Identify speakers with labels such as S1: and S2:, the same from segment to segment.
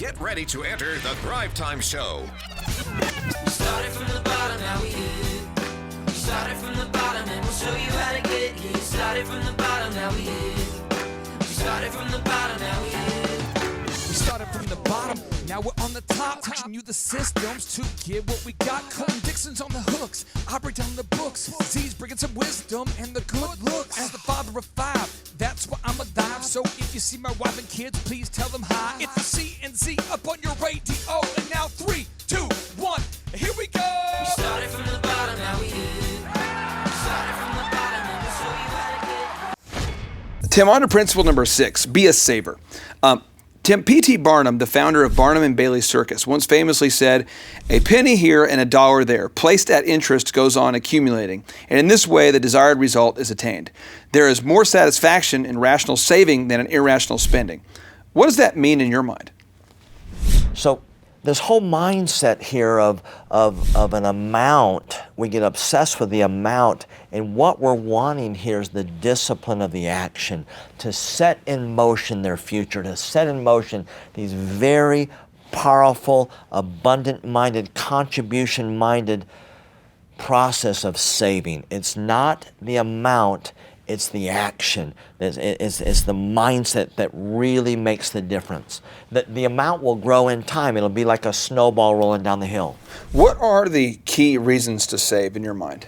S1: Get ready to enter the Thrivetime Show.
S2: We started from the bottom, now we here. We started from the bottom and we'll show you how to get here. Started from the bottom, now we here. We started from the bottom, now we here.
S3: We started from the bottom, now we're on the top. Teaching you the systems to get what we got. Colton Dixon's on the hooks, I break down the books. Z's bringing some wisdom and the good looks. As the father of five, that's why I'm alive. So if you see my wife and kids, please tell them hi. It's the C and Z up on your radio. And now 3, 2, 1, here we go.
S2: We started from the bottom, now we here. We started from the bottom and we'll show you how to get.
S4: Tim, on to principle number 6, be a saver. Tim, P.T. Barnum, the founder of Barnum and Bailey Circus, once famously said, "A penny here and a dollar there, placed at interest, goes on accumulating, and in this way the desired result is attained. There is more satisfaction in rational saving than in irrational spending." What does that mean in your mind?
S5: So this whole mindset here of an amount, we get obsessed with the amount, and what we're wanting here is the discipline of the action, to set in motion their future, to set in motion these very powerful, abundant-minded, contribution-minded process of saving. It's not the amount, it's the action. It's the mindset that really makes the difference. The amount will grow in time. It'll be like a snowball rolling down the hill.
S4: What are the key reasons to save in your mind?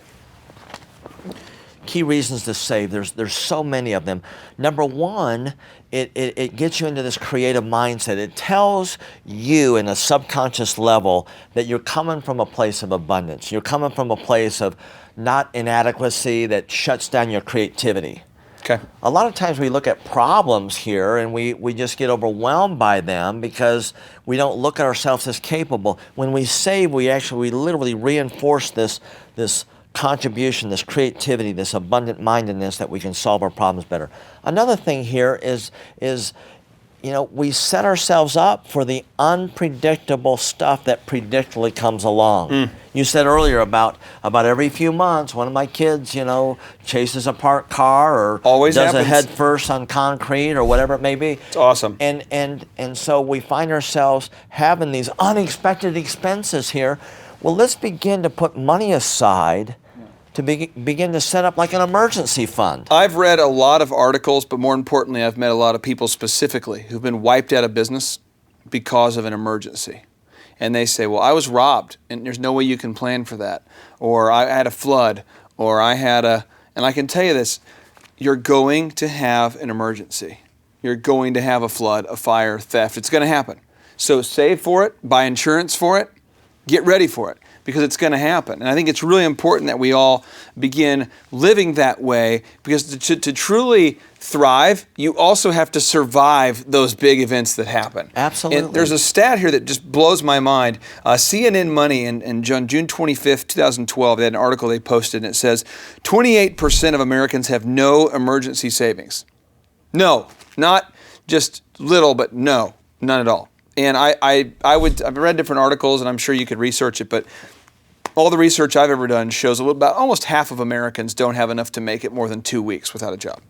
S5: Key reasons to save, there's so many of them. Number one, it gets you into this creative mindset. It tells you in a subconscious level that you're coming from a place of abundance. You're coming from a place of not inadequacy that shuts down your creativity.
S4: Okay.
S5: A lot of times we look at problems here and we just get overwhelmed by them because we don't look at ourselves as capable. When we save, we literally reinforce this contribution, this creativity, this abundant mindedness that we can solve our problems better. Another thing here is we set ourselves up for the unpredictable stuff that predictably comes along. You said earlier about every few months, one of my kids, chases a parked car or
S4: Always
S5: does
S4: happens.
S5: a head first on concrete or whatever it may be.
S4: It's awesome.
S5: And so we find ourselves having these unexpected expenses here. Well, let's begin to put money aside to begin to set up like an emergency fund.
S4: I've read a lot of articles, but more importantly, I've met a lot of people specifically who've been wiped out of business because of an emergency. And they say, well, I was robbed, and there's no way you can plan for that. Or I had a flood, or and I can tell you this, you're going to have an emergency. You're going to have a flood, a fire, theft. It's going to happen. So save for it, buy insurance for it, get ready for it, because it's going to happen. And I think it's really important that we all begin living that way, because to truly thrive, you also have to survive those big events that happen.
S5: Absolutely.
S4: And there's a stat here that just blows my mind. CNN Money on June 25th, 2012, they had an article they posted, and it says 28% of Americans have no emergency savings. No, not just little, but no, none at all. And I've read different articles, and I'm sure you could research it, but all the research I've ever done shows about almost half of Americans don't have enough to make it more than 2 weeks without a job.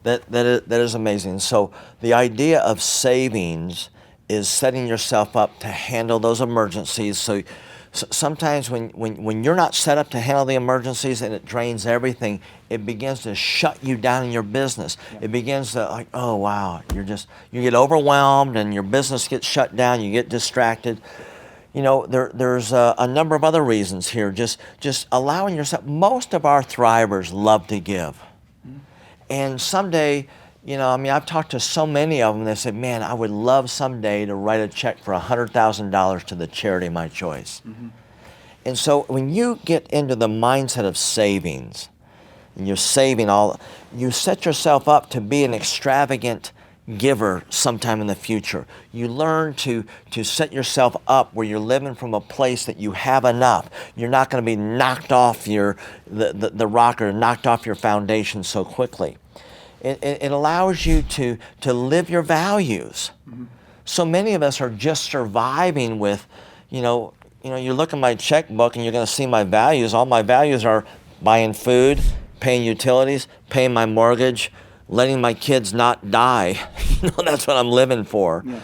S5: That is amazing. So the idea of savings is setting yourself up to handle those emergencies. So sometimes when you're not set up to handle the emergencies and it drains everything, it begins to shut you down in your business. Yeah. It begins to oh wow, you get overwhelmed and your business gets shut down, you get distracted. There's a number of other reasons here. Just allowing yourself. Most of our thrivers love to give. And someday, I've talked to so many of them, they say, man, I would love someday to write a check for $100,000 to the charity of my choice. And so when you get into the mindset of savings, and you're saving you set yourself up to be an extravagant giver sometime in the future. You learn to set yourself up where you're living from a place that you have enough. You're not going to be knocked off the rocker, knocked off your foundation so quickly. It allows you to live your values. So many of us are just surviving with, you look at my checkbook and you're going to see my values. All my values are buying food, paying utilities, paying my mortgage, letting my kids not die. That's what I'm living for. Yeah.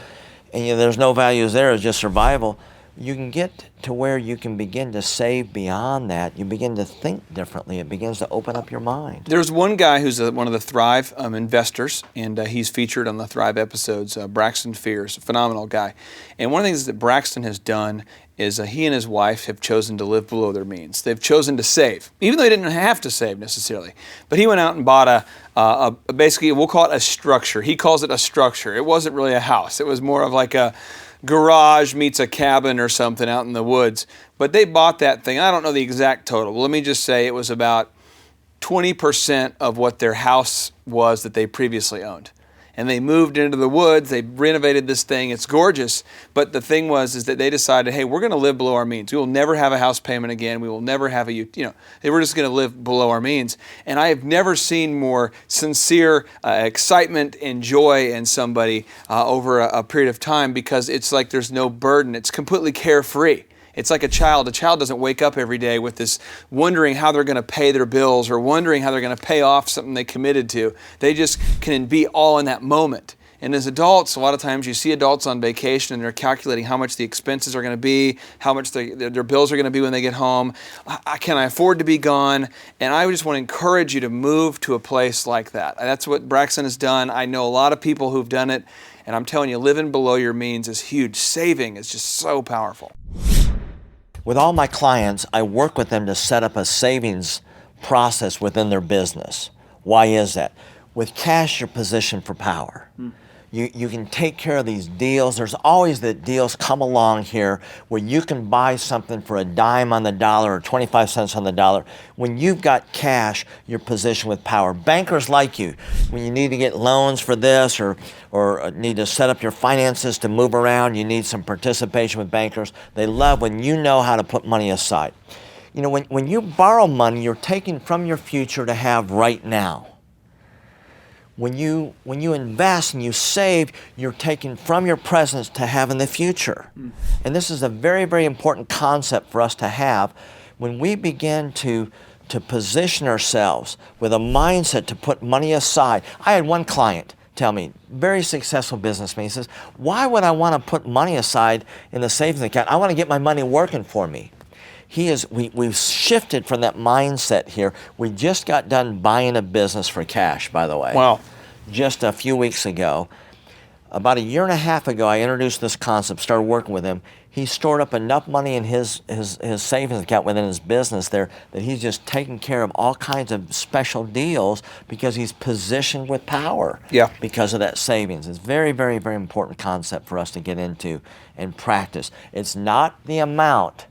S5: and there's no values there, it's just survival, you can get to where you can begin to save beyond that. You begin to think differently. It begins to open up your mind.
S4: There's one guy who's one of the Thrive investors, and he's featured on the Thrive episodes, Braxton Fears, a phenomenal guy. And one of the things that Braxton has done is he and his wife have chosen to live below their means. They've chosen to save, even though they didn't have to save necessarily. But he went out and bought basically, we'll call it a structure. He calls it a structure. It wasn't really a house. It was more of like a garage meets a cabin or something out in the woods. But they bought that thing. I don't know the exact total. But let me just say it was about 20% of what their house was that they previously owned. And they moved into the woods. They renovated this thing. It's gorgeous. But the thing is that they decided, hey, we're going to live below our means. We will never have a house payment again. We will never have they were just going to live below our means. And I have never seen more sincere excitement and joy in somebody over a period of time, because it's like there's no burden. It's completely carefree. It's like a child. A child doesn't wake up every day with this wondering how they're going to pay their bills or wondering how they're going to pay off something they committed to. They just can be all in that moment. And as adults, a lot of times you see adults on vacation and they're calculating how much the expenses are going to be, how much their bills are going to be when they get home. Can I afford to be gone? And I just want to encourage you to move to a place like that. That's what Braxton has done. I know a lot of people who've done it. And I'm telling you, living below your means is huge. Saving is just so powerful.
S5: With all my clients, I work with them to set up a savings process within their business. Why is that? With cash, you're positioned for power. You can take care of these deals. There's always the deals come along here where you can buy something for a dime on the dollar or 25 cents on the dollar. When you've got cash, you're positioned with power. Bankers like you. When you need to get loans for this or need to set up your finances to move around, you need some participation with bankers. They love when you know how to put money aside. You know, when you borrow money, you're taking from your future to have right now. When you invest and you save, you're taking from your present to have in the future. And this is a very, very important concept for us to have. When we begin to position ourselves with a mindset to put money aside. I had one client tell me, very successful businessman, he says, why would I want to put money aside in the savings account? I want to get my money working for me. We've shifted from that mindset here. We just got done buying a business for cash, by the way.
S4: Wow.
S5: Just a few weeks ago. About a year and a half ago, I introduced this concept, started working with him. He stored up enough money in his savings account within his business there that he's just taking care of all kinds of special deals because he's positioned with power because of that savings. It's very, very, very important concept for us to get into and practice. It's not the amount,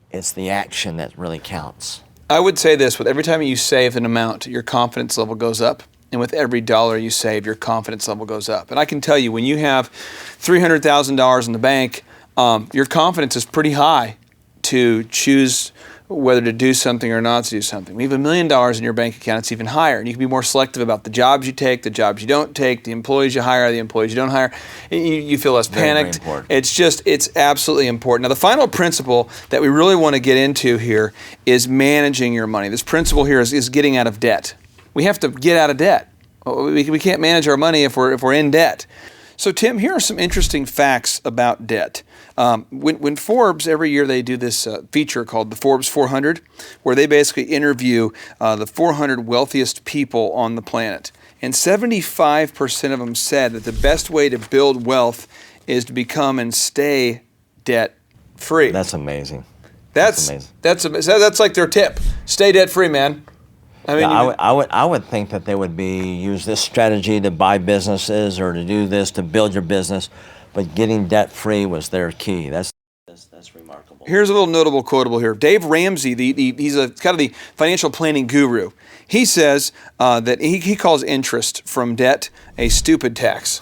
S5: it's the action that really counts. I
S4: would say this, with every time you save an amount, your confidence level goes up. And with every dollar you save, your confidence level goes up. And I can tell you, when you have $300,000 in the bank, your confidence is pretty high to choose whether to do something or not to do something. When you have $1 million in your bank account, it's even higher. And you can be more selective about the jobs you take, the jobs you don't take, the employees you hire, the employees you don't hire. You feel less panicked.
S5: Very important.
S4: It's absolutely important. Now, the final principle that we really want to get into here is managing your money. This principle here is getting out of debt. We have to get out of debt. We can't manage our money if we're in debt. So, Tim, here are some interesting facts about debt. When Forbes, every year they do this feature called the Forbes 400, where they basically interview the 400 wealthiest people on the planet. And 75% of them said that the best way to build wealth is to become and stay debt-free.
S5: That's amazing.
S4: That's like their tip. Stay debt-free, man. I mean,
S5: I would think that they would use this strategy to buy businesses or to do this to build your business, but getting debt free was their key. That's remarkable.
S4: Here's a little notable quotable here. Dave Ramsey, he's kind of the financial planning guru. He says that he calls interest from debt a stupid tax.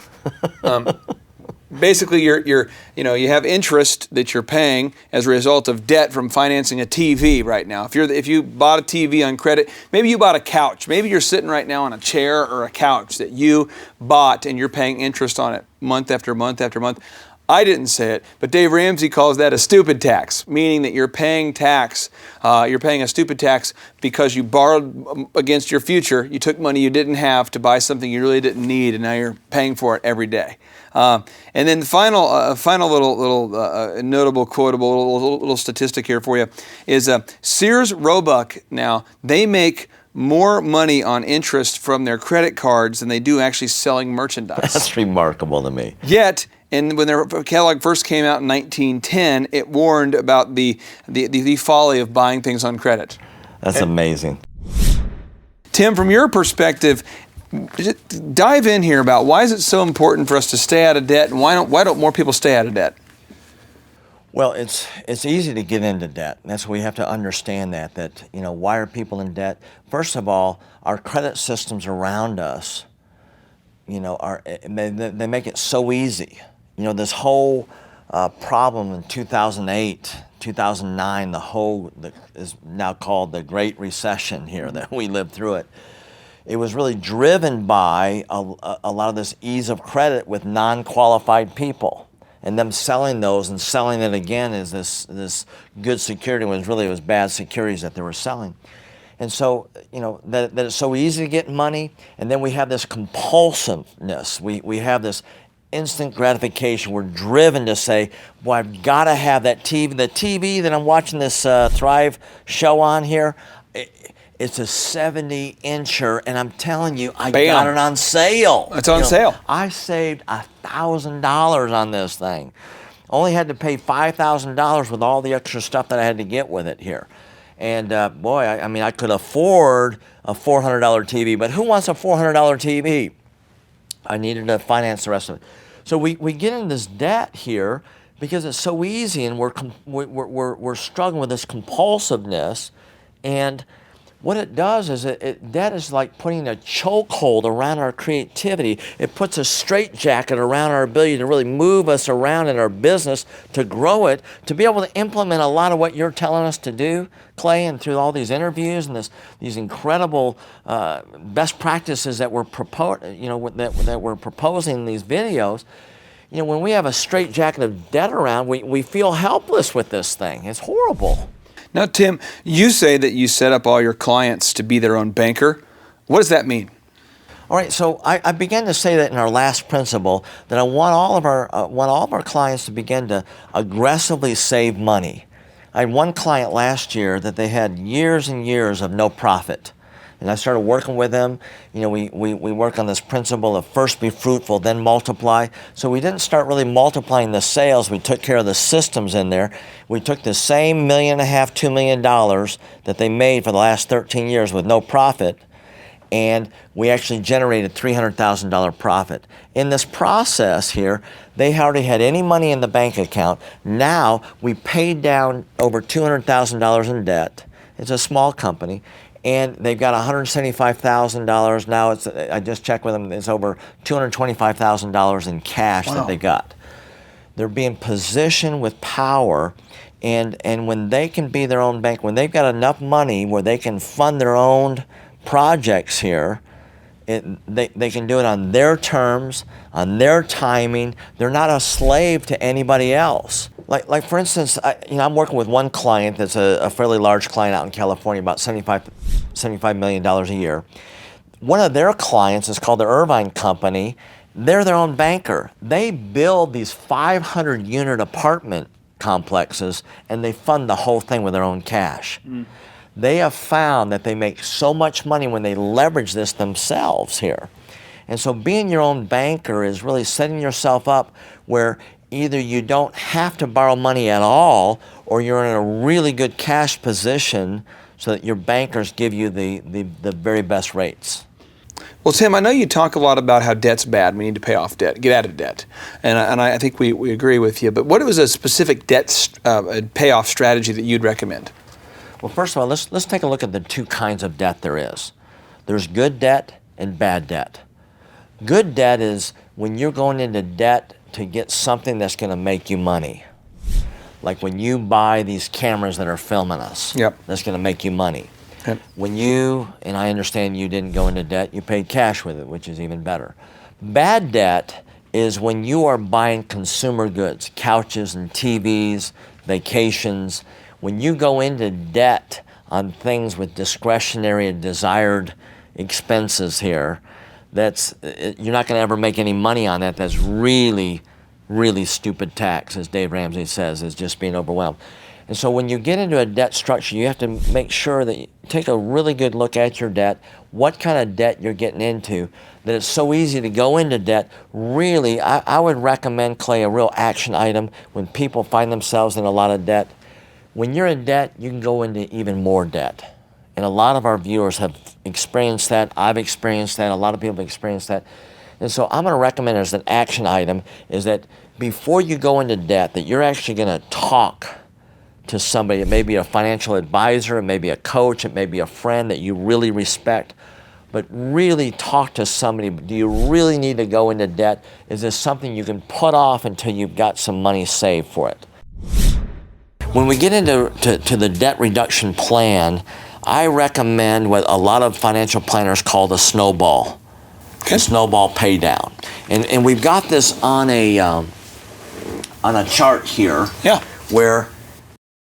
S4: Basically, you have interest that you're paying as a result of debt from financing a TV right now. If you bought a TV on credit, maybe you bought a couch. Maybe you're sitting right now on a chair or a couch that you bought and you're paying interest on it. month after month after month. I didn't say it, but Dave Ramsey calls that a stupid tax, meaning that you're paying tax, you're paying a stupid tax because you borrowed against your future. You took money you didn't have to buy something you really didn't need, and now you're paying for it every day. And then the final little notable, quotable little statistic here for you is Sears Roebuck. Now they make more money on interest from their credit cards than they do actually selling merchandise.
S5: That's remarkable to me.
S4: Yet, and when their catalog first came out in 1910, it warned about the folly of buying things on credit.
S5: That's amazing.
S4: Tim, from your perspective, dive in here about why is it so important for us to stay out of debt, and why don't more people stay out of debt?
S5: Well, it's easy to get into debt. That's why we have to understand that why are people in debt? First of all, our credit systems around us, they make it so easy. This whole problem in 2008, 2009, is now called the Great Recession here, that we lived through it. It was really driven by a lot of this ease of credit with non-qualified people. And them selling those and selling it again as this good security when it was bad securities that they were selling. And so, that it's so easy to get money, and then we have this compulsiveness. We have this instant gratification. We're driven to say, well, I've got to have that TV. The TV that I'm watching this Thrive show on here, it's a 70-incher, and I'm telling you, I got it on sale.
S4: It's on sale.
S5: I saved $1,000 on this thing. Only had to pay $5,000 with all the extra stuff that I had to get with it here. And boy, I could afford a $400 TV, but who wants a $400 TV? I needed to finance the rest of it. So we get in this debt here because it's so easy, and we're struggling with this compulsiveness. And what it does is that is like putting a chokehold around our creativity. It puts a straitjacket around our ability to really move us around in our business, to grow it, to be able to implement a lot of what you're telling us to do, Clay, and through all these interviews and these incredible best practices that we're that we're proposing in these videos. When we have a straitjacket of debt around, we feel helpless with this thing. It's horrible.
S4: Now, Tim, you say that you set up all your clients to be their own banker. What does that mean?
S5: All right, so I began to say that in our last principle, that I want all of our clients to begin to aggressively save money. I had one client last year that they had years and years of no profit. And I started working with them. We work on this principle of first be fruitful, then multiply. So we didn't start really multiplying the sales. We took care of the systems in there. We took the same $1.5 million, $2 million that they made for the last 13 years with no profit, and we actually generated $300,000 profit. In this process here, they hardly had any money in the bank account. Now we paid down over $200,000 in debt. It's a small company. And they've got $175,000 now. I just checked with them. It's over $225,000 in cash that they got. They're being positioned with power, and when they can be their own bank, when they've got enough money where they can fund their own projects here, they can do it on their terms, on their timing. They're not a slave to anybody else. Like for instance, I'm working with one client that's a fairly large client out in California, about $75 million a year. One of their clients is called the Irvine Company. They're their own banker. They build these 500-unit apartment complexes, and they fund the whole thing with their own cash. They have found that they make so much money when they leverage this themselves here. And so being your own banker is really setting yourself up where either you don't have to borrow money at all, or you're in a really good cash position so that your bankers give you the very best rates.
S4: Well, Tim, I know you talk a lot about how debt's bad. We need to pay off debt, get out of debt. And I think we agree with you. But what was a specific debt payoff strategy that you'd recommend?
S5: Well, first of all, let's take a look at the two kinds of debt there is. There's good debt and bad debt. Good debt is when you're going into debt to get something that's going to make you money. Like when you buy these cameras that are filming us, that's going to make you money. Yep. When you, and I understand you didn't go into debt, you paid cash with it, which is even better. Bad debt is when you are buying consumer goods, couches and TVs, vacations, when you go into debt on things with discretionary and desired expenses here, you're not going to ever make any money on that. That's really, really stupid tax, as Dave Ramsey says, is just being overwhelmed. And so when you get into a debt structure, you have to make sure that you take a really good look at your debt, what kind of debt you're getting into, that it's so easy to go into debt. Really, I would recommend, Clay, a real action item when people find themselves in a lot of debt. When you're in debt, you can go into even more debt. And a lot of our viewers have experienced that. I've experienced that. A lot of people have experienced that. And so I'm going to recommend as an action item is that before you go into debt, that you're actually going to talk to somebody. It may be a financial advisor, it may be a coach, it may be a friend that you really respect. But really talk to somebody. Do you really need to go into debt? Is this something you can put off until you've got some money saved for it? When we get into the debt reduction plan, I recommend what a lot of financial planners call the snowball, the snowball pay down. And we've got this on a chart here, where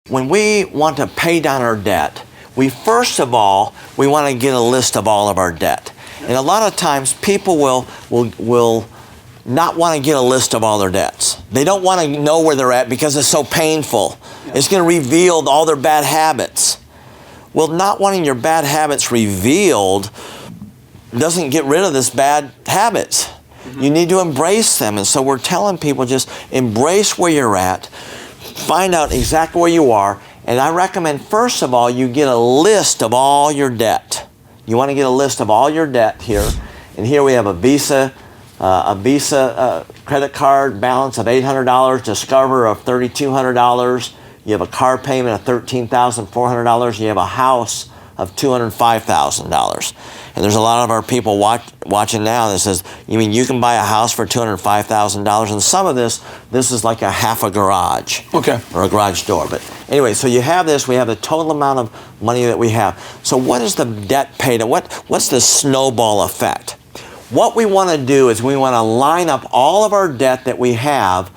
S5: when we want to pay down our debt, we first of all, we want to get a list of all of our debt. And a lot of times people will not want to get a list of all their debts. They don't want to know where they're at because it's so painful. It's going to reveal all their bad habits. Well, not wanting your bad habits revealed doesn't get rid of this bad habits. You need to embrace them. And so we're telling people just embrace where you're at, find out exactly where you are. And I recommend, first of all, you get a list of all your debt. You want to get a list of all your debt here. And here we have a Visa credit card balance of $800, Discover of $3,200. You have a car payment of $13,400. You have a house of $205,000. And there's a lot of our people watching now that says, you mean you can buy a house for $205,000? And some of this is like a half a garage.
S4: Okay.
S5: Or a garage door. But anyway, so you have this. We have the total amount of money that we have. So what is the debt paid? What's the snowball effect? What we want to do is we want to line up all of our debt that we have,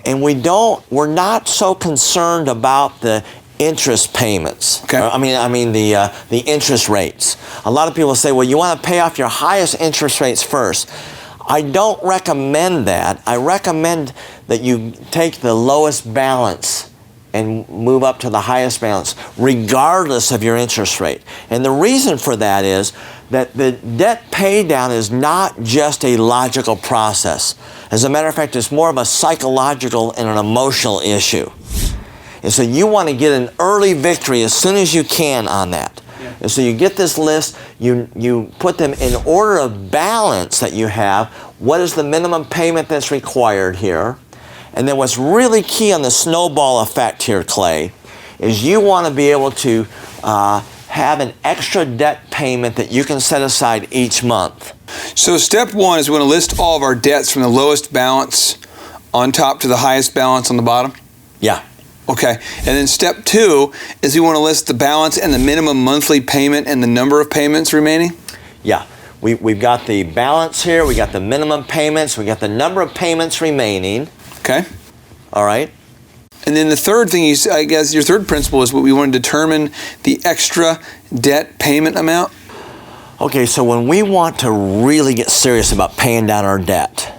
S5: and we're not so concerned about the interest payments.
S4: Okay.
S5: I mean the interest rates. A lot of people say, well, you want to pay off your highest interest rates first. I don't recommend that. I recommend that you take the lowest balance and move up to the highest balance, regardless of your interest rate. And the reason for that is that the debt pay down is not just a logical process. As a matter of fact, it's more of a psychological and an emotional issue. And so you want to get an early victory as soon as you can on that. Yeah. And so you get this list, you put them in order of balance that you have. What is the minimum payment that's required here? And then what's really key on the snowball effect here, Clay, is you want to be able to have an extra debt payment that you can set aside each month.
S4: So step one is we want to list all of our debts from the lowest balance on top to the highest balance on the bottom?
S5: Yeah.
S4: Okay. And then step two is we want to list the balance and the minimum monthly payment and the number of payments remaining?
S5: Yeah. We've got the balance here, we got the minimum payments, we got the number of payments remaining.
S4: Okay.
S5: All right.
S4: And then the third thing, I guess your third principle is what we want to determine the extra debt payment amount.
S5: Okay, so when we want to really get serious about paying down our debt,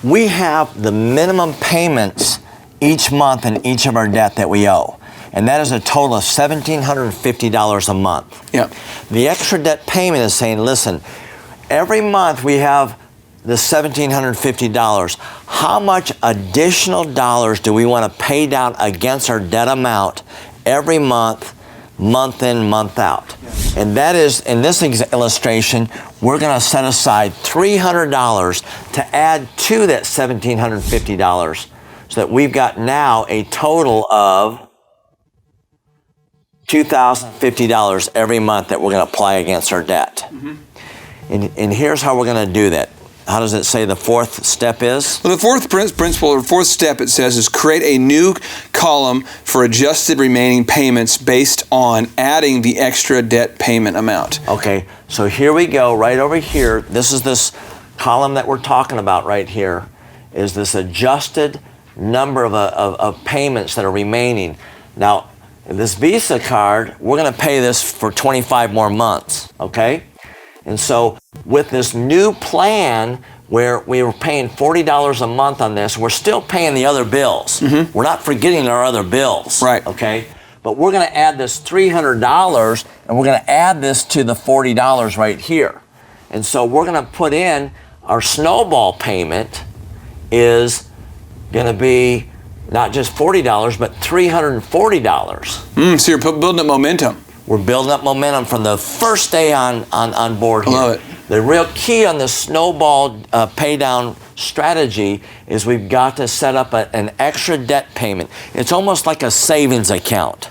S5: we have the minimum payments each month in each of our debt that we owe. And that is a total of $1,750 a month.
S4: Yeah.
S5: The extra debt payment is saying, listen, every month we have the $1,750. How much additional dollars do we want to pay down against our debt amount every month, month in, month out? Yeah. And that is, in this illustration, we're going to set aside $300 to add to that $1,750 so that we've got now a total of $2,050 every month that we're going to apply against our debt. Mm-hmm. And here's how we're going to do that. How does it say the fourth step is?
S4: Well, the fourth principle, or fourth step, it says, is create a new column for adjusted remaining payments based on adding the extra debt payment amount.
S5: Okay, so here we go, right over here. This is this column that we're talking about right here. is this adjusted number of payments that are remaining. Now, this Visa card, we're going to pay this for 25 more months, okay? And so with this new plan where we were paying $40 a month on this, we're still paying the other bills. We're not forgetting our other bills,
S4: Right.
S5: okay? But we're going to add this $300 and we're going to add this to the $40 right here. And so we're going to put in our snowball payment is going to be not just $40, but $340.
S4: So you're building up momentum.
S5: We're building up momentum from the first day on board here.
S4: I love it.
S5: The real key on the snowball pay down strategy is we've got to set up an extra debt payment. It's almost like a savings account.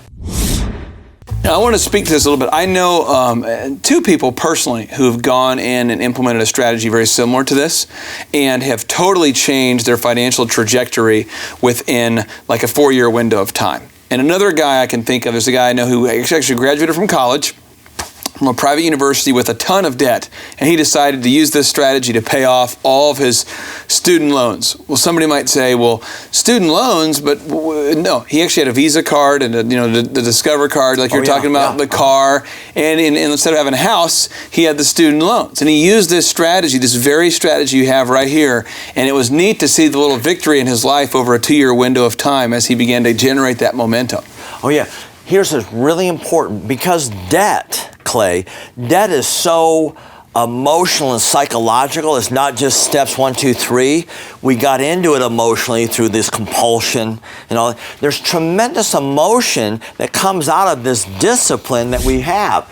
S4: Now, I want to speak to this a little bit. I know two people personally who have gone in and implemented a strategy very similar to this and have totally changed their financial trajectory within like a 4-year window of time. And another guy I can think of is a guy I know who actually graduated from college, from a private university with a ton of debt, and he decided to use this strategy to pay off all of his student loans. Well, somebody might say, well, student loans, but no, he actually had a Visa card and the Discover card, like you're talking about, the car, and instead of having a house, he had the student loans. And he used this strategy, this very strategy you have right here, and it was neat to see the little victory in his life over a 2-year window of time as he began to generate that momentum.
S5: Oh yeah, here's what's really important, because debt, Clay, debt is so emotional and psychological. It's not just steps 1, 2, 3. We got into it emotionally through this compulsion. There's tremendous emotion that comes out of this discipline that we have.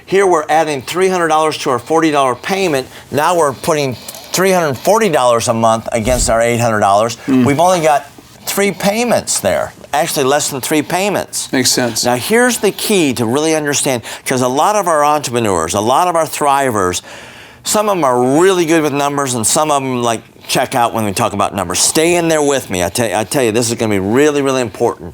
S5: Here we're adding $300 to our $40 payment. Now we're putting $340 a month against our $800. We've only got 3 payments there. Actually, less than 3 payments.
S4: Makes sense.
S5: Now, here's the key to really understand, because a lot of our entrepreneurs, a lot of our thrivers, some of them are really good with numbers, and some of them like check out when we talk about numbers. Stay in there with me. I tell you, this is going to be really, really important,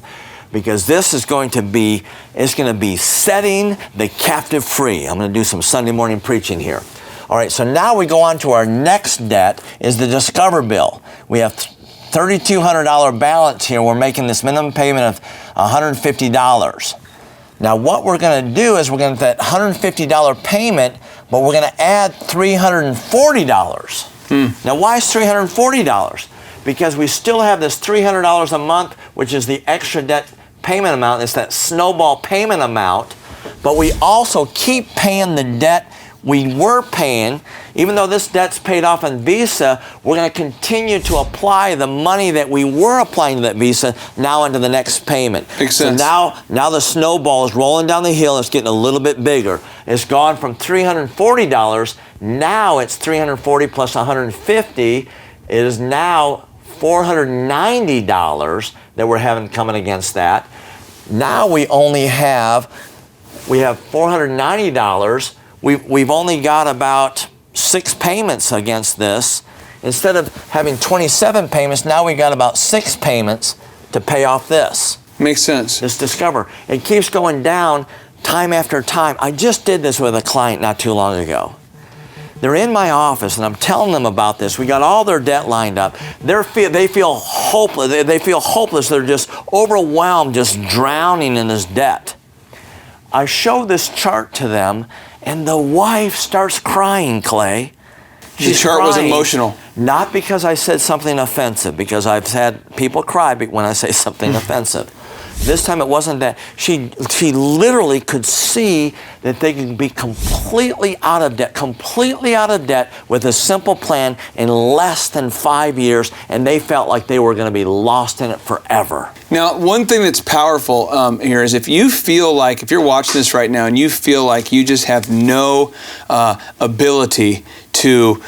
S5: because this is going to be, it's going to be setting the captive free. I'm going to do some Sunday morning preaching here. All right, so now we go on to our next debt, is the Discover bill. We have $3,200 balance here. We're making this minimum payment of $150. Now what we're going to do is we're going to that $150 payment, but we're going to add $340. Now why is $340? Because we still have this $300 a month, which is the extra debt payment amount. It's that snowball payment amount, but we also keep paying the debt we were paying. Even though this debt's paid off on Visa, we're going to continue to apply the money that we were applying to that Visa now into the next payment.
S4: Makes sense.
S5: So now the snowball is rolling down the hill. It's getting a little bit bigger. It's gone from $340. Now it's $340 plus $150. It is now $490 that we're having coming against that. Now we have $490. We've only got about 6 payments against this. Instead of having 27 payments, now we got about 6 payments to pay off this.
S4: Makes sense.
S5: This Discover. It keeps going down time after time. I just did this with a client not too long ago. They're in my office and I'm telling them about this. We got all their debt lined up. They feel hopeless. They feel hopeless. They're just overwhelmed, just drowning in this debt. I show this chart to them, and the wife starts crying, Clay.
S4: The chart was emotional.
S5: Not because I said something offensive, because I've had people cry when I say something offensive. This time it wasn't that. She literally could see that they could be completely out of debt with a simple plan in less than 5 years, and they felt like they were going to be lost in it forever.
S4: Now, one thing that's powerful here is if you're watching this right now and you feel like you just have no ability to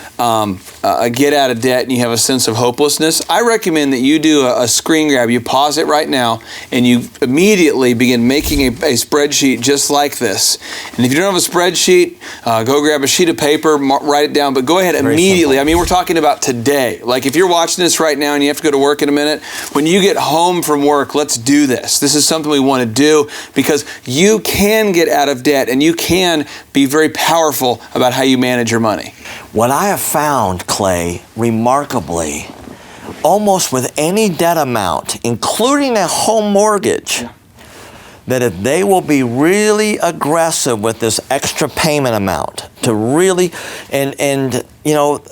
S4: get out of debt and you have a sense of hopelessness, I recommend that you do a screen grab. You pause it right now and you immediately begin making a spreadsheet just like this. And if you don't have a spreadsheet, go grab a sheet of paper, write it down, but go ahead immediately. I mean, we're talking about today. Like if you're watching this right now and you have to go to work in a minute, when you get home from work, let's do this. This is something we want to do because you can get out of debt and you can be very powerful about how you manage your money.
S5: What I have found, Clay, remarkably, almost with any debt amount, including a home mortgage, that if they will be really aggressive with this extra payment amount to really, and you know,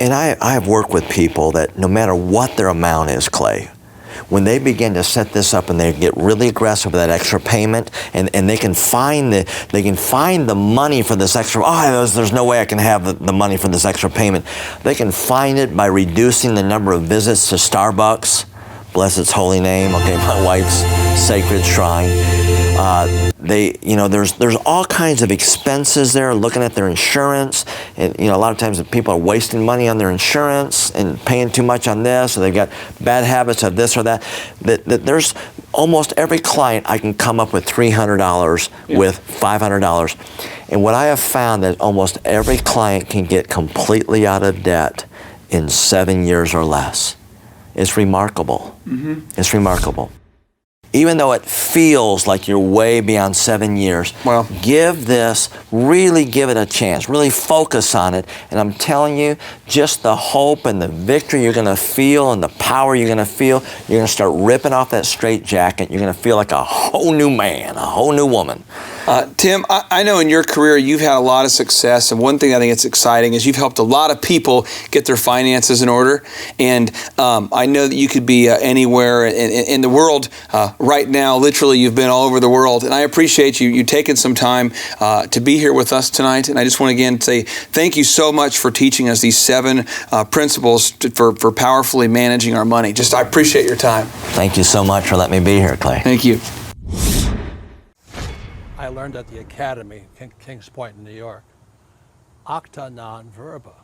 S5: and I have worked with people that no matter what their amount is, Clay, when they begin to set this up and they get really aggressive with that extra payment, and they can find the money for this extra, there's no way I can have the money for this extra payment. They can find it by reducing the number of visits to Starbucks. Bless its holy name, okay, my wife's sacred shrine. There's all kinds of expenses there, looking at their insurance. And, a lot of times people are wasting money on their insurance and paying too much on this, or they've got bad habits of this or that. There's almost every client I can come up with $300 with $500. And what I have found that almost every client can get completely out of debt in 7 years or less. It's remarkable. Mm-hmm. It's remarkable. Even though it feels like you're way beyond 7 years, really give it a chance. Really focus on it. And I'm telling you, just the hope and the victory you're going to feel and the power you're going to feel, you're going to start ripping off that straitjacket. You're going to feel like a whole new man, a whole new woman.
S4: Tim, I know in your career you've had a lot of success, and one thing I think it's exciting is you've helped a lot of people get their finances in order. And I know that you could be anywhere in the world right now. Literally, you've been all over the world, and I appreciate you taking some time to be here with us tonight. And I just want to again say thank you so much for teaching us these 7 principles for powerfully managing our money. I appreciate your time.
S5: Thank you so much for letting me be here, Clay.
S4: Thank you.
S6: I learned at the Academy, Kings Point in New York. Acta non verba.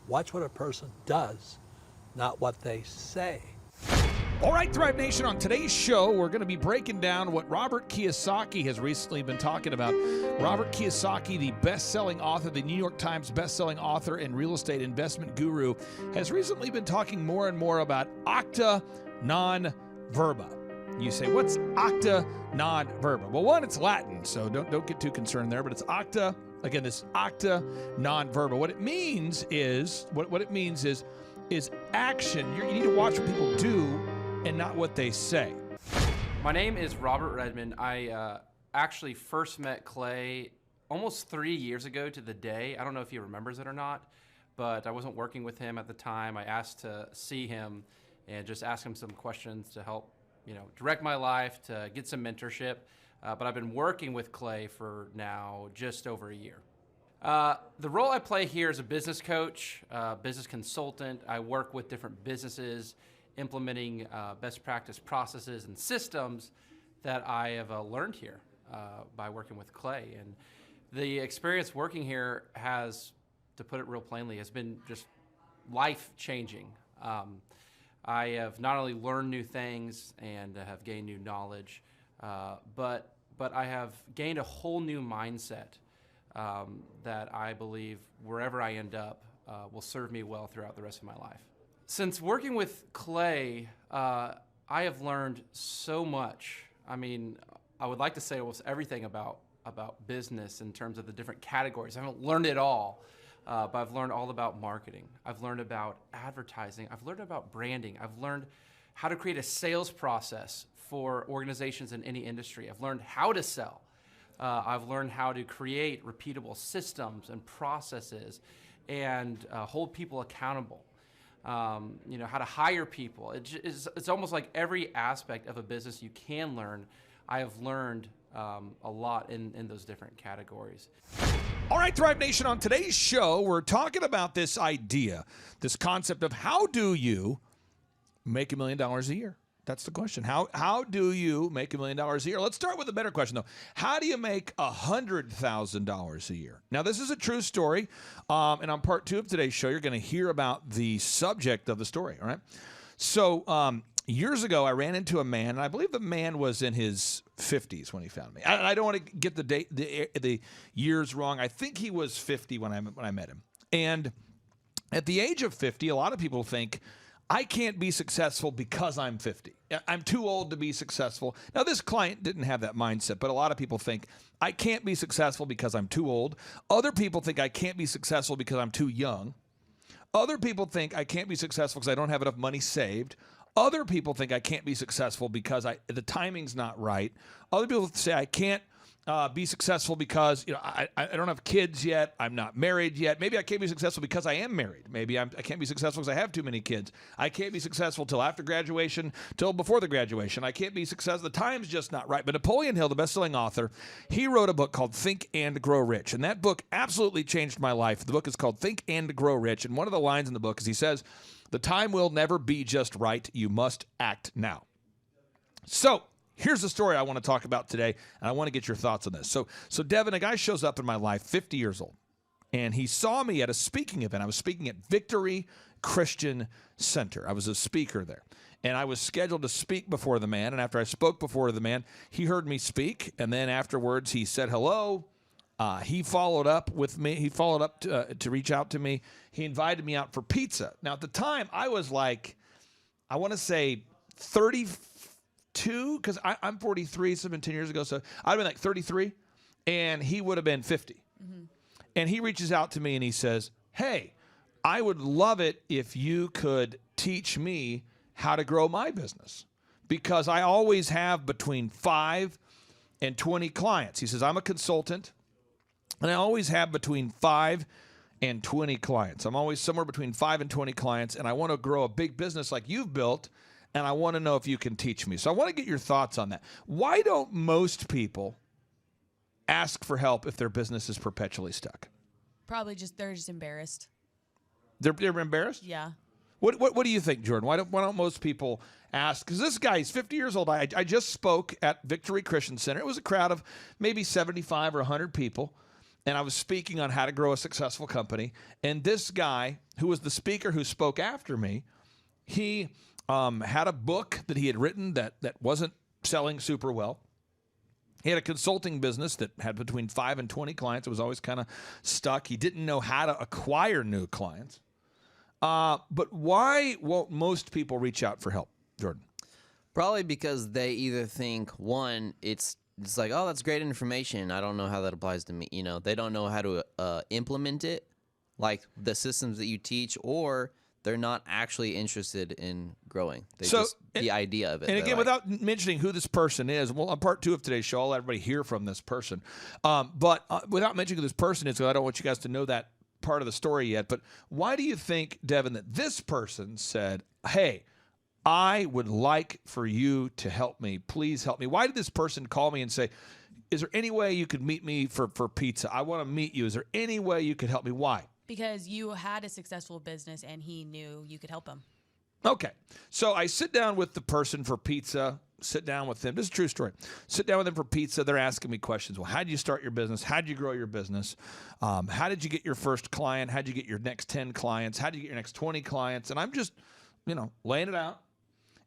S6: Watch what a person does, not what they say.
S3: All right, Thrive Nation, on today's show, we're going to be breaking down what Robert Kiyosaki has recently been talking about. Robert Kiyosaki, the best-selling author, the New York Times best-selling author and real estate investment guru, has recently been talking more and more about acta non verba. You say, what's acta non verba? Well, one, it's Latin, so don't get too concerned there, but it's acta. Again, this acta non verba. What it means is action. You need to watch what people do and not what they say.
S7: My name is Robert Redmond. I actually first met Clay almost 3 years ago to the day. I don't know if he remembers it or not, but I wasn't working with him at the time. I asked to see him and just ask him some questions to help direct my life, to get some mentorship. But I've been working with Clay for now just over a year. The role I play here is a business coach, business consultant. I work with different businesses, implementing best practice processes and systems that I have learned here by working with Clay. And the experience working here has, to put it real plainly, has been just life-changing. I have not only learned new things and have gained new knowledge, but I have gained a whole new mindset that I believe wherever I end up will serve me well throughout the rest of my life. Since working with Clay, I have learned so much. I mean, I would like to say almost everything about business in terms of the different categories. I haven't learned it all. But I've learned all about marketing. I've learned about advertising. I've learned about branding. I've learned how to create a sales process for organizations in any industry. I've learned how to sell. I've learned how to create repeatable systems and processes and hold people accountable. How to hire people. It's almost like every aspect of a business you can learn. I have learned a lot in those different categories.
S3: All right, Thrive Nation, on today's show, we're talking about this idea, this concept of how do you make $1 million a year? That's the question. How do you make $1 million a year? Let's start with a better question, though. How do you make $100,000 a year? Now, this is a true story, and on part 2 of today's show, you're going to hear about the subject of the story, all right? So, years ago, I ran into a man, and I believe the man was in his 50s when he found me. I don't want to get the years wrong. I think he was 50 when I met him. And at the age of 50, a lot of people think, I can't be successful because I'm 50. I'm too old to be successful. Now, this client didn't have that mindset, but a lot of people think, I can't be successful because I'm too old. Other people think I can't be successful because I'm too young. Other people think I can't be successful because I don't have enough money saved. Other people think I can't be successful because the timing's not right. Other people say I can't be successful because I don't have kids yet. I'm not married yet. Maybe I can't be successful because I am married. Maybe I can't be successful because I have too many kids. I can't be successful till after graduation, till before the graduation. I can't be successful. The time's just not right. But Napoleon Hill, the best-selling author, he wrote a book called Think and Grow Rich. And that book absolutely changed my life. The book is called Think and Grow Rich. And one of the lines in the book is he says, "The time will never be just right. You must act now." So here's the story I want to talk about today, and I want to get your thoughts on this. So Devin, a guy shows up in my life, 50 years old, and he saw me at a speaking event. I was speaking at Victory Christian Center. I was a speaker there, and I was scheduled to speak before the man, and after I spoke before the man, he heard me speak, and then afterwards he said hello. He followed up with me. He followed up to reach out to me. He invited me out for pizza. Now, at the time, I was like, I want to say 32, because I'm 43, so it's been 10 years ago, so I'd have been like 33, and he would have been 50. Mm-hmm. And he reaches out to me, and he says, "Hey, I would love it if you could teach me how to grow my business, because I always have between 5 and 20 clients." He says, "I'm a consultant, and I always have between 5 and 20 clients. I'm always somewhere between 5 and 20 clients, and I want to grow a big business like you've built, and I want to know if you can teach me." So I want to get your thoughts on that. Why don't most people ask for help if their business is perpetually stuck?
S8: Probably they're just embarrassed.
S3: They're embarrassed?
S8: Yeah.
S3: What do you think, Jordan? Why don't most people ask? Because this guy, he's 50 years old. I just spoke at Victory Christian Center. It was a crowd of maybe 75 or 100 people, and I was speaking on how to grow a successful company. And this guy, who was the speaker who spoke after me, he had a book that he had written that wasn't selling super well. He had a consulting business that had between 5 and 20 clients. It was always kind of stuck. He didn't know how to acquire new clients. But why won't most people reach out for help, Jordan?
S9: Probably because they either think, one, it's like, oh, that's great information. I don't know how that applies to me. They don't know how to implement it, like the systems that you teach, or they're not actually interested in growing. The idea of it.
S3: And again, without mentioning who this person is, well, on part 2 of today's show, I'll let everybody hear from this person. But without mentioning who this person is, because I don't want you guys to know that part of the story yet, but why do you think, Devin, that this person said, "Hey, I would like for you to help me. Please help me"? Why did this person call me and say, "Is there any way you could meet me for pizza? I want to meet you. Is there any way you could help me?" Why?
S8: Because you had a successful business and he knew you could help him.
S3: Okay. So I sit down with the person for pizza, sit down with them. This is a true story. Sit down with them for pizza. They're asking me questions. Well, how did you start your business? How did you grow your business? How did you get your first client? How did you get your next 10 clients? How did you get your next 20 clients? And I'm just, laying it out.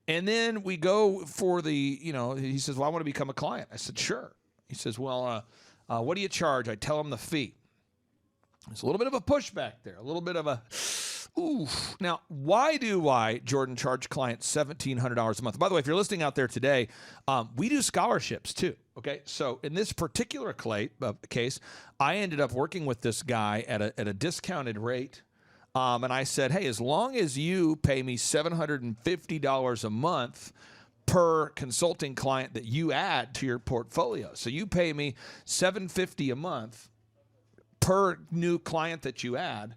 S3: And then we go for he says, "Well, I want to become a client." I said, "Sure." He says, "Well, what do you charge?" I tell him the fee. There's a little bit of a pushback there, a little bit of a, oof. Now, why do I, Jordan, charge clients $1,700 a month? By the way, if you're listening out there today, we do scholarships too, okay? So in this particular case, I ended up working with this guy at a discounted rate, and I said, "Hey, as long as you pay me $750 a month per consulting client that you add to your portfolio, so you pay me $750 a month per new client that you add,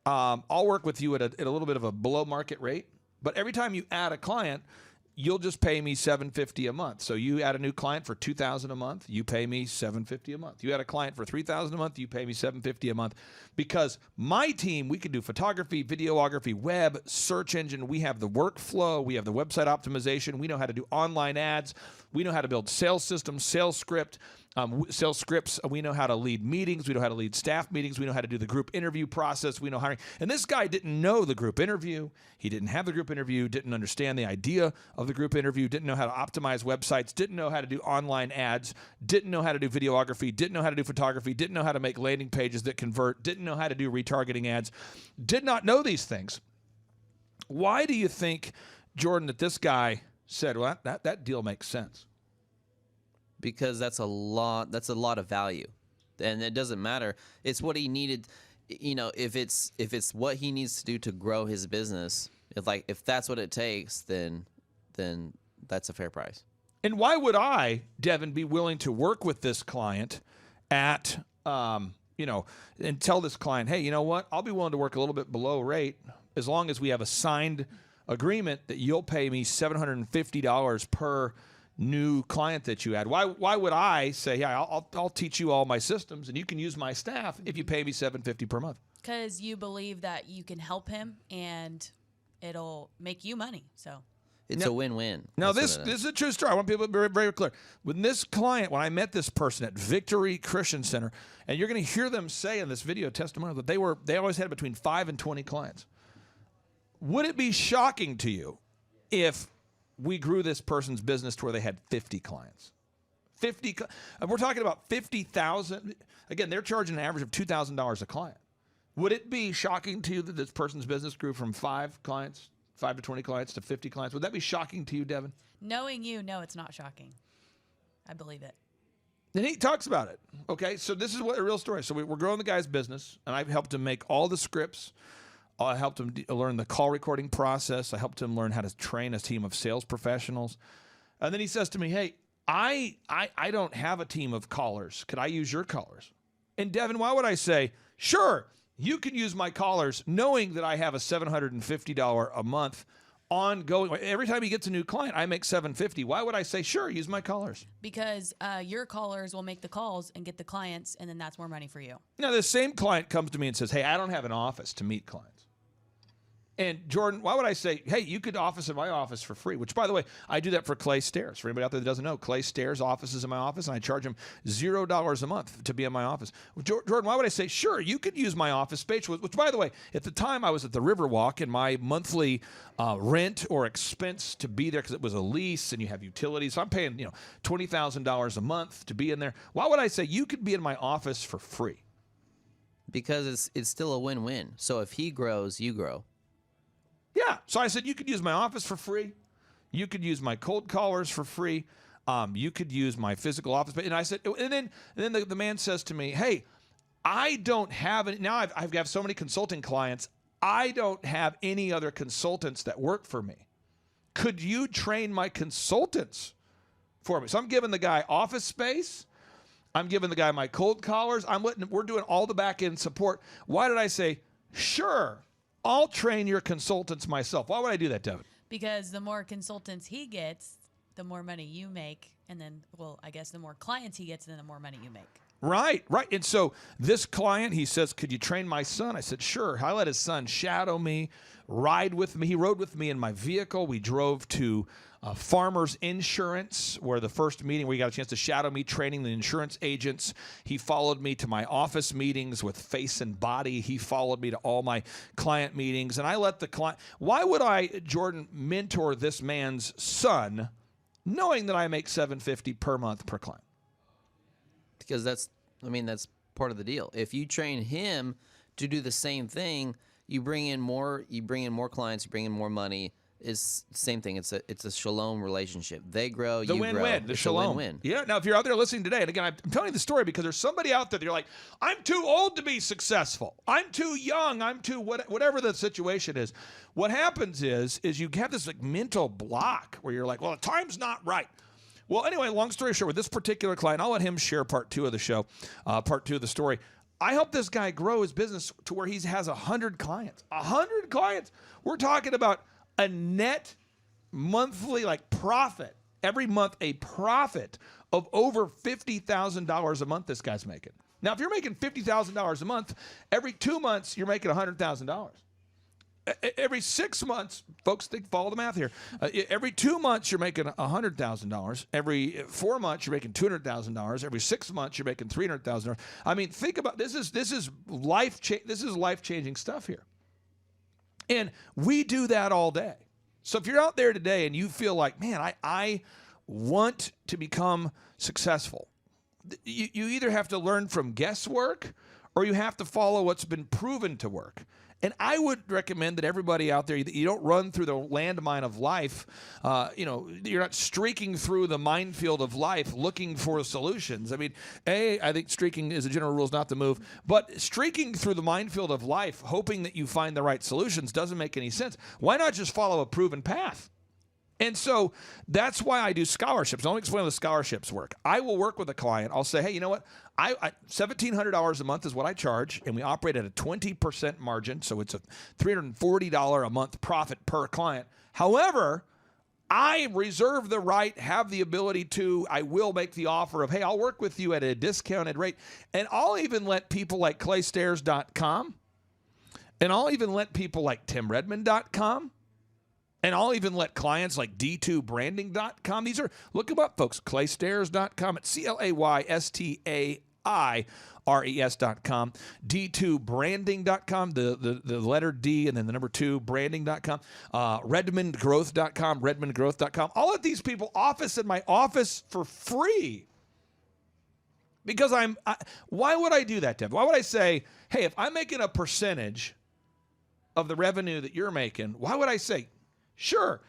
S3: I'll work with you at a little bit of a below market rate. But every time you add a client, you'll just pay me $750 a month. So you add a new client for $2,000 a month, you pay me $750 a month. You add a client for $3,000 a month, you pay me $750 a month. Because my team, we can do photography, videography, web, search engine. We have the workflow. We have the website optimization. We know how to do online ads. We know how to build sales systems, sales scripts. We know how to lead meetings. We know how to lead staff meetings. We know how to do the group interview process. We know hiring. And this guy didn't know the group interview. He didn't have the group interview, didn't understand the idea of the group interview, didn't know how to optimize websites, didn't know how to do online ads, didn't know how to do videography, didn't know how to do photography, didn't know how to make landing pages that convert, didn't know how to do retargeting ads, did not know these things. Why do you think, Jordan, that this guy said, "Well, that deal makes sense"?
S9: Because that's a lot of value, and it doesn't matter. It's what he needed. you know, if it's what he needs to do to grow his business, if that's what it takes, then that's a fair price.
S10: And why would I, Devin, be willing to work with this client at, and tell this client, hey, you know what? I'll be willing to work a little bit below rate as long as we have a signed agreement that you'll pay me $750 per new client that you add. Why would I say, yeah, I'll teach you all my systems and you can use my staff if you pay me $750 per month?
S8: Because you believe that you can help him and it'll make you money. So
S9: it's a win-win.
S10: Now, this is a true story. I want people to be very, very clear. When this client, when I met this person at Victory Christian Center, and you're going to hear them say in this video testimonial that they always had between 5 and 20 clients. Would it be shocking to you if we grew this person's business to where they had 50 clients? We're talking about 50,000. Again, they're charging an average of $2,000 a client. Would it be shocking to you that this person's business grew from 5 to 20 clients to 50 clients? Would that be shocking to you, Devin?
S8: knowing you, no, it's not shocking. I believe it.
S10: And he talks about it. Okay, so this is what a real story. So we're growing the guy's business, and I've helped him make all the scripts. I helped him learn the call recording process. I helped him learn how to train a team of sales professionals. And then he says to me, hey, I don't have a team of callers. Could I use your callers? And Devin, why would I say, sure, you can use my callers, knowing that I have a $750 a month ongoing. Every time he gets a new client, I make $750. Why would I say, sure, use my callers?
S8: Because your callers will make the calls and get the clients, and then that's more money for you.
S10: Now, this same client comes to me and says, hey, I don't have an office to meet clients. And Jordan, why would I say, hey, you could office in my office for free? Which, by the way, I do that for Clay Stairs. For anybody out there that doesn't know, Clay Stairs offices in my office, and I charge him $0 a month to be in my office. Jordan, why would I say, sure, you could use my office space? Which, by the way, at the time I was at the Riverwalk, and my monthly rent or expense to be there, because it was a lease and you have utilities, so I'm paying $20,000 a month to be in there. Why would I say you could be in my office for free?
S9: Because it's still a win-win. So if he grows, you grow.
S10: Yeah. So I said, you could use my office for free. You could use my cold callers for free. You could use my physical office. And I said, and then the man says to me, hey, I don't have any. Now I've got so many consulting clients. I don't have any other consultants that work for me. Could you train my consultants for me? So I'm giving the guy office space. I'm giving the guy my cold callers. We're doing all the back end support. Why did I say, sure, I'll train your consultants myself? Why would I do that, Devin?
S8: Because the more consultants he gets, the more money you make. And then, well, I guess the more clients he gets, then the more money you make.
S10: Right. And so this client, he says, could you train my son? I said, sure. I let his son shadow me, ride with me. He rode with me in my vehicle. We drove to Farmers Insurance, where the first meeting where he got a chance to shadow me training the insurance agents. He followed me to my office meetings with Face and Body. He followed me to all my client meetings. And I let the client, why would I, Jordan, mentor this man's son knowing that I make $750 per month per client?
S9: Because that's part of the deal. If you train him to do the same thing, you bring in more clients, you bring in more money. Is the same thing. It's a shalom relationship. They grow, you grow.
S10: The win-win, the shalom.
S9: Win-win.
S10: Yeah. Now, if you're out there listening today, and again, I'm telling you the story because there's somebody out there that you're like, I'm too old to be successful. I'm too young. I'm too whatever the situation is. What happens is you have this like mental block where you're like, well, the time's not right. Well, anyway, long story short, with this particular client, I'll let him share part 2 of the show, part 2 of the story. I helped this guy grow his business to where he has 100 clients. 100 clients. We're talking about a net monthly profit, every month a profit of over $50,000 a month this guy's making. Now, if you're making $50,000 a month, every 2 months you're making $100,000. Every 6 months, folks, follow the math here. Every 2 months you're making $100,000. Every 4 months you're making $200,000. Every 6 months you're making $300,000. I mean, think about this is life-changing stuff here. And we do that all day. So if you're out there today and you feel like, man, I want to become successful, you either have to learn from guesswork or you have to follow what's been proven to work. And I would recommend that everybody out there, that you don't run through the landmine of life. You're not streaking through the minefield of life looking for solutions. I mean, I think streaking as a general rule is not the move. But streaking through the minefield of life, hoping that you find the right solutions, doesn't make any sense. Why not just follow a proven path? And so that's why I do scholarships. I'll explain how the scholarships work. I will work with a client. I'll say, hey, you know what? $1,700 a month is what I charge, and we operate at a 20% margin, so it's a $340 a month profit per client. However, I reserve the right, have the ability to, I will make the offer of, hey, I'll work with you at a discounted rate. And I'll even let people like claystairs.com, and I'll even let people like timredmond.com, and I'll even let clients like d2branding.com. These are, look them up, folks. Claystairs.com. It's CLAYSTAIRES.com. d2branding.com, the letter D and then the number 2, branding.com. redmondgrowth.com. I'll let these people office in my office for free. Because why would I do that, Dev? Why would I say, hey, if I'm making a percentage of the revenue that you're making, why would I say, sure,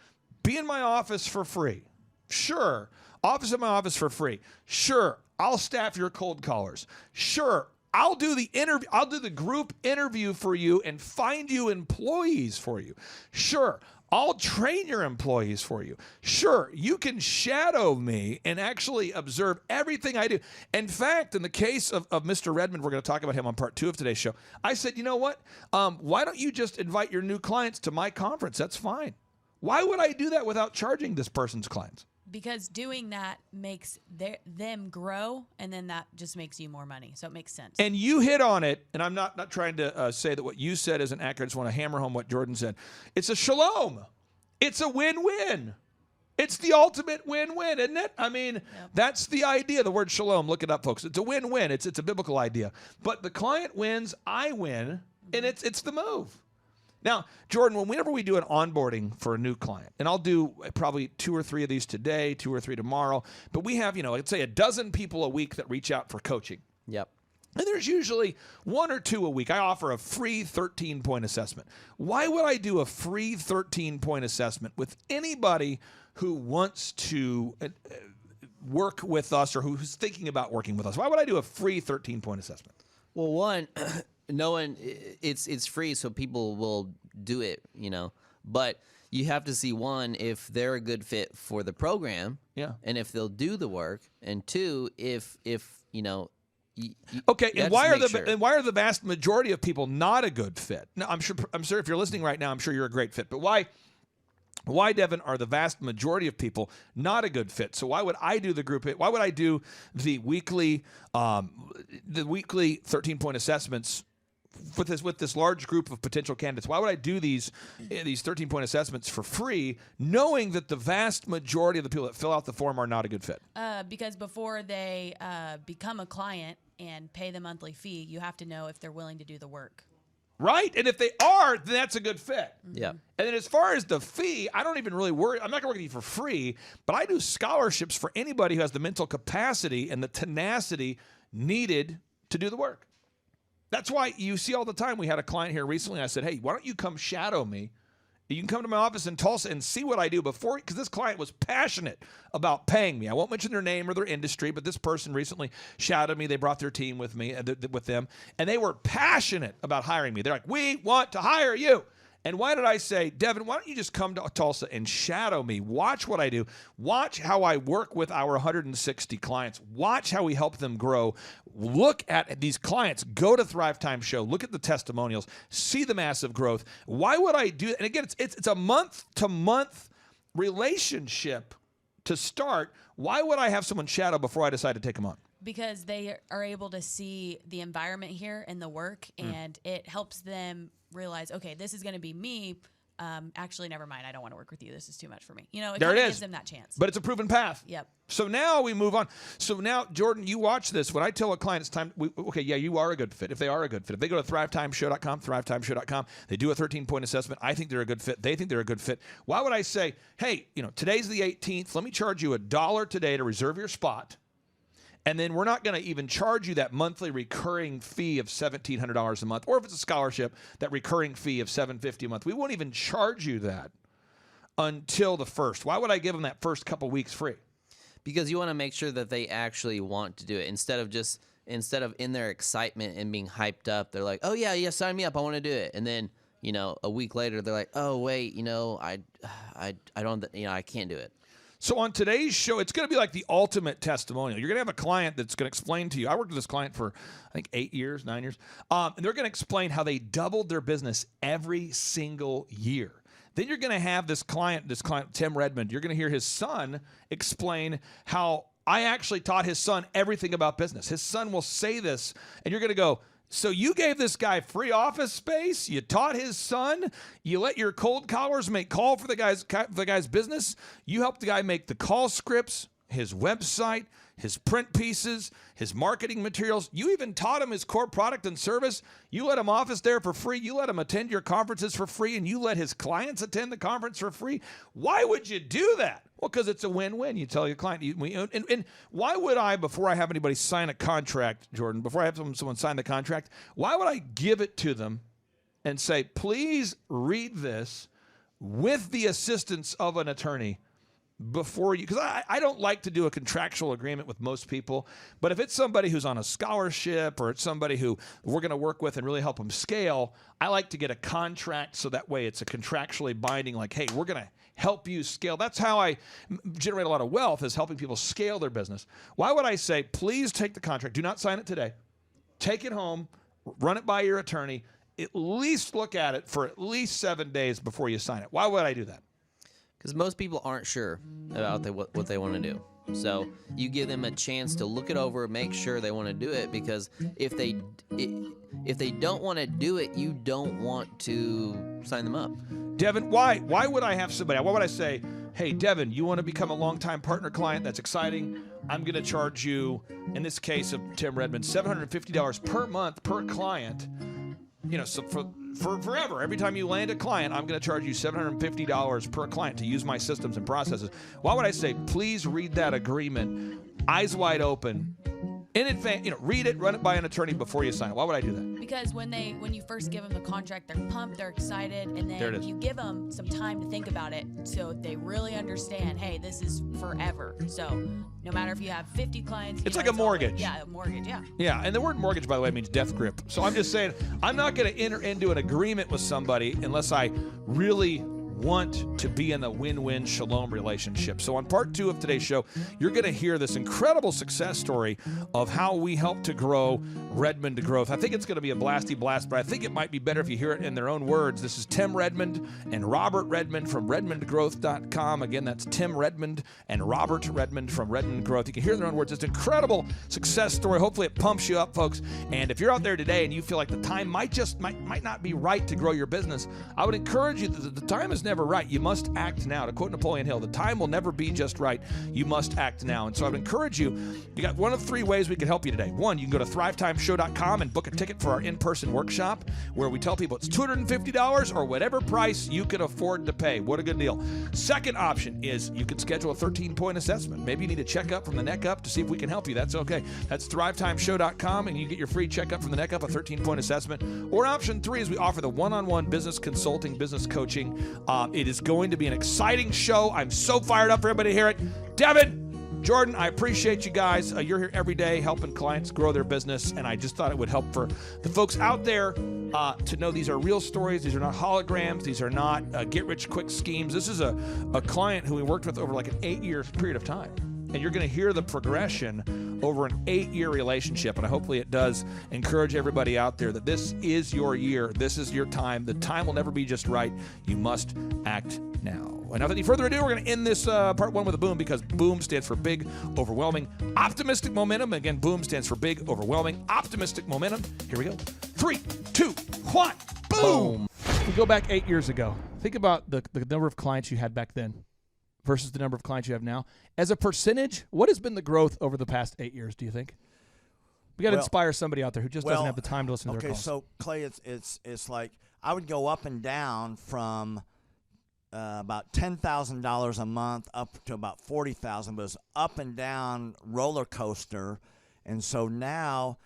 S10: be in my office for free. Sure, office in my office for free. Sure, I'll staff your cold callers. Sure, I'll do the interview. I'll do the group interview for you and find you employees for you. Sure, I'll train your employees for you. Sure, you can shadow me and actually observe everything I do. In fact, in the case of Mr. Redmond, we're going to talk about him on part 2 of today's show. I said, you know what? Why don't you just invite your new clients to my conference? That's fine. Why would I do that without charging this person's clients?
S8: Because doing that makes them grow, and then that just makes you more money. So it makes sense.
S10: And you hit on it, and I'm not trying to say that what you said isn't accurate. I just want to hammer home what Jordan said. It's a shalom. It's a win-win. It's the ultimate win-win, isn't it? I mean, That's the idea, the word shalom. Look it up, folks. It's a win-win. It's a biblical idea. But the client wins, I win, and it's the move. Now, Jordan, whenever we do an onboarding for a new client, and I'll do probably 2 or 3 of these today, 2 or 3 tomorrow, but we have, let's say a dozen people a week that reach out for coaching.
S9: Yep.
S10: And there's usually 1 or 2 a week. I offer a free 13-point assessment. Why would I do a free 13-point assessment with anybody who wants to work with us or who's thinking about working with us? Why would I do a free 13-point assessment?
S9: Well, one, knowing it's free, so people will do it, But you have to see, one, if they're a good fit for the program, and if they'll do the work, and 2, if
S10: okay, and why are the vast majority of people not a good fit? Now, I'm sure if you're listening right now, I'm sure you're a great fit. But why, Devin, are the vast majority of people not a good fit? So why would I do the group? Why would I do the weekly 13-point assessments with this large group of potential candidates? Why would I do these 13-point assessments for free, knowing that the vast majority of the people that fill out the form are not a good fit?
S8: Because before they become a client and pay the monthly fee, you have to know if they're willing to do the work.
S10: Right, and if they are, then that's a good fit.
S9: Yeah.
S10: And then as far as the fee, I don't even really worry. I'm not going to work with you for free, but I do scholarships for anybody who has the mental capacity and the tenacity needed to do the work. That's why you see all the time. We had a client here recently. I said, hey, why don't you come shadow me? You can come to my office in Tulsa and see what I do before, because this client was passionate about paying me. I won't mention their name or their industry, but this person recently shadowed me. They brought their team with them, and they were passionate about hiring me. They're like, we want to hire you. And why did I say, Devin, why don't you just come to Tulsa and shadow me? Watch what I do. Watch how I work with our 160 clients. Watch how we help them grow. Look at these clients. Go to Thrivetime Show. Look at the testimonials. See the massive growth. Why would I do that? And again, it's a month-to-month relationship to start. Why would I have someone shadow before I decide to take them on?
S8: Because they are able to see the environment here and the work, and it helps them realize, okay, this is going to be me. Actually, never mind. I don't want to work with you. This is too much for me. It
S10: there it is.
S8: Gives them that chance.
S10: But it's a proven path.
S8: Yep.
S10: So now we move on. So now, Jordan, you watch this. When I tell a client it's time, you are a good fit. If they are a good fit. If they go to thrivetimeshow.com, they do a 13-point assessment. I think they're a good fit. They think they're a good fit. Why would I say, hey, today's the 18th. Let me charge you $1 today to reserve your spot. And then we're not going to even charge you that monthly recurring fee of $1,700 a month, or if it's a scholarship, that recurring fee of $750 a month. We won't even charge you that until the first. Why would I give them that first couple weeks free?
S9: Because you want to make sure that they actually want to do it instead of in their excitement and being hyped up. They're like, oh yeah, sign me up. I want to do it. And then, a week later, they're like, oh wait, I don't, I can't do it.
S10: So on today's show, it's going to be like the ultimate testimonial. You're going to have a client that's going to explain to you. I worked with this client for, I think, 9 years. And they're going to explain how they doubled their business every single year. Then you're going to have this client, Tim Redmond. You're going to hear his son explain how I actually taught his son everything about business. His son will say this, and you're going to go, so you gave this guy free office space? You taught his son? You let your cold callers make call for the guy's business? You helped the guy make the call scripts, his website, his print pieces, his marketing materials. You even taught him his core product and service. You let him office there for free. You let him attend your conferences for free, and you let his clients attend the conference for free. Why would you do that? Well, because it's a win-win. You tell your client, and why would I, before I have anybody sign a contract, Jordan, before I have someone sign the contract, why would I give it to them and say, please read this with the assistance of an attorney before you, because I don't like to do a contractual agreement with most people, but if it's somebody who's on a scholarship or it's somebody who we're going to work with and really help them scale, I like to get a contract so that way it's a contractually binding, like, hey, we're going to help you scale. That's how I generate a lot of wealth, is helping people scale their business. Why would I say, please take the contract, do not sign it today, take it home, run it by your attorney, at least look at it for at least 7 days before you sign it? Why would I do that?
S9: Because most people aren't sure about what they want to do. So you give them a chance to look it over, make sure they want to do it. Because if they don't want to do it, you don't want to sign them up.
S10: Devin, why would I have somebody? Why would I say, hey, Devin, you want to become a longtime partner client? That's exciting. I'm going to charge you, in this case of Tim Redmond, $750 per month per client. So for forever, every time you land a client, I'm going to charge you $750 per client to use my systems and processes. Why would I say, please read that agreement, eyes wide open, in advance, read it, run it by an attorney before you sign it? Why would I do that?
S8: Because when you first give them the contract, they're pumped, they're excited, and then you give them some time to think about it so they really understand, hey, this is forever. So no matter if you have 50 clients.
S10: It's like a mortgage.
S8: A mortgage, yeah.
S10: Yeah, and the word mortgage, by the way, means death grip. So I'm just saying, I'm not going to enter into an agreement with somebody unless I really want to be in a win-win shalom relationship. So on part 2 of today's show, you're going to hear this incredible success story of how we help to grow Redmond to growth. I think it's going to be a blasty blast, but I think it might be better if you hear it in their own words. This is Tim Redmond and Robert Redmond from RedmondGrowth.com. Again, that's Tim Redmond and Robert Redmond from Redmond Growth. You can hear it in their own words. It's an incredible success story. Hopefully it pumps you up, folks. And if you're out there today and you feel like the time might not be right to grow your business, I would encourage you that the time is never right. You must act now. To quote Napoleon Hill, the time will never be just right. You must act now. And so I would encourage you got one of 3 ways we can help you today. One, you can go to thrivetimeshow.com and book a ticket for our in-person workshop where we tell people it's $250 or whatever price you can afford to pay. What a good deal. Second option is you can schedule a 13-point assessment. Maybe you need a checkup from the neck up to see if we can help you. That's okay. That's thrivetimeshow.com, and you get your free checkup from the neck up, a 13-point assessment. Or option 3 is we offer the one-on-one business consulting, business coaching. It is going to be an exciting show. I'm so fired up for everybody to hear it. Devin, Jordan, I appreciate you guys. You're here every day helping clients grow their business, and I just thought it would help for the folks out there to know these are real stories. These are not holograms. These are not get-rich-quick schemes. This is a client who we worked with over like an 8-year period of time. And you're going to hear the progression over an 8-year relationship. And hopefully it does encourage everybody out there that this is your year. This is your time. The time will never be just right. You must act now. Without any further ado, we're going to end this part 1 with a boom, because boom stands for big, overwhelming, optimistic momentum. Again, boom stands for big, overwhelming, optimistic momentum. Here we go. 3, 2, 1, boom. We go back 8 years ago. Think about the number of clients you had back then versus the number of clients you have now. As a percentage, what has been the growth over the past 8 years, do you think? We got to inspire somebody out there who just doesn't have the time to listen to their calls.
S5: Okay, so Clay, it's like I would go up and down from about $10,000 a month up to about $40,000, but it's up and down roller coaster. And so now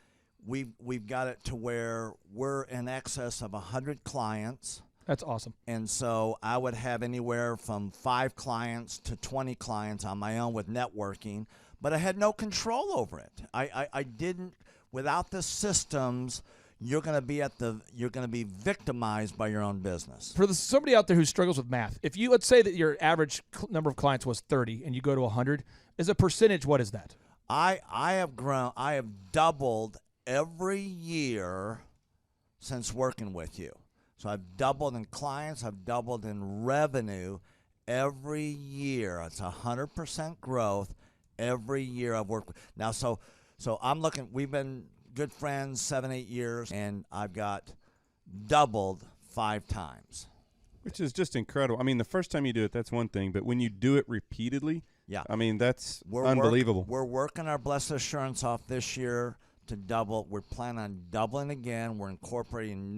S5: we've got it to where we're in excess of 100 clients.
S10: That's awesome.
S5: And so I would have anywhere from 5 clients to 20 clients on my own with networking, but I had no control over it. I didn't, without the systems, you're going to be victimized by your own business.
S10: For somebody out there who struggles with math, if you, let's say that your average number of clients was 30 and you go to 100, as a percentage, what is that?
S5: I have doubled every year since working with you. So I've doubled in clients, I've doubled in revenue every year. It's 100% growth every year I've worked with. Now, so I'm looking, we've been good friends 7-8 years, and I've got doubled 5 times.
S11: Which is just incredible. I mean, the first time you do it, that's one thing, but when you do it repeatedly,
S5: yeah,
S11: I mean, that's unbelievable.
S5: We're working our Blessed Assurance off this year to double. We're planning on doubling again. We're incorporating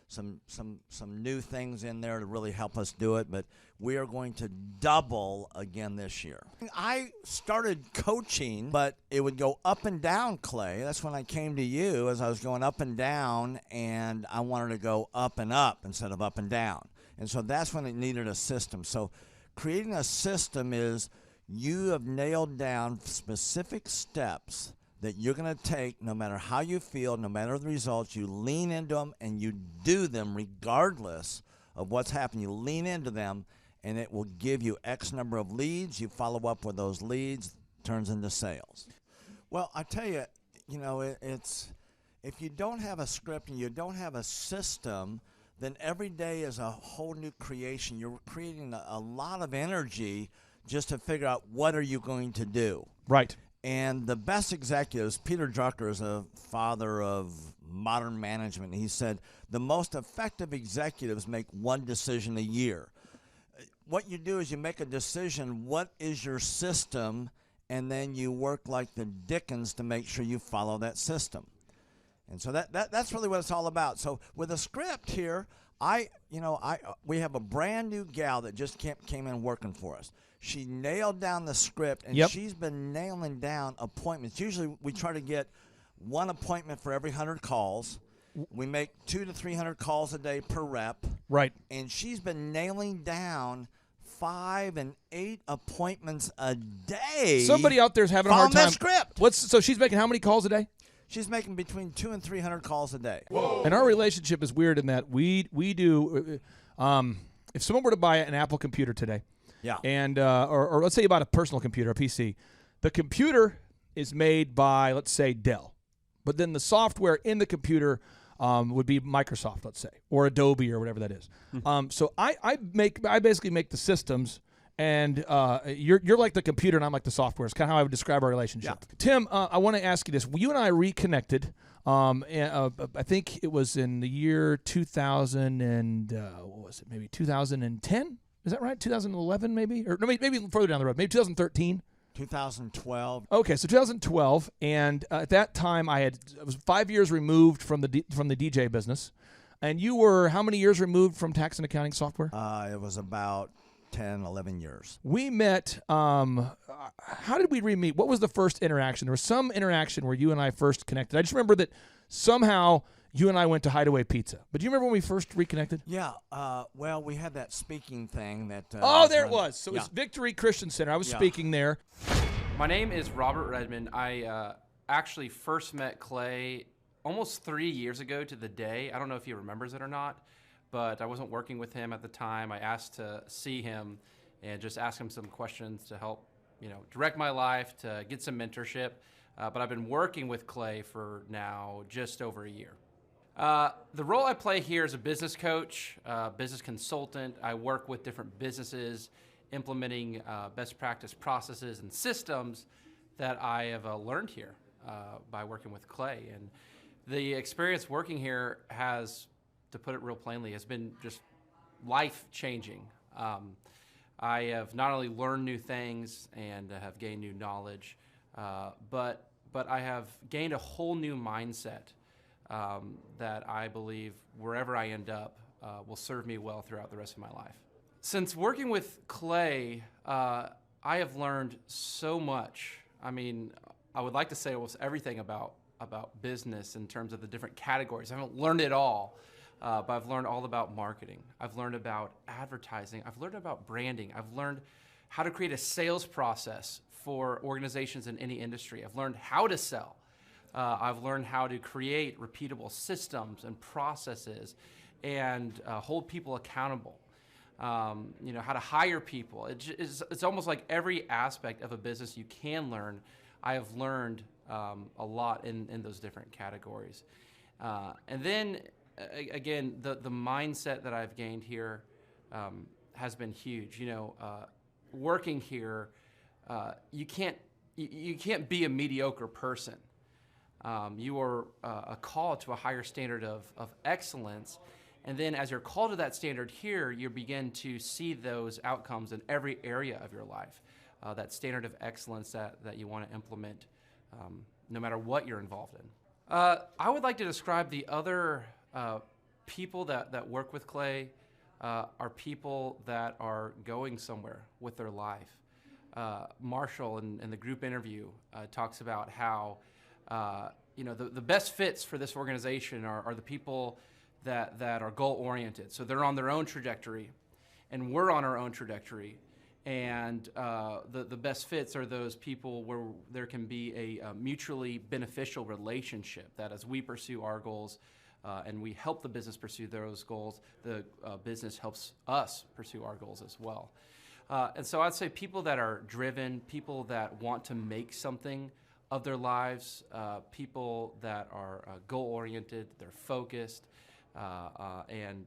S5: some new things in there to really help us do it, but we are going to double again this year. I started coaching, but it would go up and down, Clay. That's when I came to you, as I was going up and down, and I wanted to go up and up instead of up and down. And so that's when it needed a system. So creating a system is you have nailed down specific steps that you're going to take no matter how you feel, no matter the results. You lean into them and you do them regardless of what's happening. You lean into them, and it will give you X number of leads. You follow up with those leads, turns into sales. Well, I tell you, it's if you don't have a script and you don't have a system, then every day is a whole new creation. You're creating a lot of energy just to figure out what are you going to do.
S10: Right.
S5: And the best executives, Peter Drucker is a father of modern management. He said the most effective executives make one decision a year. What you do is you make a decision, what is your system, and then you work like the Dickens to make sure you follow that system. And so that's really what it's all about. So with a script here, we have a brand new gal that just came in working for us. She nailed down the script, and she's been nailing down appointments. Usually we try to get one appointment for every 100 calls. We make 200 to 300 calls a day per rep.
S10: Right.
S5: And she's been nailing down 5 and 8 appointments a day.
S10: Somebody out there is having a hard time.
S5: That script.
S10: So she's making how many calls a day?
S5: She's making between 200 and 300 calls a day.
S10: Whoa. And our relationship is weird in that we do. If someone were to buy an Apple computer today, and or let's say you bought a personal computer, a PC, the computer is made by, let's say, Dell, but then the software in the computer would be Microsoft, let's say, or Adobe or whatever that is. So I basically make the systems, and you're like the computer and I'm like the software. It's kind of how I would describe our relationship. Yeah. Tim, I want to ask you this. You and I reconnected. I think it was in the year 2000 and what was it? Maybe 2010. Is that right? 2011 maybe? Or no, maybe further down the road. Maybe 2013.
S5: 2012.
S10: Okay, so 2012, and at that time I was 5 years removed from the DJ business, and you were how many years removed from tax and accounting software?
S5: It was about 10, 11 years.
S10: We met. How did we re-meet? What was the first interaction? There was some interaction where you and I first connected. I just remember that somehow you and I went to Hideaway Pizza. But do you remember when we first reconnected?
S5: Yeah. Well, we had that speaking thing that.
S10: There it was. So it was Victory Christian Center. I was speaking there.
S7: My name is Robert Redmond. I actually first met Clay almost 3 years ago to the day. I don't know if he remembers it or not, but I wasn't working with him at the time. I asked to see him and just ask him some questions to help, direct my life, to get some mentorship. But I've been working with Clay for now just over a year. The role I play here is a business coach, business consultant. I work with different businesses, implementing best practice processes and systems that I have learned here by working with Clay. And the experience working here has, to put it real plainly, has been just life-changing. I have not only learned new things and have gained new knowledge, but I have gained a whole new mindset that I believe wherever I end up will serve me well throughout the rest of my life. Since working with Clay, I have learned so much. I mean, I would like to say almost everything about business in terms of the different categories. I haven't learned it all, but I've learned all about marketing. I've learned about advertising. I've learned about branding. I've learned how to create a sales process for organizations in any industry. I've learned how to sell. I've learned how to create repeatable systems and processes and hold people accountable. How to hire people. It's almost like every aspect of a business you can learn. I have learned a lot in those different categories. And then, again, the mindset that I've gained here has been huge. Working here, you can't be a mediocre person. You are called to a higher standard of excellence. And then as you're called to that standard here, you begin to see those outcomes in every area of your life. That standard of excellence that you want to implement no matter what you're involved in. I would like to describe the other people that work with Clay are people that are going somewhere with their life. Marshall in the group interview talks about how the best fits for this organization are the people that are goal-oriented. So they're on their own trajectory, and we're on our own trajectory. And the best fits are those people where there can be a mutually beneficial relationship, that as we pursue our goals and we help the business pursue those goals, the business helps us pursue our goals as well. And so I'd say people that are driven, people that want to make something of their lives, people that are goal-oriented, they're focused, and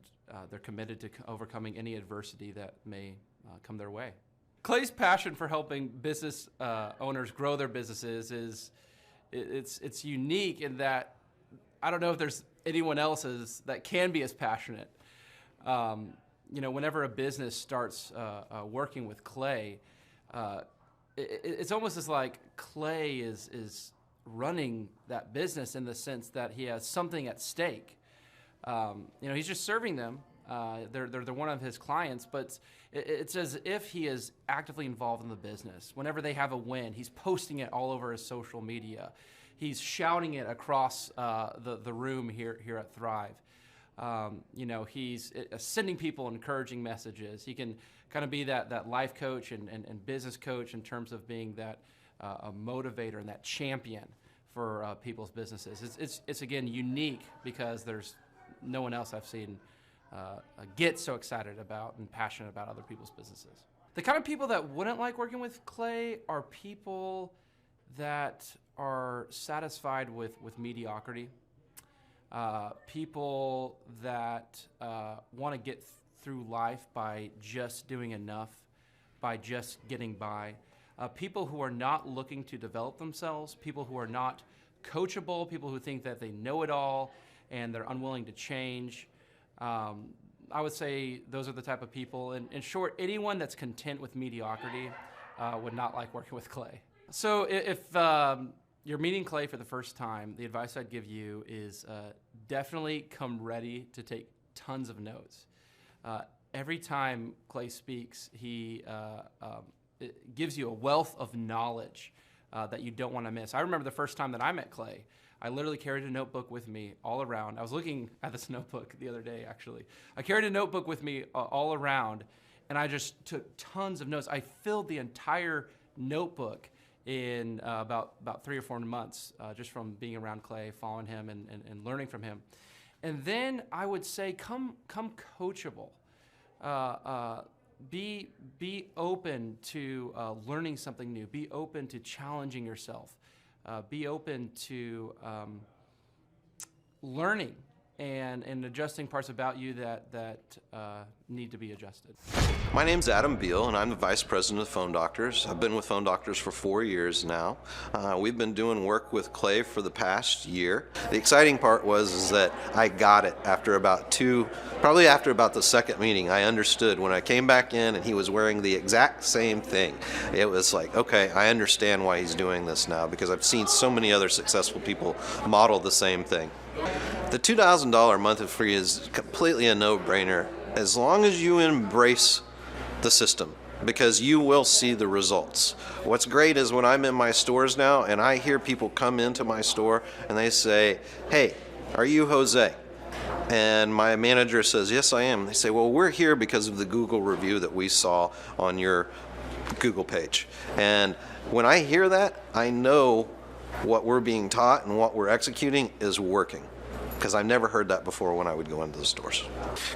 S7: they're committed to overcoming any adversity that may come their way. Clay's passion for helping business owners grow their businesses it's unique in that I don't know if there's anyone else that can be as passionate. Whenever a business starts working with Clay, it's almost as like Clay is running that business in the sense that he has something at stake. He's just serving them. They're one of his clients, but it's as if he is actively involved in the business. Whenever they have a win, he's posting it all over his social media. He's shouting it across the room here at Thrive. He's sending people encouraging messages. He can kind of be that life coach and business coach in terms of being that a motivator and that champion for people's businesses. It's again unique because there's no one else I've seen get so excited about and passionate about other people's businesses. The kind of people that wouldn't like working with Clay are people that are satisfied with mediocrity. People that want to get through life by just doing enough, by just getting by. People who are not looking to develop themselves, people who are not coachable, people who think that they know it all and they're unwilling to change. I would say those are the type of people. In short, anyone that's content with mediocrity would not like working with Clay. So if you're meeting Clay for the first time, the advice I'd give you is definitely come ready to take tons of notes. Every time Clay speaks, he it gives you a wealth of knowledge that you don't want to miss. I remember the first time that I met Clay, I literally carried a notebook with me all around. I was looking at this notebook the other day, actually. I carried a notebook with me all around, and I just took tons of notes. I filled the entire notebook in about 3 or 4 months just from being around Clay, following him, and learning from him. And then I would say come coachable. Be open to learning something new. Be open to challenging yourself. Be open to learning and adjusting parts about you that need to be adjusted.
S12: My name's Adam Beal, and I'm the Vice President of Phone Doctors. I've been with Phone Doctors for 4 years now. We've been doing work with Clay for the past year. The exciting part was that I got it after about the second meeting. I understood when I came back in and he was wearing the exact same thing. It was like, okay, I understand why he's doing this now, because I've seen so many other successful people model the same thing. The $2,000 month of free is completely a no-brainer as long as you embrace the system. because you will see the results. What's great is when I'm in my stores now and I hear people come into my store and they say, "Hey, are you Jose?" And my manager says, "Yes, I am." They say, "Well, we're here because of the Google review that we saw on your Google page." And when I hear that, I know what we're being taught and what we're executing is working, because I've never heard that before when I would go into the stores.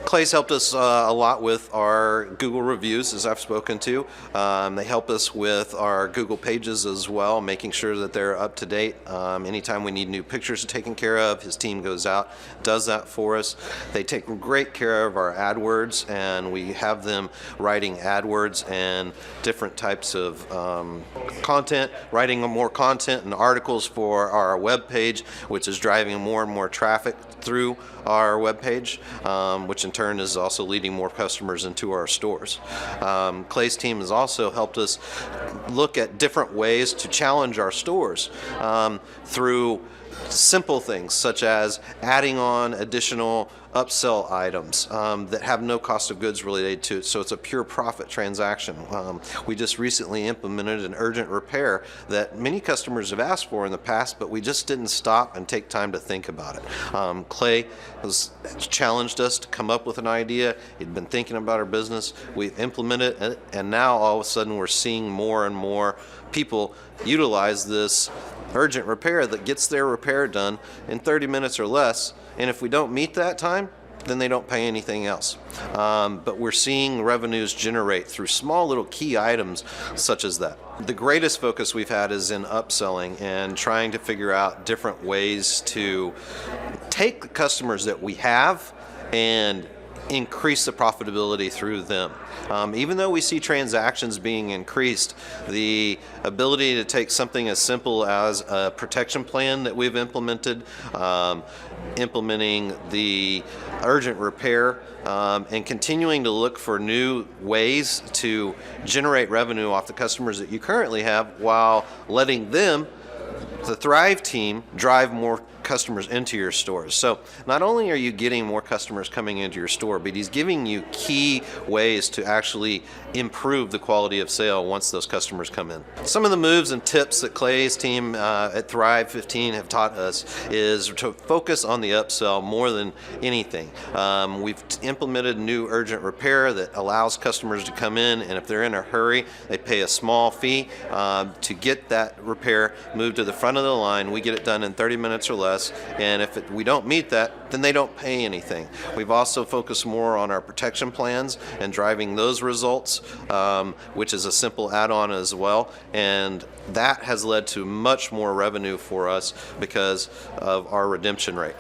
S12: Clay's helped us a lot with our Google reviews, as I've spoken to. They help us with our Google pages as well, making sure that they're up to date. Anytime we need new pictures taken care of, his team goes out, does that for us. They take great care of our AdWords, and we have them writing AdWords and different types of content, writing more content and articles for our web page, which is driving more and more traffic through our webpage, which in turn is also leading more customers into our stores. Clay's team has also helped us look at different ways to challenge our stores through simple things such as adding on additional upsell items that have no cost of goods related to it, so it's a pure profit transaction. We just recently implemented an urgent repair that many customers have asked for in the past, but we just didn't stop and take time to think about it. Clay has challenged us to come up with an idea. He'd been thinking about our business. We've implemented it, and now all of a sudden we're seeing more and more people utilize this urgent repair that gets their repair done in 30 minutes or less. And if we don't meet that time, then they don't pay anything else. But we're seeing revenues generate through small little key items such as that. The greatest focus we've had is in upselling and trying to figure out different ways to take the customers that we have and increase the profitability through them. Even though we see transactions being increased, the ability to take something as simple as a protection plan that we've implemented, implementing the urgent repair, and continuing to look for new ways to generate revenue off the customers that you currently have while letting them, the Thrive team, drive more customers into your stores. So not only are you getting more customers coming into your store, but he's giving you key ways to actually improve the quality of sale once those customers come in. Some of the moves and tips that Clay's team at Thrive 15 have taught us is to focus on the upsell more than anything. We've implemented new urgent repair that allows customers to come in, and if they're in a hurry, they pay a small fee to get that repair moved to the front of the line. We get it done in 30 minutes or less, and if we don't meet that, then they don't pay anything. We've also focused more on our protection plans and driving those results, which is a simple add-on as well, and that has led to much more revenue for us because of our redemption rate.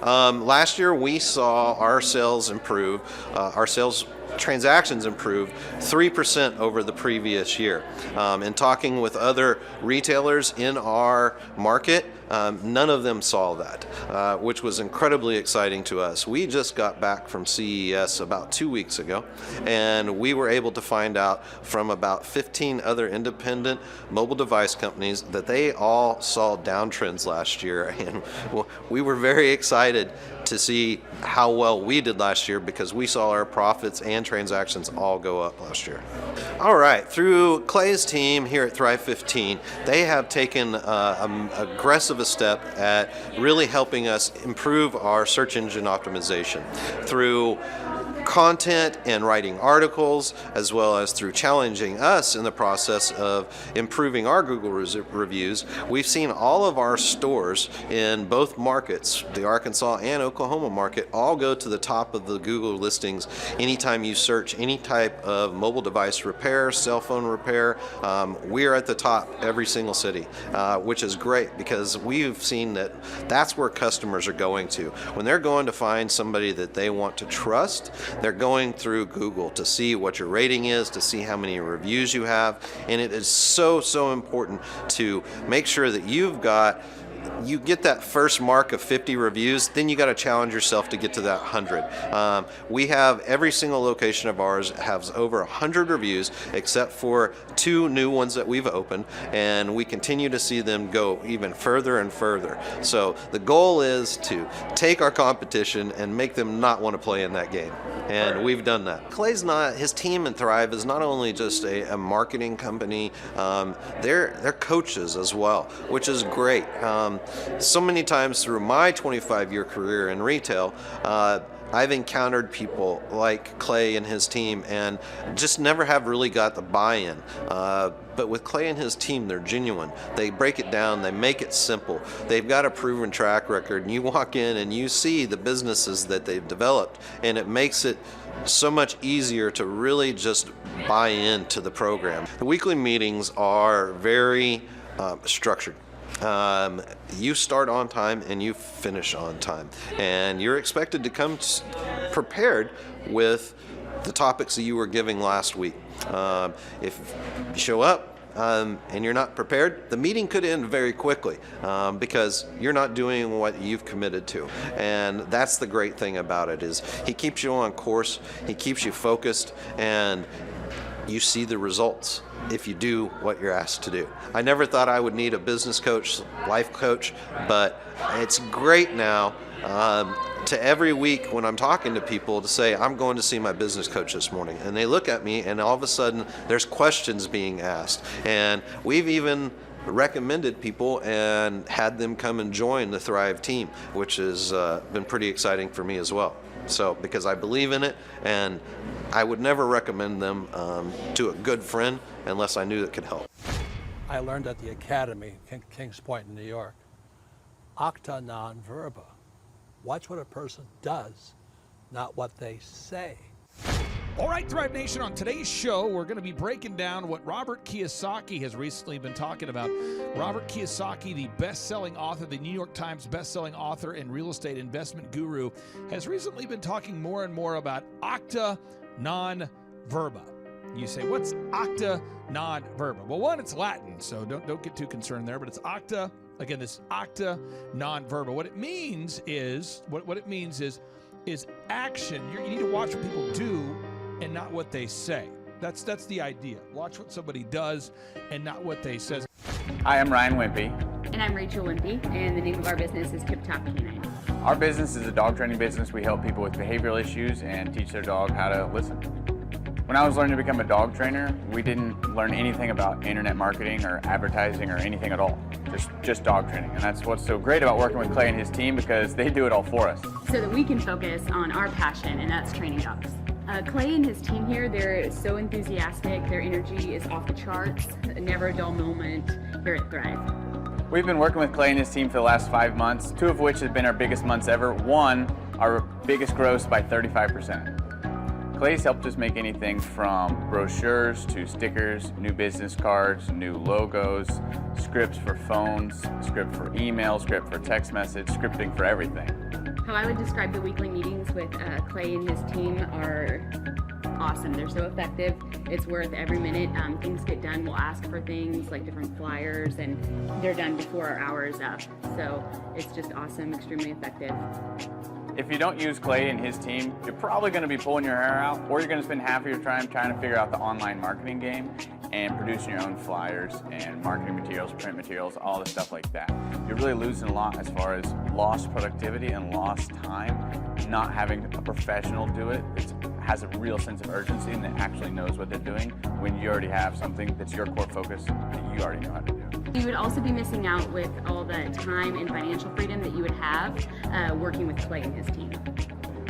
S12: Last year we saw our sales improve, our sales transactions improved 3% over the previous year. In talking with other retailers in our market, none of them saw that, which was incredibly exciting to us. We just got back from CES about 2 weeks ago, and we were able to find out from about 15 other independent mobile device companies that they all saw downtrends last year, and we were very excited to see how well we did last year because we saw our profits and transactions all go up last year. All right, through Clay's team here at Thrive 15, they have taken an aggressive step at really helping us improve our search engine optimization through content and writing articles, as well as through challenging us in the process of improving our Google reviews. We've seen all of our stores in both markets, the Arkansas and Oklahoma market, all go to the top of the Google listings anytime you search any type of mobile device repair, cell phone repair. We're at the top every single city, which is great because we've seen that that's where customers are going to. When they're going to find somebody that they want to trust, they're going through Google to see what your rating is, to see how many reviews you have, and it is so important to make sure that you've got you get that first mark of 50 reviews, then you got to challenge yourself to get to that 100. We have every single location of ours has over 100 reviews, except for 2 new ones that we've opened, and we continue to see them go even further and further. So the goal is to take our competition and make them not want to play in that game. And we've done that. Clay's not, his team in Thrive is not only just a marketing company, they're coaches as well, which is great. So many times through my 25-year career in retail, I've encountered people like Clay and his team and just never have really got the buy-in. But with Clay and his team, they're genuine. They break it down, they make it simple. They've got a proven track record, and you walk in and you see the businesses that they've developed, and it makes it so much easier to really just buy into the program. The weekly meetings are very structured. You start on time and you finish on time, and you're expected to come prepared with the topics that you were giving last week. If you show up and you're not prepared, the meeting could end very quickly because you're not doing what you've committed to. And that's the great thing about it, is he keeps you on course, he keeps you focused, and you see the results if you do what you're asked to do. I never thought I would need a business coach, life coach, but it's great now to every week when I'm talking to people to say, I'm going to see my business coach this morning. And they look at me and all of a sudden there's questions being asked. And we've even recommended people and had them come and join the Thrive team, which has been pretty exciting for me as well. So, because I believe in it, and I would never recommend them to a good friend unless I knew it could help.
S6: I learned at the Academy, Kings Point in New York, acta non verba. Watch what a person does, not what they say.
S10: All right, Thrive Nation, on today's show, we're going to be breaking down what Robert Kiyosaki has recently been talking about. Robert Kiyosaki, the best-selling author, the New York Times best-selling author and real estate investment guru, has recently been talking more and more about acta non verba. You say, what's acta non verba? Well, one, it's Latin, so don't get too concerned there, but it's acta. Again, this acta non verba. What it means is action. You need to watch what people do and not what they say. That's the idea. Watch what somebody does and not what they say.
S13: Hi, I'm Ryan Wimpy.
S14: And I'm Rachel Wimpy, and the name of our business is Tip Top Canine.
S13: Our business is a dog training business. We help people with behavioral issues and teach their dog how to listen. When I was learning to become a dog trainer, we didn't learn anything about internet marketing or advertising or anything at all. Just dog training. And that's what's so great about working with Clay and his team, because they do it all for us.
S14: So that we can focus on our passion, and that's training dogs. Clay and his team here, they're so enthusiastic. Their energy is off the charts. Never a dull moment here at Thrive.
S13: We've been working with Clay and his team for the last 5 months, 2 of which have been our biggest months ever. 1, our biggest gross by 35%. Clay's helped us make anything from brochures to stickers, new business cards, new logos, scripts for phones, script for email, script for text message, scripting for everything.
S14: How I would describe the weekly meetings with Clay and his team are awesome. They're so effective. It's worth every minute. Things get done. We'll ask for things like different flyers, and they're done before our hour's up. So it's just awesome, extremely effective.
S13: If you don't use Clay and his team, you're probably going to be pulling your hair out, or you're going to spend half of your time trying to figure out the online marketing game and producing your own flyers and marketing materials, print materials, all the stuff like that. You're really losing a lot as far as lost productivity and lost time. Not having a professional do it, it has a real sense of urgency and that actually knows what they're doing when you already have something that's your core focus that you already know how to do.
S14: You would also be missing out with all the time and financial freedom that you would have working with Clay and his team.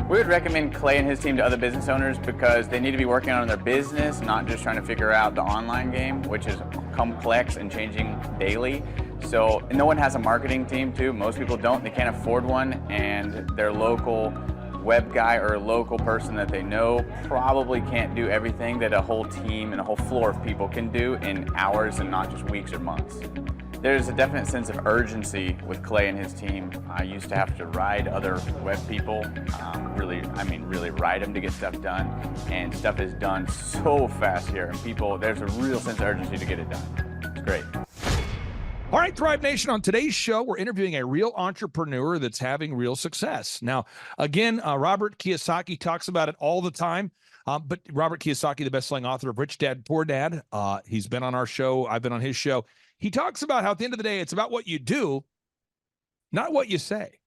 S13: We would recommend Clay and his team to other business owners because they need to be working on their business, not just trying to figure out the online game, which is complex and changing daily. So no one has a marketing team too. Most people don't. They can't afford one, and their local web guy or a local person that they know probably can't do everything that a whole team and a whole floor of people can do in hours and not just weeks or months. There's a definite sense of urgency with Clay and his team. I used to have to ride other web people, really ride them to get stuff done, and stuff is done so fast here. And there's a real sense of urgency to get it done. It's great.
S10: All right, Thrive Nation, on today's show, we're interviewing a real entrepreneur that's having real success. Now, again, Robert Kiyosaki talks about it all the time. But Robert Kiyosaki, the best-selling author of Rich Dad, Poor Dad, he's been on our show. I've been on his show. He talks about how at the end of the day, it's about what you do, not what you say.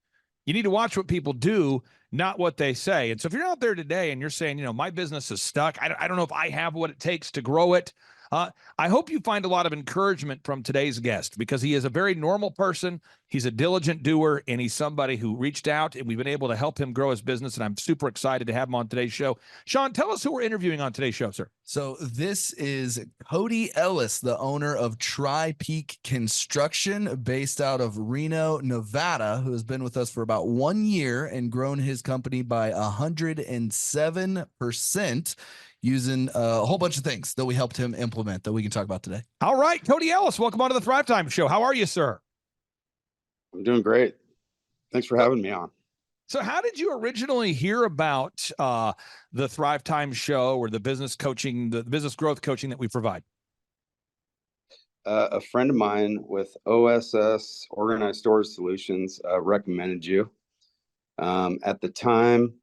S10: You need to watch what people do, not what they say. And so if you're out there today and you're saying, my business is stuck, I don't know if I have what it takes to grow it, I hope you find a lot of encouragement from today's guest, because he is a very normal person. He's a diligent doer, and he's somebody who reached out, and we've been able to help him grow his business, and I'm super excited to have him on today's show. Sean, tell us who we're interviewing on today's show, sir.
S15: So this is Cody Ellis, the owner of Tri-Peak Construction, based out of Reno, Nevada, who has been with us for about 1 year and grown his company by 107%. Using a whole bunch of things that we helped him implement that we can talk about today.
S10: All right, Cody Ellis, welcome on to the Thrivetime Show. How are you, sir?
S16: I'm doing great. Thanks for having me on.
S10: So how did you originally hear about the Thrivetime Show, or the business coaching, the business growth coaching that we provide?
S16: A friend of mine with OSS, Organized Storage Solutions, recommended you. At the time,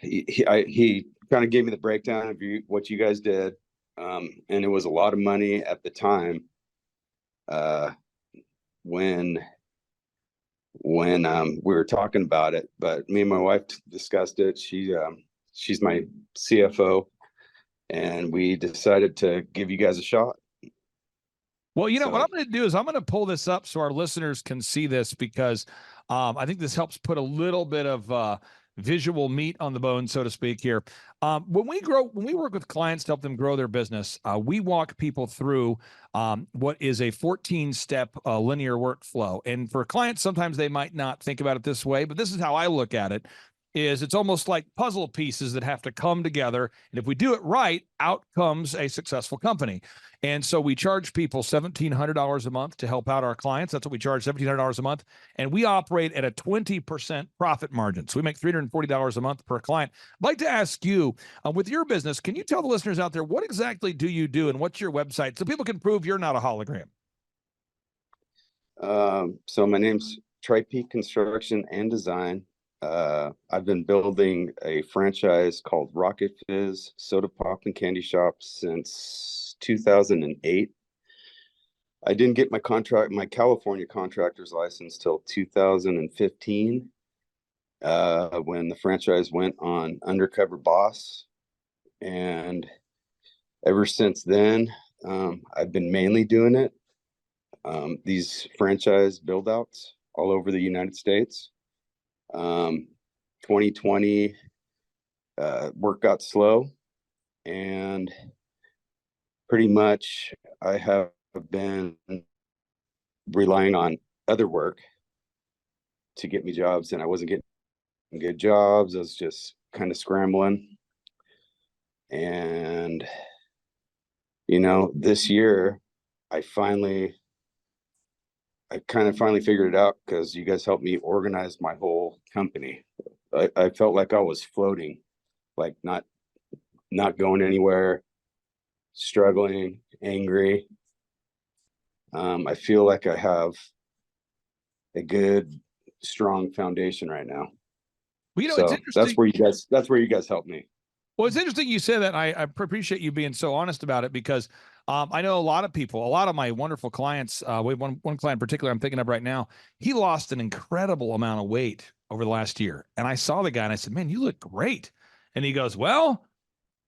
S16: he kind of gave me the breakdown of what you guys did, and it was a lot of money at the time when we were talking about it. But me and my wife discussed it. She's my CFO, and we decided to give you guys a shot.
S10: Well, what I'm going to do is I'm going to pull this up so our listeners can see this, because I think this helps put a little bit of visual meat on the bone, so to speak, here. When we work with clients to help them grow their business, we walk people through what is a 14-step linear workflow. And for clients, sometimes they might not think about it this way, but this is how I look at it. It's almost like puzzle pieces that have to come together. And if we do it right, out comes a successful company. And so we charge people $1,700 a month to help out our clients. That's what we charge, $1,700 a month. And we operate at a 20% profit margin. So we make $340 a month per client. I'd like to ask you, with your business, can you tell the listeners out there, what exactly do you do and what's your website so people can prove you're not a hologram?
S16: So my name's Tri-Peak Construction and Design. I've been building a franchise called Rocket Fizz Soda Pop and Candy Shop since 2008. I didn't get my California contractor's license till 2015, when the franchise went on Undercover Boss. And ever since then, I've been mainly doing it. These franchise build outs all over the United States. 2020, work got slow, and pretty much I have been relying on other work to get me jobs, and I wasn't getting good jobs. I was just kind of scrambling. And, this year I kind of finally figured it out, because you guys helped me organize my whole company. I felt like I was floating, like not going anywhere, struggling, angry. I feel like I have a good, strong foundation right now.
S10: Well, it's
S16: so
S10: interesting.
S16: that's where you guys helped me.
S10: Well, it's interesting you say that. I appreciate you being so honest about it, because I know a lot of people, a lot of my wonderful clients, we have one client in particular I'm thinking of right now. He lost an incredible amount of weight over the last year. And I saw the guy and I said, man, you look great. And he goes, well,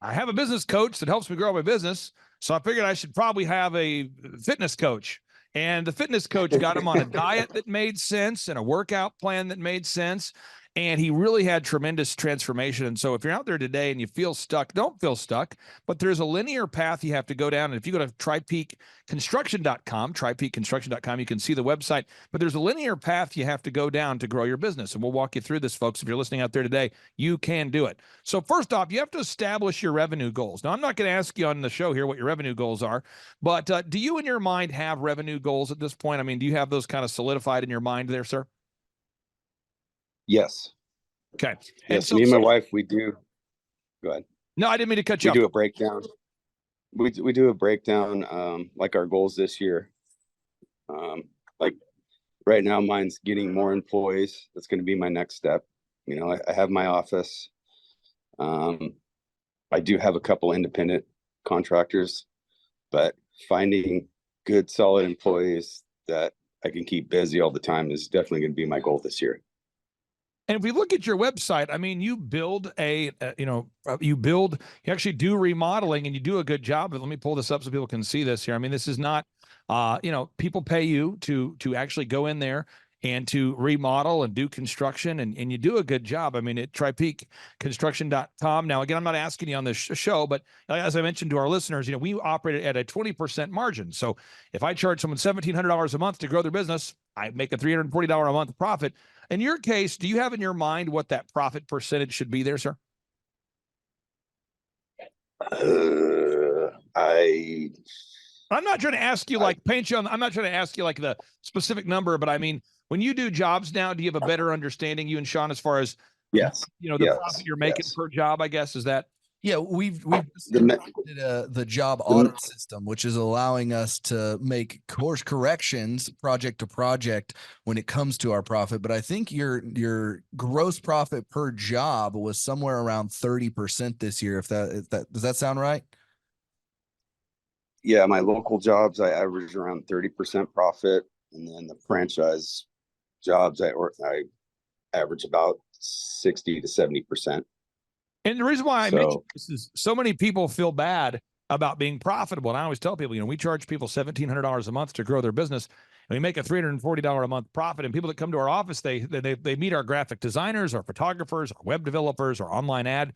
S10: I have a business coach that helps me grow my business. So I figured I should probably have a fitness coach. And the fitness coach got him on a diet that made sense and a workout plan that made sense. And he really had tremendous transformation. And so if you're out there today and you feel stuck, don't feel stuck, but there's a linear path you have to go down. And if you go to tripeakconstruction.com, you can see the website, but there's a linear path you have to go down to grow your business. And we'll walk you through this, folks. If you're listening out there today, you can do it. So first off, you have to establish your revenue goals. Now, I'm not going to ask you on the show here what your revenue goals are, but do you in your mind have revenue goals at this point? I mean, do you have those kind of solidified in your mind there, sir?
S16: Yes.
S10: Okay.
S16: Yes, me and my wife, we do. Go ahead.
S10: No, I didn't mean to cut you off.
S16: We do a breakdown. we do a breakdown, like our goals this year. Like right now, mine's getting more employees. That's going to be my next step. You know, I have my office. I do have a couple independent contractors, but finding good, solid employees that I can keep busy all the time is definitely going to be my goal this year.
S10: And if we look at your website, I mean, you build you actually do remodeling and you do a good job. But let me pull this up so people can see this here. I mean, this is not, people pay you to actually go in there and to remodel and do construction, and you do a good job. I mean, at TripeakConstruction.com. Now, again, I'm not asking you on this show, but as I mentioned to our listeners, we operate at a 20% margin. So if I charge someone $1,700 a month to grow their business, I make a $340 a month profit. In your case, do you have in your mind what that profit percentage should be there, sir? I'm not trying to ask you I'm not trying to ask you like the specific number, but I mean, when you do jobs now, do you have a better understanding, you and Sean, as far as
S16: yes,
S10: the profit you're making per job, I guess, is that?
S15: Yeah, we've the job audit system, which is allowing us to make course corrections project to project when it comes to our profit. But I think your gross profit per job was somewhere around 30% this year. If that does that sound right?
S16: Yeah, my local jobs, I average around 30% profit, and then the franchise jobs, I average about 60 to 70%.
S10: And the reason why I mention this is so many people feel bad about being profitable. And I always tell people, we charge people $1,700 a month to grow their business, and we make a $340 a month profit. And people that come to our office, they meet our graphic designers, our photographers, our web developers, our online ad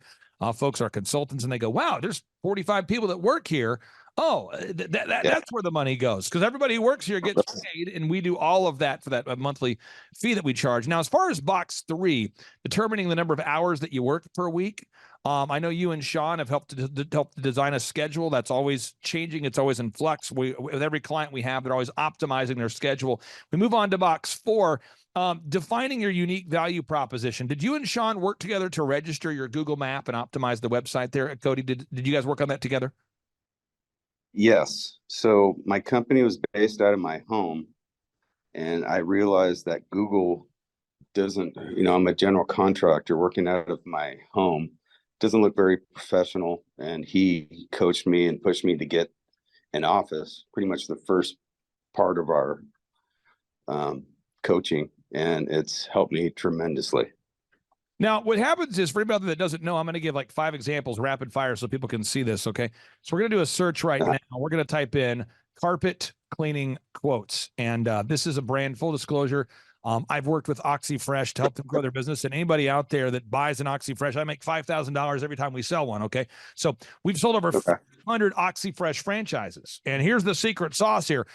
S10: folks, our consultants, and they go, wow, there's 45 people that work here. Oh, that's where the money goes, because everybody who works here gets paid, and we do all of that for that monthly fee that we charge. Now, as far as box 3, determining the number of hours that you work per week, I know you and Sean have helped to design a schedule that's always changing. It's always in flux. With every client we have, they're always optimizing their schedule. We move on to box 4, defining your unique value proposition. Did you and Sean work together to register your Google Map and optimize the website there? Cody, did you guys work on that together?
S16: Yes. So my company was based out of my home, and I realized that Google doesn't, I'm a general contractor working out of my home, doesn't look very professional. And he coached me and pushed me to get an office, pretty much the first part of our coaching, and it's helped me tremendously.
S10: Now, what happens is, for anybody that doesn't know, I'm going to give like 5 examples rapid fire so people can see this, okay? So we're going to do a search right now. We're going to type in carpet cleaning quotes. And this is a brand, full disclosure. I've worked with OxyFresh to help them grow their business. And anybody out there that buys an OxyFresh, I make $5,000 every time we sell one, okay? So we've sold over 500 OxyFresh franchises. And here's the secret sauce here.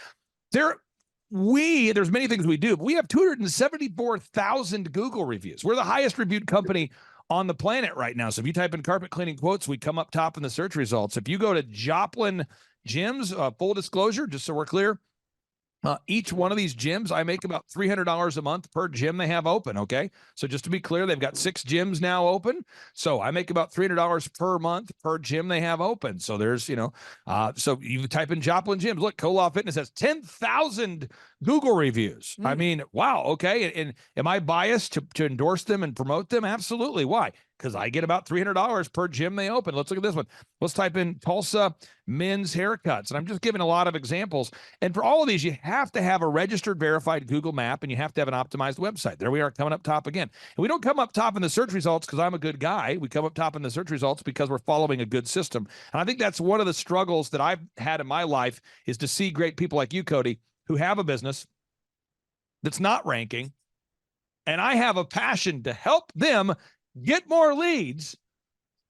S10: There's many things we do, but we have 274,000 Google reviews. We're the highest reviewed company on the planet right now. So if you type in carpet cleaning quotes, we come up top in the search results. If you go to Joplin Gyms, full disclosure, just so we're clear, each one of these gyms, I make about $300 a month per gym they have open, okay? So just to be clear, they've got 6 gyms now open. So I make about $300 per month per gym they have open. So there's, so you type in Joplin Gyms. Look, Koloff Fitness has 10,000 Google reviews. I mean, wow, okay. And am I biased to endorse them and promote them? Absolutely. Why? Because I get about $300 per gym they open. Let's look at this one. Let's type in Tulsa men's haircuts. And I'm just giving a lot of examples. And for all of these, you have to have a registered, verified Google map, and you have to have an optimized website. There we are, coming up top again. And we don't come up top in the search results because I'm a good guy. We come up top in the search results because we're following a good system. And I think that's one of the struggles that I've had in my life, is to see great people like you, Cody, who have a business that's not ranking. And I have a passion to help them get more leads,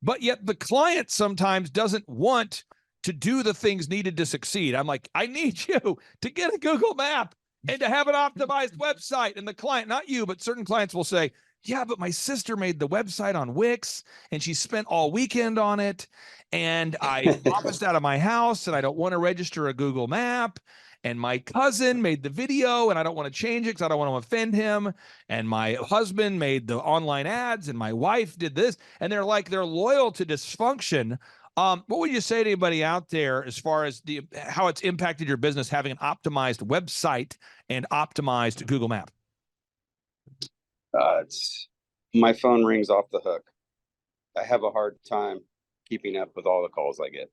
S10: but yet the client sometimes doesn't want to do the things needed to succeed. I'm like, I need you to get a Google map and to have an optimized website. And the client, not you, but certain clients will say, yeah, but my sister made the website on Wix and she spent all weekend on it. And I officed out of my house and I don't want to register a Google map. And my cousin made the video and I don't want to change it because I don't want to offend him. And my husband made the online ads and my wife did this. And they're loyal to dysfunction What would you say to anybody out there as far as how it's impacted your business having an optimized website and optimized Google Map?
S16: My phone rings off the hook. I have a hard time keeping up with all the calls I get.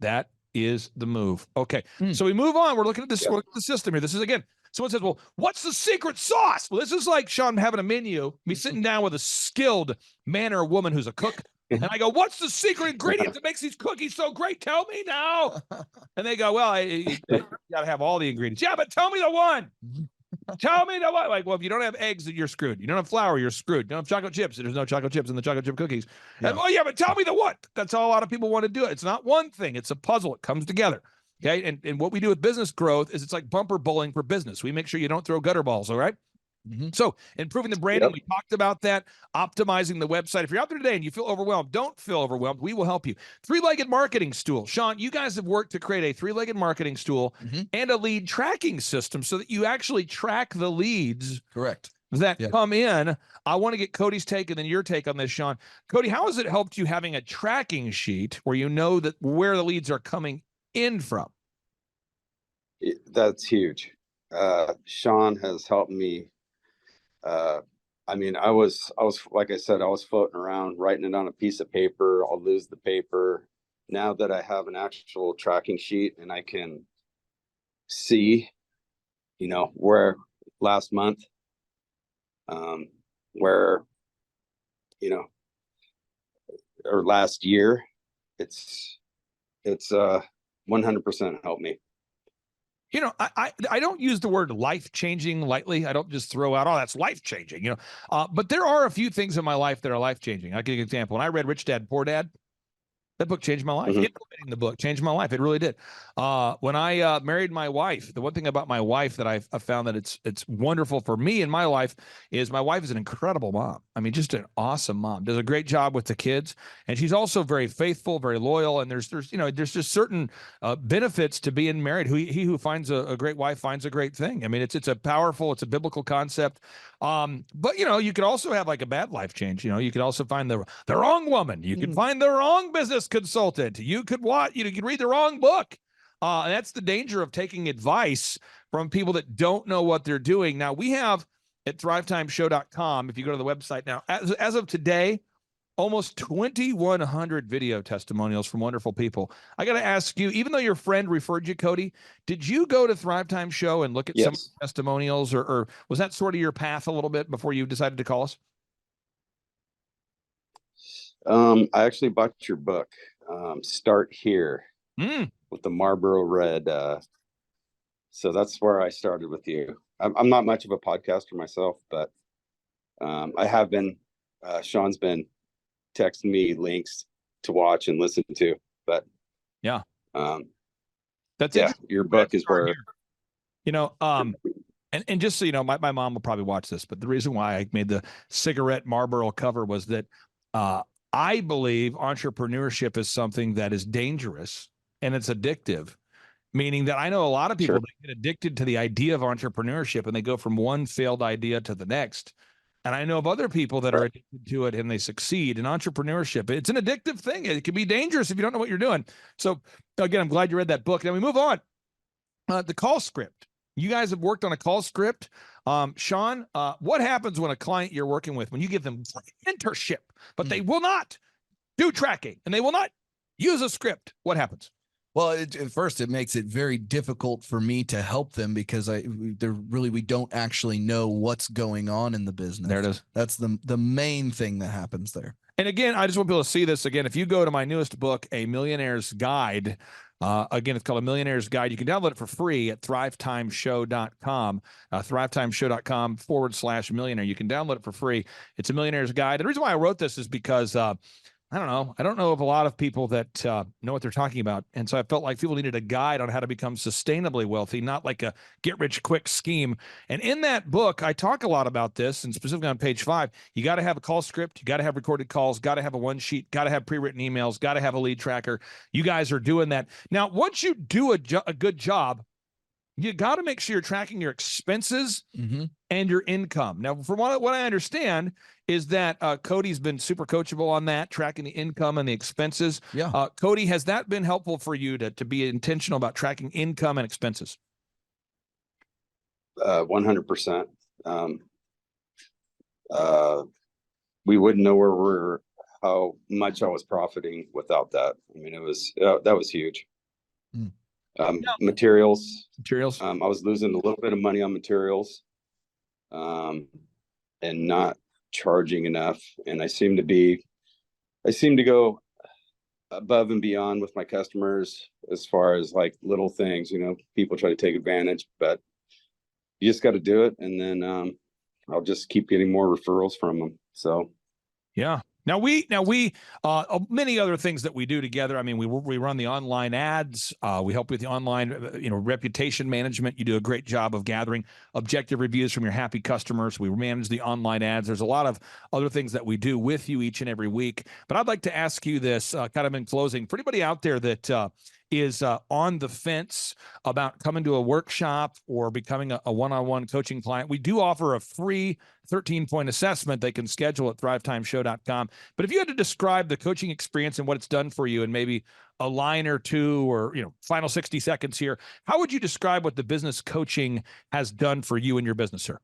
S10: That is the move. Okay, so we move on. We're looking at this we're looking at the system here. This is, again, someone says, well, what's the secret sauce? Well, this is like Sean having a menu, me sitting down with a skilled man or woman who's a cook. And I go, what's the secret ingredient that makes these cookies so great? Tell me now. And they go, well, you got to have all the ingredients. Yeah, but tell me the one. Tell me the one. Like, well, if you don't have eggs, then you're screwed. You don't have flour, you're screwed. You don't have chocolate chips, there's no chocolate chips in the chocolate chip cookies. Yeah. And, oh, yeah, but tell me the what. That's how a lot of people want to do it. It's not one thing. It's a puzzle. It comes together. Okay, and what we do with business growth is it's like bumper bowling for business. We make sure you don't throw gutter balls, all right? So improving the branding, we talked about that. Optimizing the website. If you're out there today and you feel overwhelmed, don't feel overwhelmed. We will help you. Three-legged marketing stool. Sean, you guys have worked to create a three-legged marketing stool and a lead tracking system so that you actually track the leads.
S15: Correct.
S10: That come in. I want to get Cody's take and then your take on this, Sean. Cody, how has it helped you having a tracking sheet where you know that where the leads are coming in from?
S16: That's huge. Sean has helped me. I mean, I was like I said, I was floating around writing it on a piece of paper. I'll lose the paper. Now that I have an actual tracking sheet and I can see, where last month, where, or last year, it's 100% helped me.
S10: I don't use the word life-changing lightly. I don't just throw out, oh, that's life-changing, but there are a few things in my life that are life-changing. I'll give you an example. When I read Rich Dad, Poor Dad, that book changed my life. Implementing the book changed my life. It really did. When I married my wife, the one thing about my wife that I've found that it's wonderful for me in my life is my wife is an incredible mom. I mean, just an awesome mom. Does a great job with the kids, and she's also very faithful, very loyal. And there's just certain benefits to being married. He who finds a great wife finds a great thing. I mean, it's a powerful, it's a biblical concept. But you could also have like a bad life change. You could also find the wrong woman. You could find the wrong business consultant. You could read the wrong book. And that's the danger of taking advice from people that don't know what they're doing. Now, we have at thrivetimeshow.com, if you go to the website now, as of today, almost 2,100 video testimonials from wonderful people. I got to ask you, even though your friend referred you, Cody, did you go to Thrivetime Show and look at some testimonials, or was that sort of your path a little bit before you decided to call us?
S16: I actually bought your book, Start Here, with the Marlboro Red. So that's where I started with you. I'm not much of a podcaster myself, but I have been. Sean's been texting me links to watch and listen to. But
S10: that's
S16: your book is where
S10: and just so you know, my mom will probably watch this, but the reason why I made the cigarette Marlboro cover was that I believe entrepreneurship is something that is dangerous and it's addictive, meaning that I know a lot of people that get addicted to the idea of entrepreneurship and they go from one failed idea to the next. And I know of other people that are addicted to it and they succeed in entrepreneurship. It's an addictive thing. It can be dangerous if you don't know what you're doing. So again, I'm glad you read that book. Now we move on. The call script. You guys have worked on a call script. Sean, what happens when a client you're working with, when you give them mentorship, but they will not do tracking and they will not use a script? What happens?
S15: Well, at first, it makes it very difficult for me to help them because we don't actually know what's going on in the business.
S10: There it is.
S15: That's the main thing that happens there.
S10: And again, I just want people to see this again. If you go to my newest book, A Millionaire's Guide, again, it's called A Millionaire's Guide. You can download it for free at thrivetimeshow.com, thrivetimeshow.com/millionaire. You can download it for free. It's A Millionaire's Guide. And the reason why I wrote this is because I don't know of a lot of people that know what they're talking about. And so I felt like people needed a guide on how to become sustainably wealthy, not like a get-rich-quick scheme. And in that book, I talk a lot about this, and specifically on page 5, you got to have a call script, you got to have recorded calls, got to have a one sheet, got to have pre-written emails, got to have a lead tracker. You guys are doing that. Now, once you do a good job, you got to make sure you're tracking your expenses and your income. Now, from what I understand is that Cody's been super coachable on that, tracking the income and the expenses.
S15: Yeah.
S10: Cody, has that been helpful for you to be intentional about tracking income and expenses?
S16: 100%. We wouldn't know how much I was profiting without that. I mean, that was huge. Materials. I was losing a little bit of money on materials, and not charging enough. And I seem to go above and beyond with my customers as far as like little things, people try to take advantage, but you just got to do it. And then, I'll just keep getting more referrals from them. So,
S10: yeah. Now we many other things that we do together. I mean, we run the online ads. We help with the online, reputation management. You do a great job of gathering objective reviews from your happy customers. We manage the online ads. There's a lot of other things that we do with you each and every week. But I'd like to ask you this, kind of in closing, for anybody out there that is on the fence about coming to a workshop or becoming a one-on-one coaching client, we do offer a free 13-point assessment they can schedule at thrivetimeshow.com. But if you had to describe the coaching experience and what it's done for you in maybe a line or two, or final 60 seconds here, how would you describe what the business coaching has done for you and your business, sir?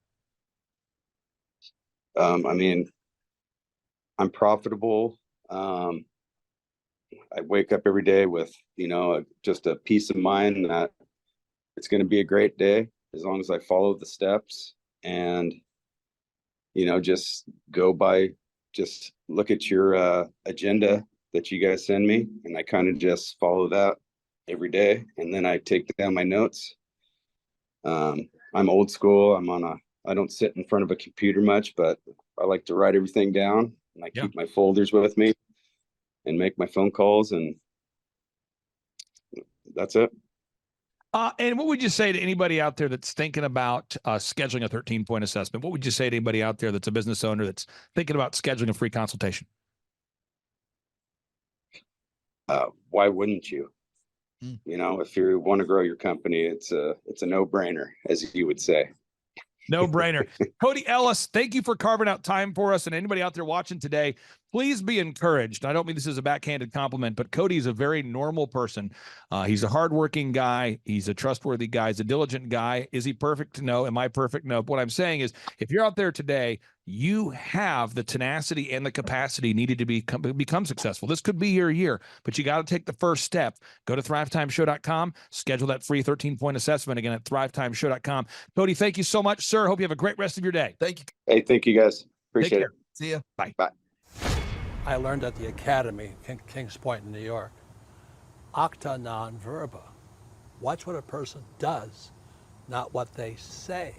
S16: I mean, I'm profitable. I wake up every day with, just a peace of mind that it's going to be a great day as long as I follow the steps and, just just look at your agenda that you guys send me. And I kind of just follow that every day. And then I take down my notes. I'm old school. I don't sit in front of a computer much, but I like to write everything down, and I keep my folders with me and make my phone calls, and that's it.
S10: And what would you say to anybody out there that's thinking about scheduling a 13-point assessment? What would you say to anybody out there that's a business owner that's thinking about scheduling a free consultation?
S16: Why wouldn't you? If you want to grow your company, it's a no-brainer, as you would say.
S10: No brainer. Cody Ellis, thank you for carving out time for us. And anybody out there watching today, please be encouraged. I don't mean this as a backhanded compliment, but Cody's a very normal person. He's a hardworking guy. He's a trustworthy guy. He's a diligent guy. Is he perfect? No. Am I perfect? No. But what I'm saying is, if you're out there today, you have the tenacity and the capacity needed to become successful. This could be your year, but you got to take the first step. Go to thrivetimeshow.com, schedule that free 13-point assessment again at thrivetimeshow.com. Cody, thank you so much, sir. Hope you have a great rest of your day.
S15: Thank you.
S16: Hey, thank you guys. Appreciate it.
S15: See ya.
S10: Bye.
S16: Bye.
S6: I learned at the Academy, Kings Point in New York, acta non verba. Watch what a person does, not what they say.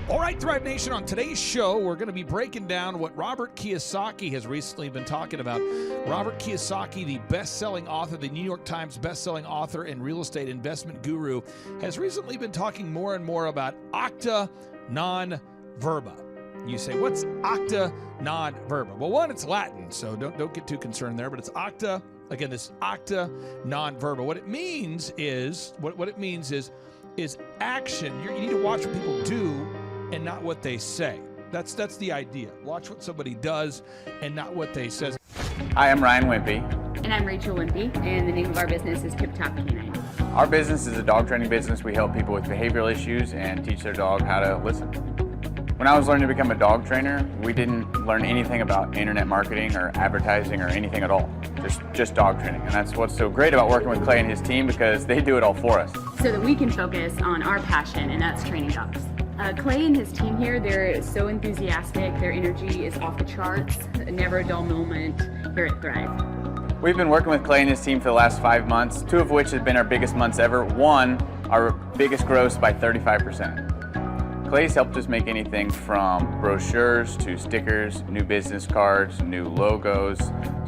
S10: All right, Thrive Nation, on today's show, we're going to be breaking down what Robert Kiyosaki has recently been talking about. Robert Kiyosaki, the best-selling author, the New York Times best-selling author and real estate investment guru, has recently been talking more and more about acta non verba. You say, what's acta non verba? Well, one, it's Latin, so don't get too concerned there, but it's acta. Again, this acta non verba. What it means is action. You need to watch what people do and not what they say. That's the idea. Watch what somebody does and not what they say.
S13: Hi, I'm Ryan Wimpy.
S14: And I'm Rachel Wimpy, and the name of our business is Tip Top Canine.
S13: Our business is a dog training business. We help people with behavioral issues and teach their dog how to listen. When I was learning to become a dog trainer, we didn't learn anything about internet marketing or advertising or anything at all. Just dog training. And that's what's so great about working with Clay and his team, because they do it all for us.
S14: So that we can focus on our passion, and that's training dogs. Clay and his team here, they're so enthusiastic. Their energy is off the charts. Never a dull moment here at Thrive.
S13: We've been working with Clay and his team for the last 5 months, 2 of which have been our biggest months ever. 1, our biggest gross by 35%. Clay's helped us make anything from brochures to stickers, new business cards, new logos,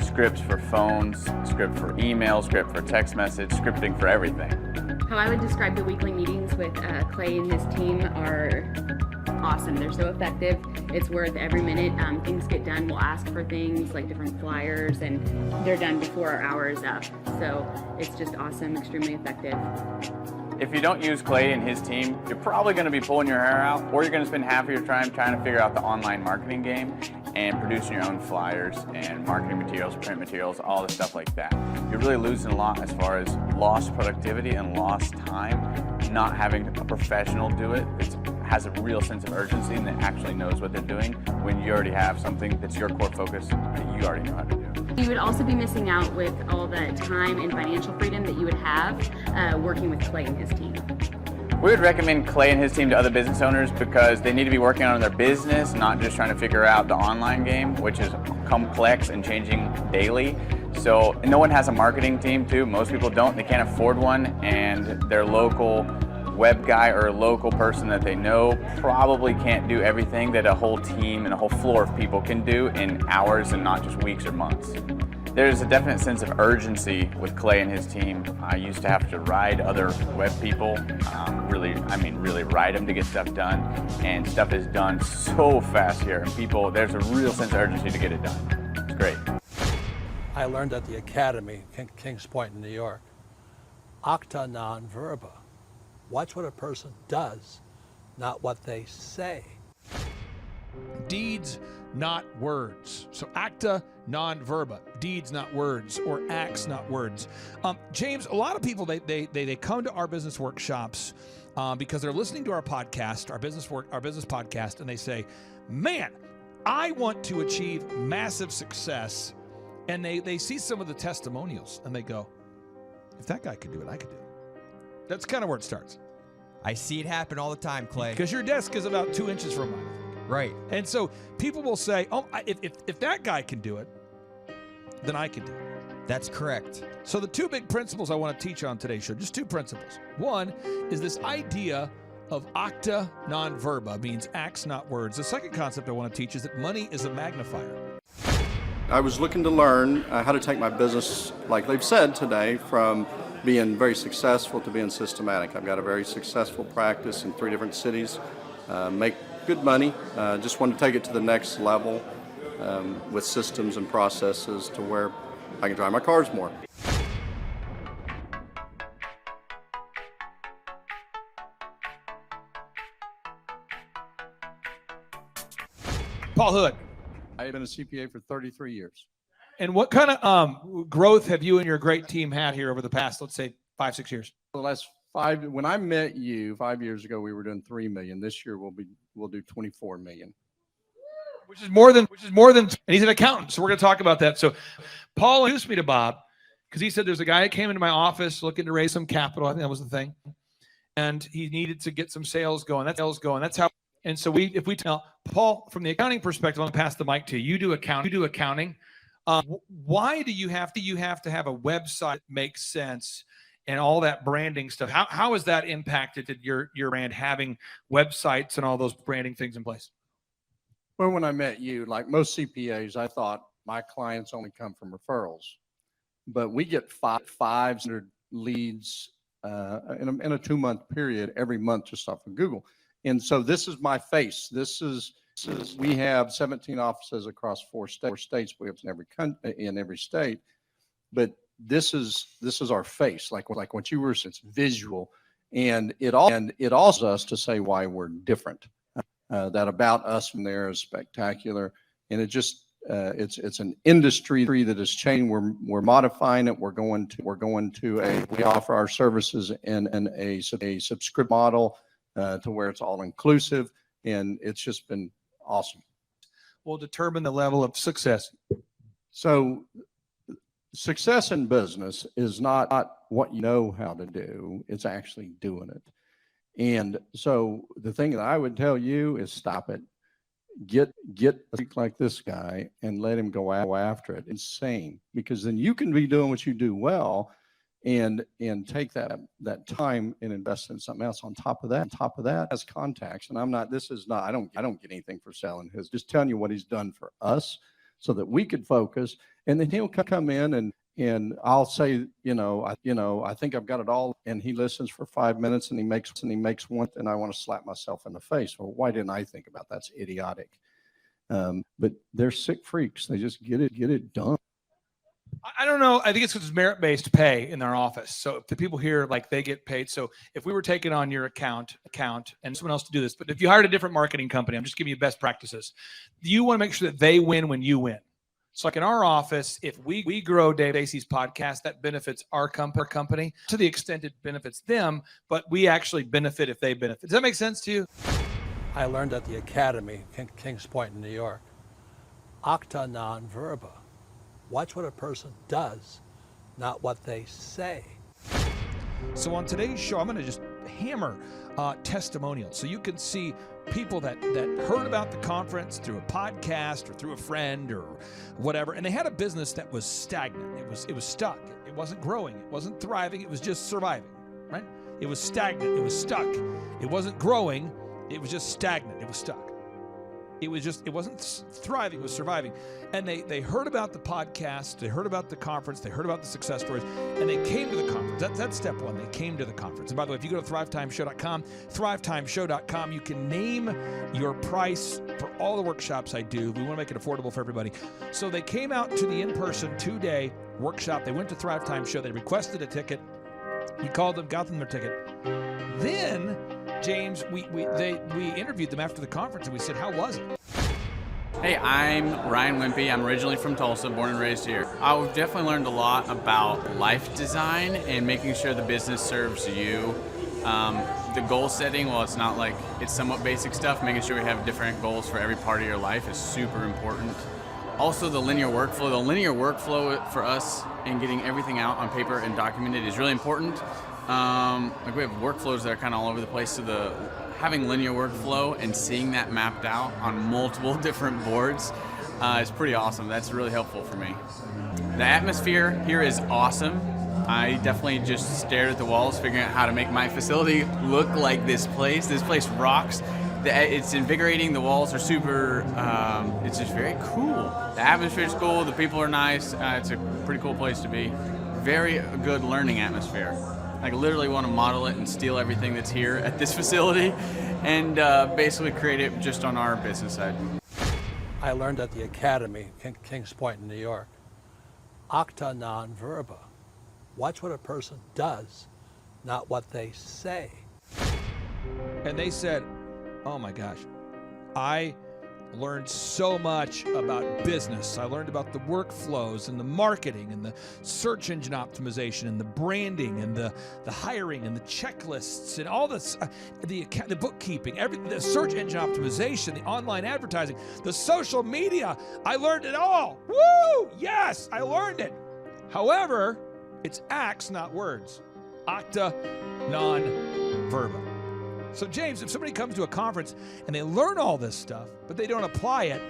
S13: scripts for phones, script for email, script for text message, scripting for everything.
S14: How I would describe the weekly meetings with Clay and his team are awesome. They're so effective. It's worth every minute. Things get done. We'll ask for things like different flyers, and they're done before our hour is up. So it's just awesome, extremely effective.
S13: If you don't use Clay and his team, you're probably going to be pulling your hair out, or you're going to spend half of your time trying to figure out the online marketing game. and producing your own flyers and marketing materials, print materials, all the stuff like that. You're really losing a lot as far as lost productivity and lost time, not having a professional do it. It has a real sense of urgency and that actually knows what they're doing when you already have something that's your core focus that you already know how to do.
S14: You would also be missing out with all the time and financial freedom that you would have working with Clay and his team.
S13: We would recommend Clay and his team to other business owners because they need to be working on their business, not just trying to figure out the online game, which is complex and changing daily. So, and no one has a marketing team too. Most people don't. They can't afford one, and their local web guy or a local person that they know probably can't do everything that a whole team and a whole floor of people can do in hours and not just weeks or months. There's a definite sense of urgency with Clay and his team. I used to have to ride other web people, really ride them to get stuff done, and stuff is done so fast here, and there's a real sense of urgency to get it done. It's great.
S6: I learned at the Academy, Kings Point in New York, acta non verba. Watch what a person does, not what they say.
S10: Deeds, not words. So acta non verba, deeds, not words, or acts, not words. James, a lot of people, they come to our business workshops because they're listening to our podcast, our business podcast, and they say, man, I want to achieve massive success. And they see some of the testimonials and they go, if that guy could do it, I could do it. That's kind of where it starts.
S17: I see it happen all the time, Clay.
S10: Because your desk is about 2 inches from mine, I think.
S17: Right.
S10: And so people will say, oh, if that guy can do it, then I can do it.
S17: That's correct.
S10: So the two big principles I want to teach on today's show, just two principles. One is this idea of acta non verba, means acts, not words. The second concept I want to teach is that money is a magnifier.
S18: I was looking to learn how to take my business, like they've said today, from being very successful to being systematic. I've got a very successful practice in 3 different cities, make good money. Just want to take it to the next level with systems and processes to where I can drive my cars more.
S10: Paul Hood.
S18: I have been a CPA for 33 years.
S10: And what kind of growth have you and your great team had here over the past, let's say, 5-6 years?
S18: The last 5, when I met you 5 years ago, we were doing $3 million. This year we'll do $24 million.
S10: Which is more than, and he's an accountant, so we're going to talk about that. So Paul introduced me to Bob because he said there's a guy that came into my office looking to raise some capital. I think that was the thing. And he needed to get some sales going. That's how. And so if we tell Paul, from the accounting perspective, I'm going to pass the mic to you. You do accounting. Why do you have to have a website that makes sense and all that branding stuff? How has that impacted your brand, having websites and all those branding things in place?
S18: Well, when I met you, like most CPAs, I thought my clients only come from referrals, but we get 500 leads in a 2-month period every month just off of Google. And so this is my face. We have 17 offices across 4 states. We have in every state, but this is our face. Like what you were saying, it's visual, and it also us to say why we're different. That about us from there is spectacular, and it just it's an industry that has changed. We're modifying it. We offer our services in a subscription model. To where it's all inclusive, and it's just been awesome.
S10: Will determine the level of success.
S18: So success in business is not what you know how to do, it's actually doing it. And so the thing that I would tell you is stop it. Get a freak like this guy and let him go after it. Insane, because then you can be doing what you do well, and take that time and invest in something else on top of that as contacts. And I don't get anything for selling his, just telling you what he's done for us so that we could focus. And then he'll come in and I'll say, I think I've got it all. And he listens for 5 minutes and he makes one, and I want to slap myself in the face. Well, why didn't I think about that? That's idiotic. But they're sick freaks. They just get it done.
S10: I don't know. I think it's because it's merit-based pay in our office. So if the people here, like, they get paid. So if we were taking on your account and someone else to do this, but if you hired a different marketing company, I'm just giving you best practices. You want to make sure that they win when you win. So like in our office, if we grow Dave Asey's podcast, that benefits our company to the extent it benefits them, but we actually benefit if they benefit. Does that make sense to you?
S6: I learned at the Academy, Kings Point in New York, acta non verba. Watch what a person does, not what they say.
S10: So on today's show, I'm going to just hammer testimonials. So you can see people that heard about the conference through a podcast or through a friend or whatever, and they had a business that was stagnant. It was stuck. It wasn't growing. It wasn't thriving. It was just surviving, right? It was stagnant. It was stuck. It wasn't growing. It was just stagnant. It was stuck. It wasn't thriving, it was surviving. And they heard about the podcast, they heard about the conference, they heard about the success stories, and they came to the conference. That's step one. They came to the conference. And by the way, if you go to thrivetimeshow.com, thrivetimeshow.com, you can name your price for all the workshops I do. We want to make it affordable for everybody. So they came out to the in-person 2-day workshop. They went to Thrivetime Show. They requested a ticket. We called them, got them their ticket. Then, James, we interviewed them after the conference, and we said, how was it?
S19: Hey, I'm Ryan Wimpy. I'm originally from Tulsa, born and raised here. I've definitely learned a lot about life design and making sure the business serves you. The goal setting, well, it's not like it's somewhat basic stuff. Making sure we have different goals for every part of your life is super important. Also, the linear workflow. The linear workflow for us and getting everything out on paper and documented is really important. Like we have workflows that are kind of all over the place, so having linear workflow and seeing that mapped out on multiple different boards is pretty awesome. That's really helpful for me. The atmosphere here is awesome. I definitely just stared at the walls, figuring out how to make my facility look like this place. This place rocks. It's invigorating. The walls are super, it's just very cool. The atmosphere is cool. The people are nice. It's a pretty cool place to be. Very good learning atmosphere. I literally want to model it and steal everything that's here at this facility and basically create it just on our business side.
S6: I learned at the Academy, Kings Point in New York, acta non verba. Watch what a person does, not what they say.
S10: And they said, oh my gosh, I learned so much about business. I learned about the workflows and the marketing and the search engine optimization and the branding and the hiring and the checklists and all this, the bookkeeping, the search engine optimization, the online advertising, the social media. I learned it all. Woo! Yes, I learned it. However, it's acts, not words. Acta non verba. So James, if somebody comes to a conference and they learn all this stuff, but they don't apply it,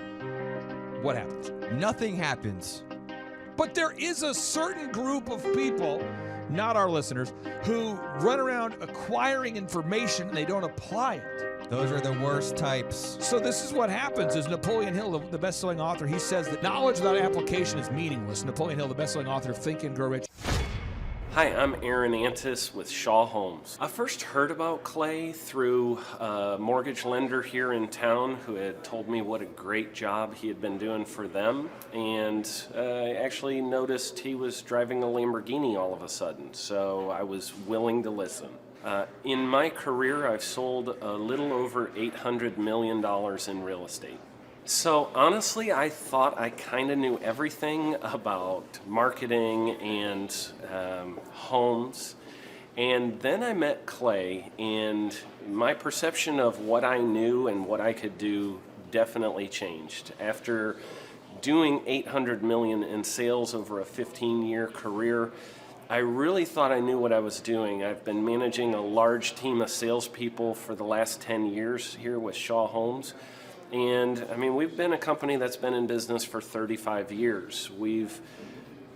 S10: what happens?
S17: Nothing happens.
S10: But there is a certain group of people, not our listeners, who run around acquiring information and they don't apply it.
S17: Those are the worst types.
S10: So this is what happens is Napoleon Hill, the best-selling author, he says that knowledge without application is meaningless. Napoleon Hill, the best-selling author of Think and Grow Rich.
S20: Hi, I'm Aaron Antis with Shaw Homes. I first heard about Clay through a mortgage lender here in town who had told me what a great job he had been doing for them, and I actually noticed he was driving a Lamborghini all of a sudden, so I was willing to listen. In my career, I've sold a little over $800 million in real estate. So honestly, I thought I kind of knew everything about marketing and homes. And then I met Clay, and my perception of what I knew and what I could do definitely changed. After doing $800 million in sales over a 15-year career, I really thought I knew what I was doing. I've been managing a large team of salespeople for the last 10 years here with Shaw Homes. And I mean, we've been a company that's been in business for 35 years. We've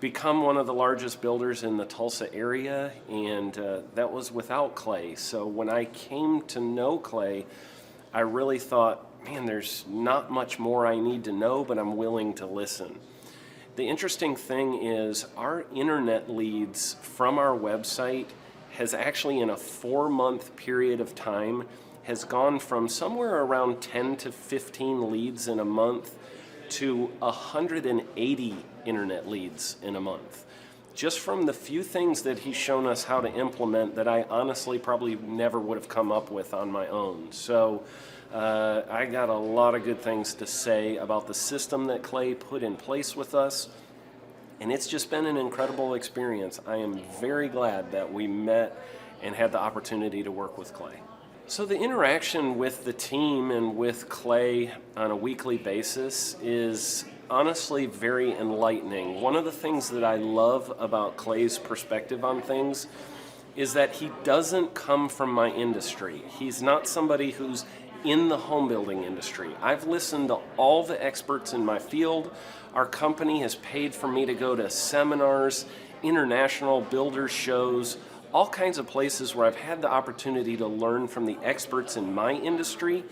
S20: become one of the largest builders in the Tulsa area, and that was without Clay. So when I came to know Clay, I really thought, man, there's not much more I need to know, but I'm willing to listen. The interesting thing is our internet leads from our website has actually, in a 4-month period of time, has gone from somewhere around 10 to 15 leads in a month to 180 internet leads in a month. Just from the few things that he's shown us how to implement that I honestly probably never would have come up with on my own. So I got a lot of good things to say about the system that Clay put in place with us, and it's just been an incredible experience. I am very glad that we met and had the opportunity to work with Clay. So the interaction with the team and with Clay on a weekly basis is honestly very enlightening. One of the things that I love about Clay's perspective on things is that he doesn't come from my industry. He's not somebody who's in the home building industry. I've listened to all the experts in my field. Our company has paid for me to go to seminars, international builder shows, all kinds of places where I've had the opportunity to learn from the experts in my industry.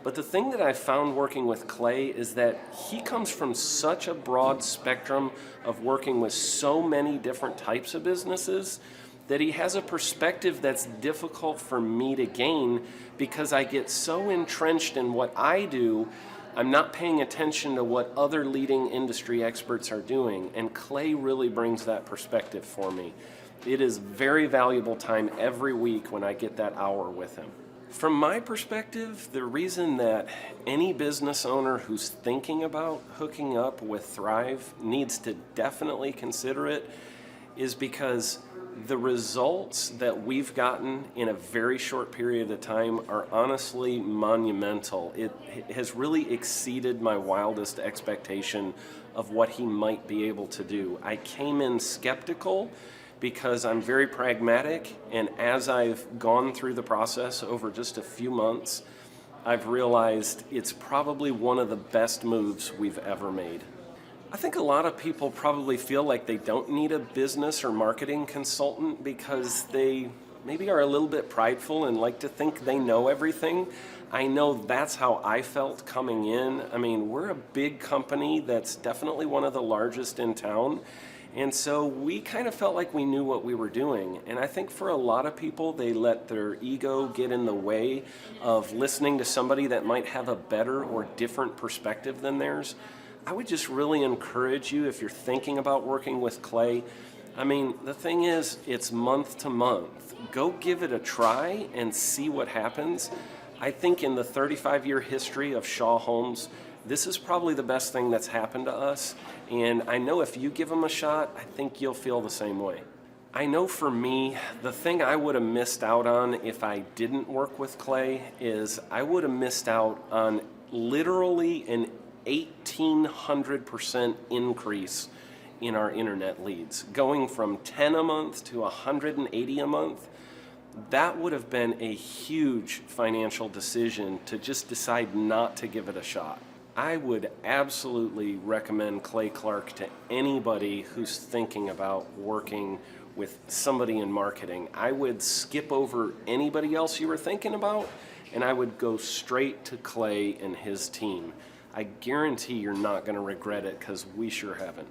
S20: But the thing that I've found working with Clay is that he comes from such a broad spectrum of working with so many different types of businesses that he has a perspective that's difficult for me to gain because I get so entrenched in what I do, I'm not paying attention to what other leading industry experts are doing. And Clay really brings that perspective for me. It is very valuable time every week when I get that hour with him. From my perspective, the reason that any business owner who's thinking about hooking up with Thrive needs to definitely consider it is because the results that we've gotten in a very short period of time are honestly monumental. It has really exceeded my wildest expectation of what he might be able to do. I came in skeptical because I'm very pragmatic, and as I've gone through the process over just a few months, I've realized it's probably one of the best moves we've ever made. I think a lot of people probably feel like they don't need a business or marketing consultant because they maybe are a little bit prideful and like to think they know everything. I know that's how I felt coming in. I mean, we're a big company that's definitely one of the largest in town. And so we kind of felt like we knew what we were doing. And I think for a lot of people, they let their ego get in the way of listening to somebody that might have a better or different perspective than theirs. I would just really encourage you, if you're thinking about working with Clay, I mean, the thing is, it's month to month. Go give it a try and see what happens. I think in the 35-year history of Shaw Homes, this is probably the best thing that's happened to us, and I know if you give them a shot, I think you'll feel the same way. I know for me, the thing I would have missed out on if I didn't work with Clay is I would have missed out on literally an 1,800% increase in our internet leads. Going from 10 a month to 180 a month, that would have been a huge financial decision to just decide not to give it a shot. I would absolutely recommend Clay Clark to anybody who's thinking about working with somebody in marketing. I would skip over anybody else you were thinking about, and I would go straight to Clay and his team. I guarantee you're not going to regret it because we sure haven't.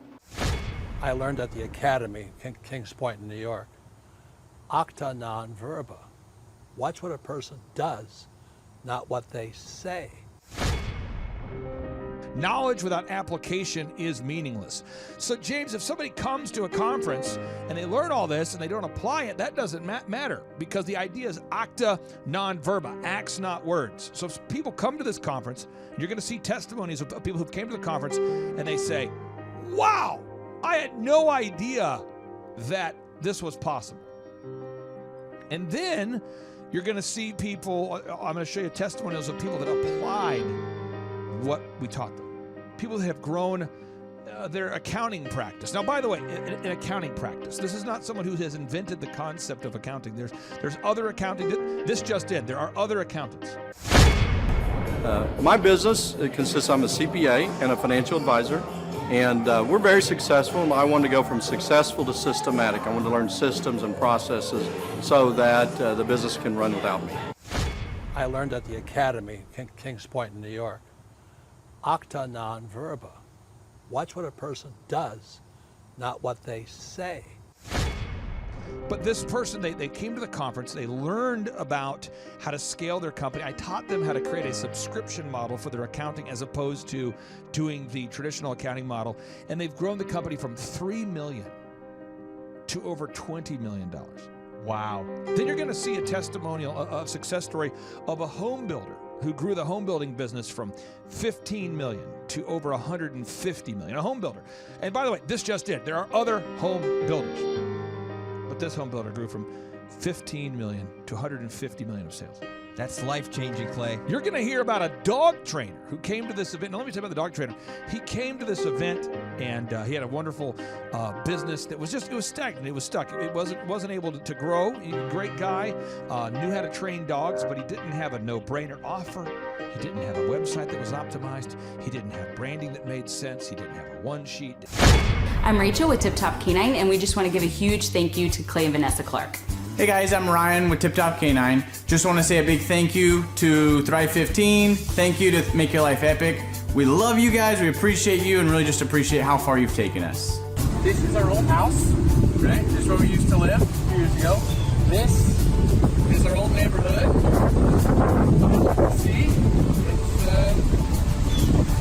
S6: I learned at the Academy, Kings Point in New York, acta non verba. Watch what a person does, not what they say.
S10: Knowledge without application is meaningless. So, James, if somebody comes to a conference and they learn all this and they don't apply it, that doesn't matter because the idea is acta non verba, acts not words. So if people come to this conference, you're going to see testimonies of people who came to the conference and they say, wow, I had no idea that this was possible. And then you're going to see people, I'm going to show you testimonials of people that applied what we taught them. People that have grown their accounting practice. Now, by the way, in accounting practice, this is not someone who has invented the concept of accounting. There's other accounting. This just in. There are other accountants.
S21: My business consists, I'm a CPA and a financial advisor, and we're very successful. I wanted to go from successful to systematic. I wanted to learn systems and processes so that the business can run without me.
S6: I learned at the Academy, Kings Point in New York, acta non verba. Watch what a person does, not what they say.
S10: But this person, they came to the conference, they learned about how to scale their company. I taught them how to create a subscription model for their accounting as opposed to doing the traditional accounting model. And they've grown the company from $3 million to over $20 million. Wow. Then you're going to see a testimonial, a success story of a home builder who grew the home building business from 15 million to over 150 million. A home builder. And by the way, this just did. There are other home builders. But this home builder grew from 15 million to 150 million of sales.
S17: That's life-changing, Clay.
S10: You're going to hear about a dog trainer who came to this event. Now, let me tell you about the dog trainer. He came to this event, and he had a wonderful business that was it was stagnant. It was stuck. It wasn't able to grow. He was a great guy, knew how to train dogs, but he didn't have a no-brainer offer. He didn't have a website that was optimized. He didn't have branding that made sense. He didn't have a one-sheet.
S1: I'm Rachel with Tip Top Canine, and we just want to give a huge thank you to Clay and Vanessa Clark.
S19: Hey guys, I'm Ryan with Tip Top Canine. Just want to say a big thank you to Thrive 15. Thank you to Make Your Life Epic. We love you guys, we appreciate you, and really just appreciate how far you've taken us. This is our old house, right? This is where we used to live a few years ago. This is our old neighborhood. See?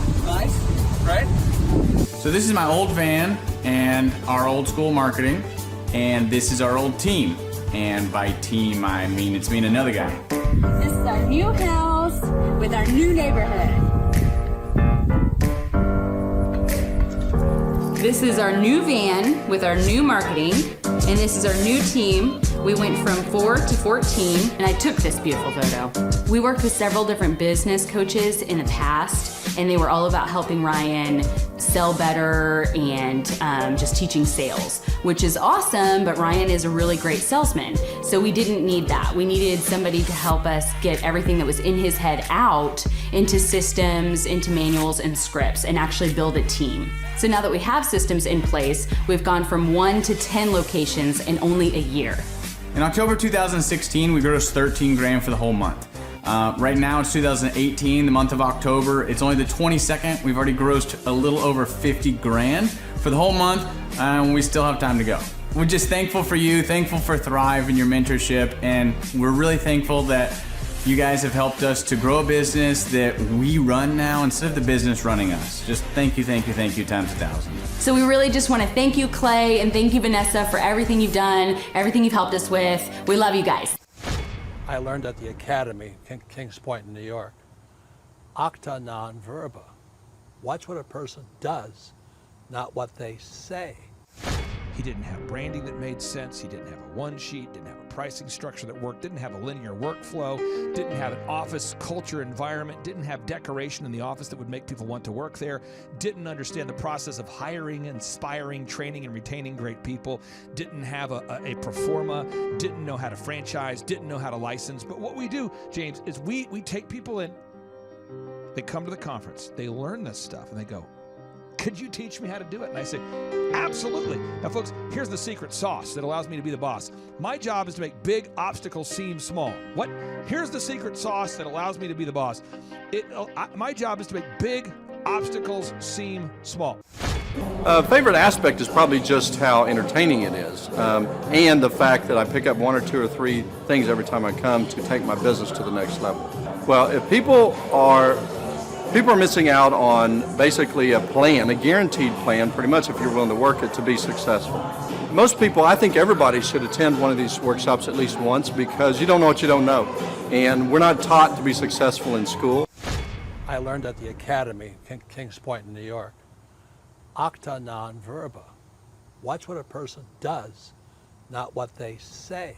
S19: It's nice, right? So this is my old van and our old school marketing, and this is our old team. And by team, I mean it's me and another guy.
S1: This is our new house with our new neighborhood. This is our new van with our new marketing, and this is our new team. We went from 4 to 14, and I took this beautiful photo. We worked with several different business coaches in the past, and they were all about helping Ryan sell better and just teaching sales, which is awesome, but Ryan is a really great salesman. So we didn't need that. We needed somebody to help us get everything that was in his head out into systems, into manuals and scripts, and actually build a team. So now that we have systems in place, we've gone from 1 to 10 locations in only a year.
S19: In October 2016, we grossed 13 grand for the whole month. Right now it's 2018, the month of October. It's only the 22nd. We've already grossed a little over 50 grand for the whole month, and we still have time to go. We're just thankful for you, thankful for Thrive and your mentorship, and we're really thankful that you guys have helped us to grow a business that we run now instead of the business running us. Just thank you times 1,000.
S1: So we really just want to thank you, Clay, and thank you, Vanessa, for everything you've done, everything you've helped us with. We love you guys.
S6: I learned at the Academy, Kings Point in New York, acta non verba. Watch what a person does, not what they say.
S10: He didn't have branding that made sense. He didn't have a one sheet, didn't have a pricing structure that worked, didn't have a linear workflow, didn't have an office culture environment, didn't have decoration in the office that would make people want to work there, didn't understand the process of hiring, inspiring, training, and retaining great people, didn't have a pro forma, didn't know how to franchise, didn't know how to license. But what we do, James, is we take people in, they come to the conference, they learn this stuff, and they go, could you teach me how to do it? And I say, absolutely. Now, folks, here's the secret sauce that allows me to be the boss. My job is to make big obstacles seem small. What? Here's the secret sauce that allows me to be the boss. My job is to make big obstacles seem small.
S21: Favorite aspect is probably just how entertaining it is, and the fact that I pick up 1 or 2 or 3 things every time I come to take my business to the next level. Well, if people are missing out on basically a plan, a guaranteed plan, pretty much if you're willing to work it to be successful. Most people, I think everybody should attend one of these workshops at least once because you don't know what you don't know. And we're not taught to be successful in school.
S6: I learned at the Academy, Kings Point in New York, acta non verba. Watch what a person does, not what they say.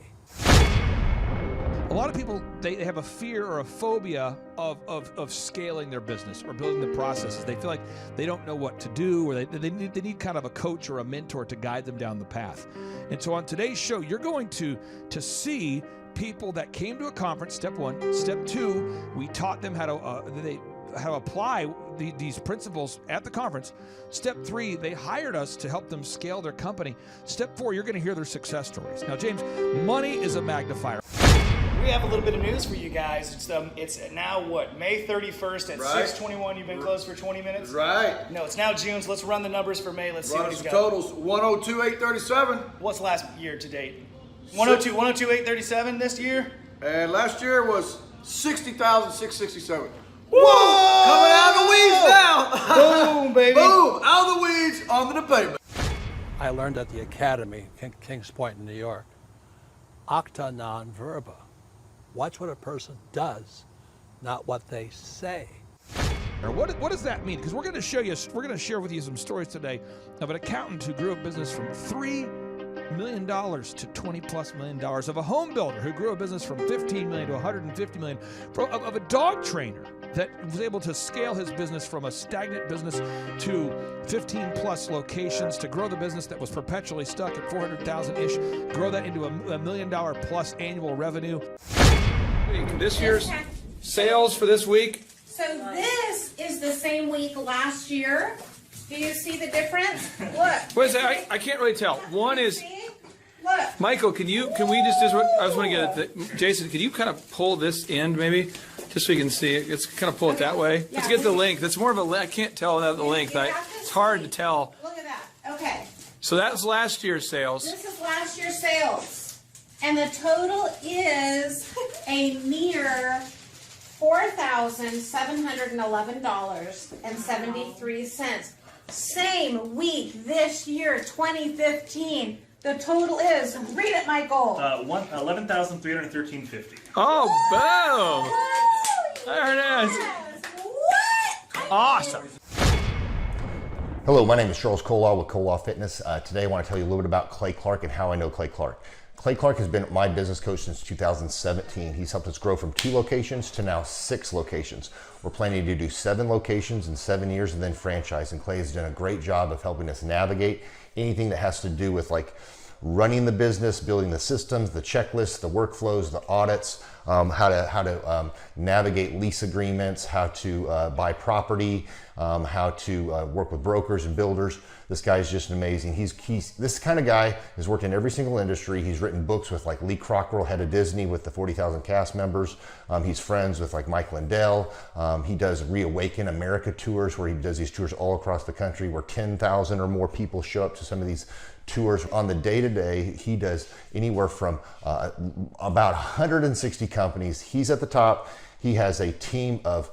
S10: A lot of people, they have a fear or a phobia of scaling their business or building the processes. They feel like they don't know what to do, or they need kind of a coach or a mentor to guide them down the path. And so on today's show, you're going to see people that came to a conference, step 1. Step 2, we taught them how to apply these principles at the conference. Step 3, they hired us to help them scale their company. Step 4, you're going to hear their success stories. Now, James, money is a magnifier.
S22: We have a little bit of news for you guys. It's now what, May 31st at 6:21. You've been closed for 20 minutes?
S23: Right.
S22: No, it's now June, so let's run the numbers for May. Let's see what he's got.
S23: Totals 102,837.
S22: What's last year to date? 102, 837 this year.
S2: And last year was 60,667. Whoa! Coming out of the weeds now.
S22: Boom, baby.
S2: Boom! Out of the weeds, onto the pavement.
S6: I learned at the Academy, Kings Point in New York, acta non verba. Watch what a person does, not what they say.
S10: What does that mean? Because we're going to share with you some stories today of an accountant who grew a business from $3 million to $20+ million, of a home builder who grew a business from $15 million to $150 million, of a dog trainer that was able to scale his business from a stagnant business to 15+ locations, to grow the business that was perpetually stuck at 400,000-ish, grow that into a $1 million+ annual revenue.
S4: This year's sales for this week.
S23: So this is the same week last year. Do you see the difference? Look.
S4: What is that? I can't really tell. One is,
S23: Look.
S4: Michael, can we just I just want to get it. Jason, can you kind of pull this end maybe, just so you can see it? Let's kind of pull it that way. Let's get the link. That's more of a, I can't tell without the link. It's hard to tell.
S23: Look at that. Okay.
S4: So that's last year's sales.
S23: This is last year's sales. And the total is a mere $4,711.73. Same week this year, 2015. The total is, read it, Michael.
S4: $11,313.50. Oh, boom! There it is.
S23: What?
S4: Awesome.
S24: Hello, my name is Charles Colaw with Colaw Fitness. Today I want to tell you a little bit about Clay Clark and how I know Clay Clark. Clay Clark has been my business coach since 2017. He's helped us grow from 2 locations to now 6 locations. We're planning to do 7 locations in 7 years and then franchise. And Clay has done a great job of helping us navigate anything that has to do with like running the business, building the systems, the checklists, the workflows, the audits, how to navigate lease agreements, how to buy property, how to work with brokers and builders. This guy is just amazing. He's this kind of guy has worked in every single industry. He's written books with like Lee Crockrell, head of Disney, with the 40,000 cast members. He's friends with like Mike Lindell. He does Reawaken America tours, where he does these tours all across the country where 10,000 or more people show up to some of these tours. On the day-to-day, he does anywhere from about 160 companies. He's at the top. He has a team of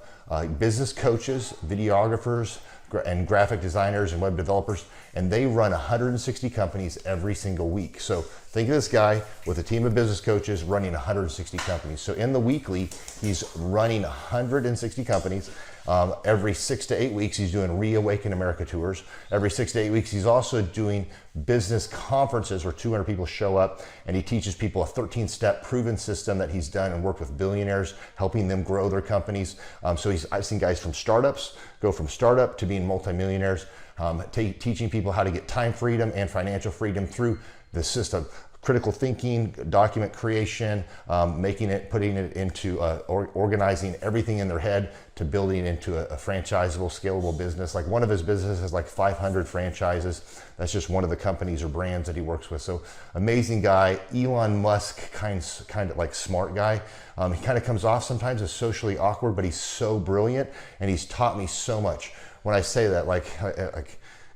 S24: business coaches, videographers, and graphic designers and web developers, and they run 160 companies every single week. So think of this guy with a team of business coaches running 160 companies. So in the weekly, he's running 160 companies. Every 6 to 8 weeks, he's doing Reawaken America tours. Every 6 to 8 weeks, he's also doing business conferences where 200 people show up, and he teaches people a 13-step proven system that he's done and worked with billionaires, helping them grow their companies. So I've seen guys from startups go from startup to being multimillionaires, teaching people how to get time freedom and financial freedom through the system. Critical thinking, document creation, putting it into organizing everything in their head to building into a franchisable, scalable business. Like one of his businesses has like 500 franchises. That's just one of the companies or brands that he works with. So amazing guy. Elon Musk kind of like smart guy. He kind of comes off sometimes as socially awkward, but he's so brilliant, and he's taught me so much. When I say that, like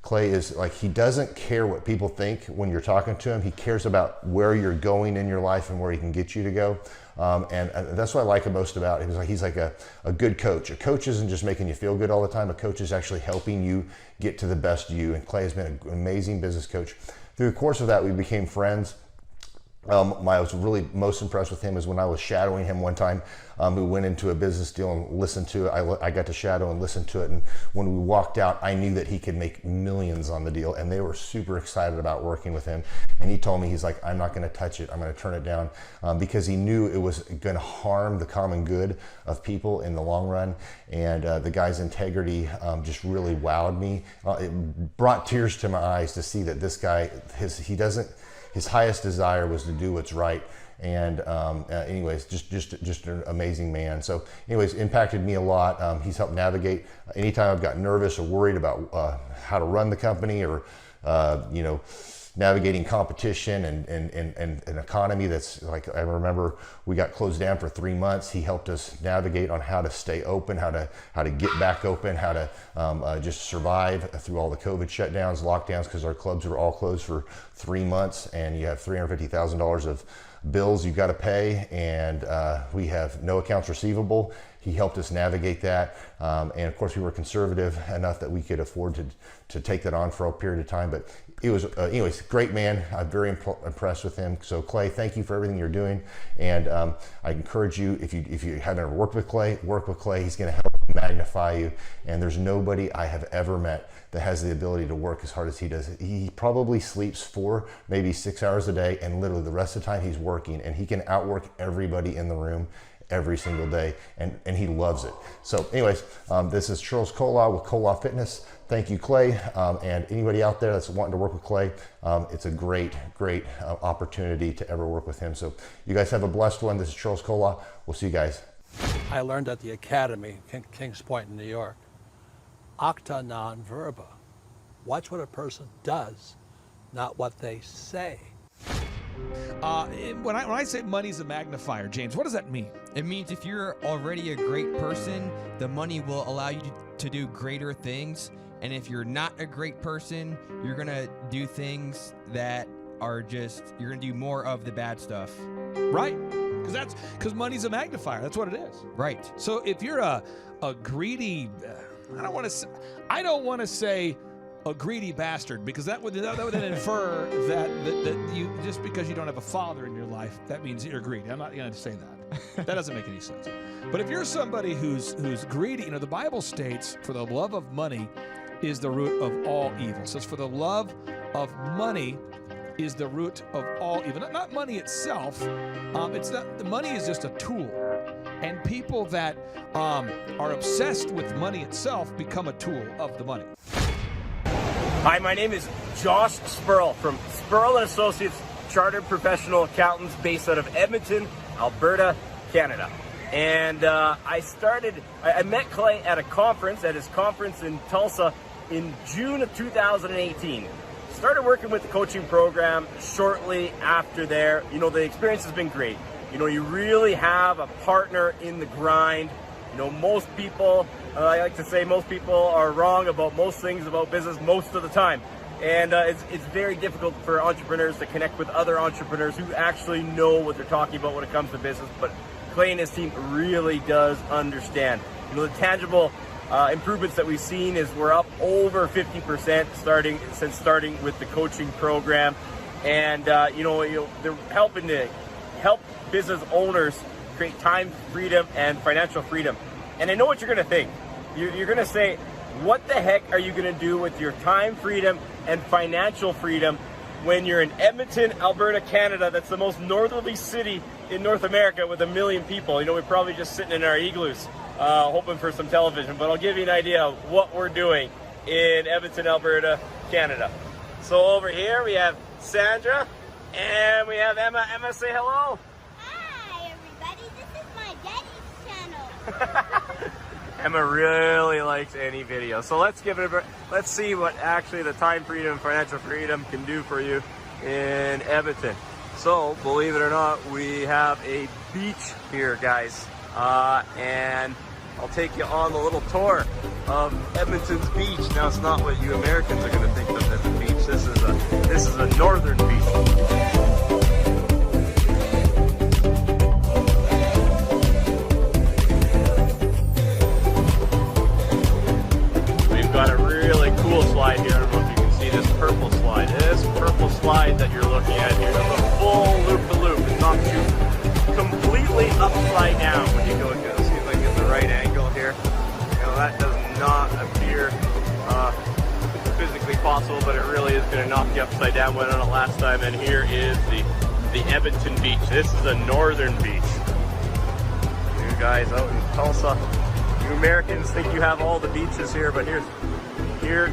S24: Clay is like, he doesn't care what people think when you're talking to him. He cares about where you're going in your life and where he can get you to go. And that's what I like most about him. He's like a good coach. A coach isn't just making you feel good all the time. A coach is actually helping you get to the best you. And Clay has been an amazing business coach. Through the course of that, we became friends. I was really most impressed with him is when I was shadowing him one time. We went into a business deal and listened to it. I got to shadow and listen to it. And when we walked out, I knew that he could make millions on the deal. And they were super excited about working with him. And he told me, he's like, I'm not going to touch it. I'm going to turn it down, because he knew it was going to harm the common good of people in the long run. And the guy's integrity just really wowed me. It brought tears to my eyes to see that this guy, his highest desire was to do what's right. And anyways, just an amazing man. So anyways, impacted me a lot. He's helped navigate anytime I've got nervous or worried about how to run the company, or navigating competition and an economy that's like, I remember we got closed down for 3 months. He helped us navigate on how to stay open, how to get back open, how to just survive through all the COVID shutdowns, lockdowns, because our clubs were all closed for 3 months, and you have $350,000 of bills you've got to pay, and we have no accounts receivable. He helped us navigate that, and of course we were conservative enough that we could afford to take that on for a period of time. But it was, anyways, great man. I'm very impressed with him. So Clay, thank you for everything you're doing, and I encourage you, if you haven't ever worked with Clay, work with Clay. He's going to help magnify you, and there's nobody I have ever met that has the ability to work as hard as he does. He probably sleeps 4, maybe 6 hours a day, and literally the rest of the time he's working, and he can outwork everybody in the room every single day, and he loves it. So anyways, this is Charles Kola with Kola Fitness. Thank you, Clay, and anybody out there that's wanting to work with Clay, it's a great opportunity to ever work with him. So you guys have a blessed one. This is Charles Kola. We'll see you guys.
S6: I learned at the Academy, Kings Point in New York, acta non verba. Watch what a person does, not what they say.
S10: When I say money's a magnifier, James, what does that mean?
S17: It means if you're already a great person, the money will allow you to do greater things. And if you're not a great person, you're going to do things that are just, you're going to do more of the bad stuff.
S10: Right. Because money's a magnifier. That's what it is.
S17: Right.
S10: So if you're a greedy, I don't want to say a greedy bastard, because that would then infer that you, just because you don't have a father in your life, that means you're greedy. I'm not going to say that. That doesn't make any sense. But if you're somebody who's greedy, the Bible states, for the love of money is the root of all evil. It says, for the love of money is the root of all evil. Not money itself. It's not. The money is just a tool, and people that are obsessed with money itself become a tool of the money.
S3: Hi, my name is Josh Spurl from Spurl & Associates, Chartered Professional Accountants based out of Edmonton, Alberta, Canada. And I met Clay at his conference in Tulsa in June of 2018. Started working with the coaching program shortly after there. The experience has been great. You really have a partner in the grind. Most people, I like to say most people are wrong about most things about business most of the time. And it's very difficult for entrepreneurs to connect with other entrepreneurs who actually know what they're talking about when it comes to business. But Clay and his team really does understand. The tangible improvements that we've seen is we're up over 50% since starting with the coaching program. And, they're helping to help business owners create time freedom and financial freedom. And I know what you're going to think. You're going to say, what the heck are you going to do with your time freedom and financial freedom when you're in Edmonton, Alberta, Canada? That's the most northerly city in North America with 1 million people. We're probably just sitting in our igloos hoping for some television. But I'll give you an idea of what we're doing in Edmonton, Alberta, Canada. So over here we have Sandra and we have Emma. Emma, say hello. Emma really likes any video, so let's give it let's see what actually the time freedom and financial freedom can do for you in Edmonton. So believe it or not, we have a beach here, guys, and I'll take you on the little tour of Edmonton's beach. Now, it's not what you Americans are going to think of as a beach. This is a northern beach. Got a really cool slide here. I don't know if you can see this purple slide. This purple slide that you're looking at here is a full loop-to-loop. It knocks you completely upside down when you go into it. See if I can get the right angle here. That does not appear physically possible, but it really is going to knock you upside down. Went on it last time, and here is the Edmonton beach. This is a northern beach. You guys out in Tulsa, you Americans think you have all the beaches here, but here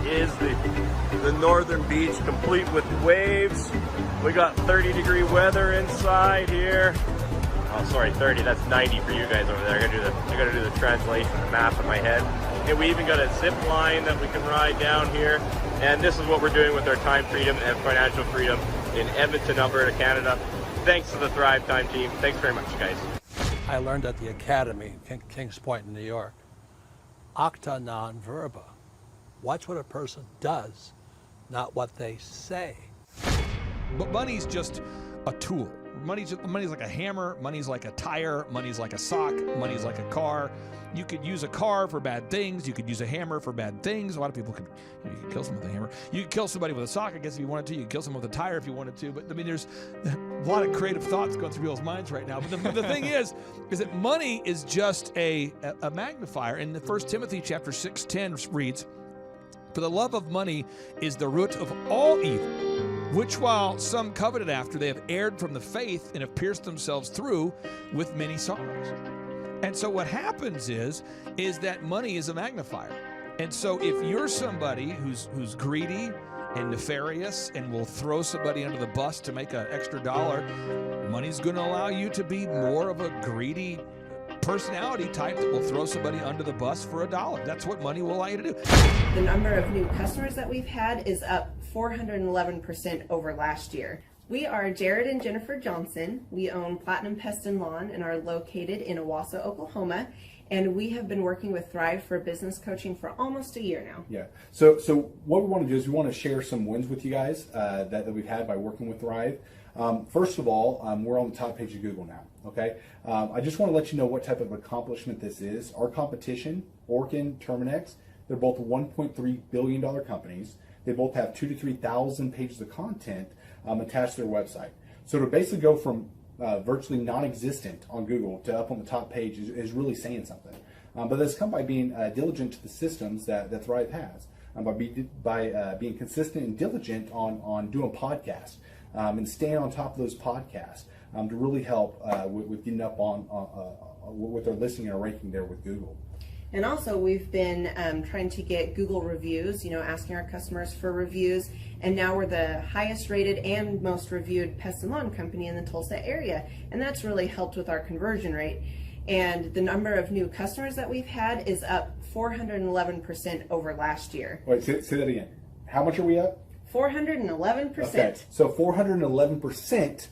S3: is the northern beach, complete with waves. We got 30-degree weather inside here. Oh, sorry, 30. That's 90 for you guys over there. I gotta do the translation, the math in my head. And we even got a zip line that we can ride down here. And this is what we're doing with our time freedom and financial freedom in Edmonton, Alberta, Canada. Thanks to the Thrivetime team. Thanks very much, guys.
S6: I learned at the Academy, Kings Point in New York. Acta non verba. Watch what a person does, not what they say.
S10: But money's just a tool. Money's like a hammer, money's like a tire, money's like a sock, money's like a car. You could use a car for bad things. You could use a hammer for bad things. A lot of people could, you could kill someone with a hammer. You could kill somebody with a sock, I guess, if you wanted to. You could kill someone with a tire if you wanted to. But I mean, there's a lot of creative thoughts going through people's minds right now. But the thing is that money is just a magnifier. In the 1 Timothy chapter 6:10 reads, "For the love of money is the root of all evil, which while some coveted after, they have erred from the faith and have pierced themselves through with many sorrows." And so what happens is that money is a magnifier. And so if you're somebody who's greedy and nefarious and will throw somebody under the bus to make an extra dollar, money's going to allow you to be more of a greedy personality type that will throw somebody under the bus for $1. That's what money will allow you to do.
S5: The number of new customers that we've had is up 411% over last year. We are Jared and Jennifer Johnson. We own Platinum Pest and Lawn and are located in Owasso, Oklahoma. And we have been working with Thrive for business coaching for almost a year now.
S8: Yeah. So what we want to do is we want to share some wins with you guys that we've had by working with Thrive. First of all, we're on the top page of Google now. Okay. I just want to let you know what type of accomplishment this is. Our competition, Orkin, Terminex, they're both $1.3 billion companies. They both have 2,000 to 3,000 pages of content attached to their website. So to basically go from virtually non-existent on Google to up on the top page is really saying something. But that's come by being diligent to the systems that Thrive has, by being consistent and diligent on doing podcasts and staying on top of those podcasts to really help with getting up on with our listing and our ranking there with Google.
S5: And also we've been trying to get Google reviews, asking our customers for reviews. And now we're the highest rated and most reviewed pest and lawn company in the Tulsa area. And that's really helped with our conversion rate. And the number of new customers that we've had is up 411% over last year.
S8: Wait, say that again. How much are we up?
S5: 411%.
S8: Okay, so 411%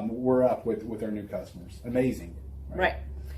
S8: we're up with our new customers. Amazing.
S5: Right.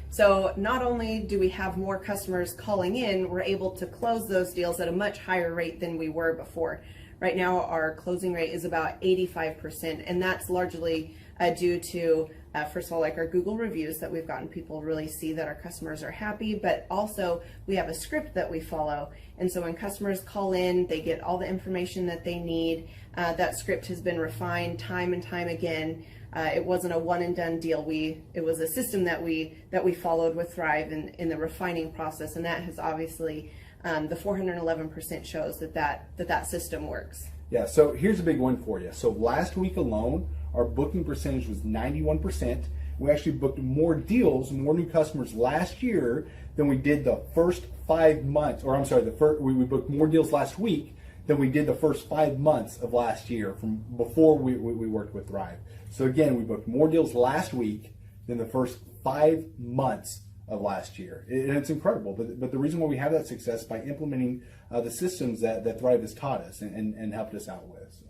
S5: So not only do we have more customers calling in, we're able to close those deals at a much higher rate than we were before. Right now our closing rate is about 85%, and that's largely due to, first of all, like our Google reviews that we've gotten people really see that our customers are happy, but also we have a script that we follow. And so when customers call in, they get all the information that they need. That script has been refined time and time again. It wasn't a one and done deal. It was a system that we followed with Thrive in the refining process, and that has obviously the 411% shows that system works.
S8: Yeah. So here's a big one for you. So last week alone, our booking percentage was 91%. We actually booked more deals, more new customers last year than we did the first 5 months. Or I'm sorry, we booked more deals last week than we did the first 5 months of last year from before we worked with Thrive. So again, we booked more deals last week than the first 5 months of last year. And it's incredible. But the reason why we have that success is by implementing the systems that Thrive has taught us and helped us out with. So.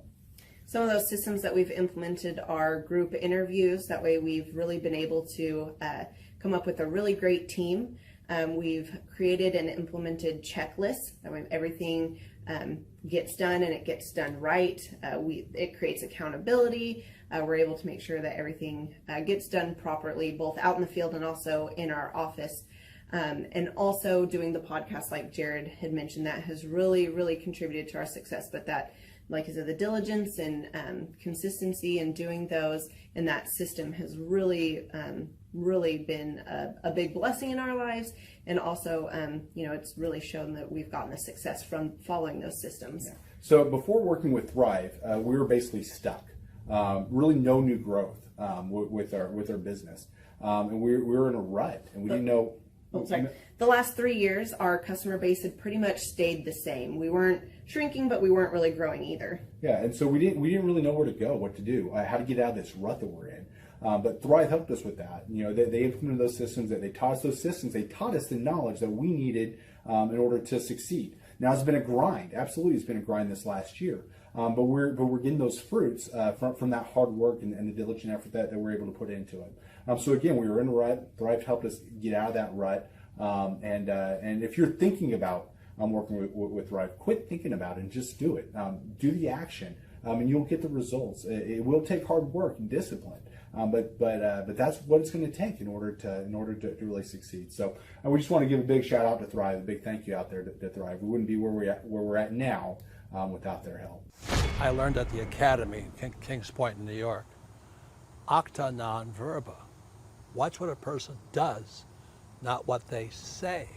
S5: Some of those systems that we've implemented are group interviews. That way we've really been able to come up with a really great team. We've created and implemented checklists. That way everything gets done and it gets done right. It creates accountability. We're able to make sure that everything gets done properly, both out in the field and also in our office. And also doing the podcast, like Jared had mentioned, that has really, really contributed to our success. But that, like I said, the diligence and consistency in doing those and that system has really, really been a big blessing in our lives. And also, it's really shown that we've gotten the success from following those systems.
S8: Yeah. So before working with Thrive, we were basically stuck. Really no new growth with our business. And we were in a rut, and we didn't know.
S5: The last 3 years, our customer base had pretty much stayed the same. We weren't shrinking, but we weren't really growing either.
S8: Yeah, and so we didn't really know where to go, what to do, how to get out of this rut that we're in. But Thrive helped us with that. They implemented those systems, that they taught us those systems. They taught us the knowledge that we needed in order to succeed. Now, it's been a grind. Absolutely, it's been a grind this last year. But we're getting those fruits from that hard work and the diligent effort that we're able to put into it. So again, we were in a rut. Thrive helped us get out of that rut. And if you're thinking about working with Thrive, quit thinking about it and just do it. Do the action, and you'll get the results. It will take hard work and discipline. But that's what it's going to take in order to really succeed. So we just want to give a big shout out to Thrive, a big thank you out there to Thrive. We wouldn't be where we're at now without their help.
S6: I learned at the Academy, Kings Point in New York, acta non verba. Watch what a person does, not what they say.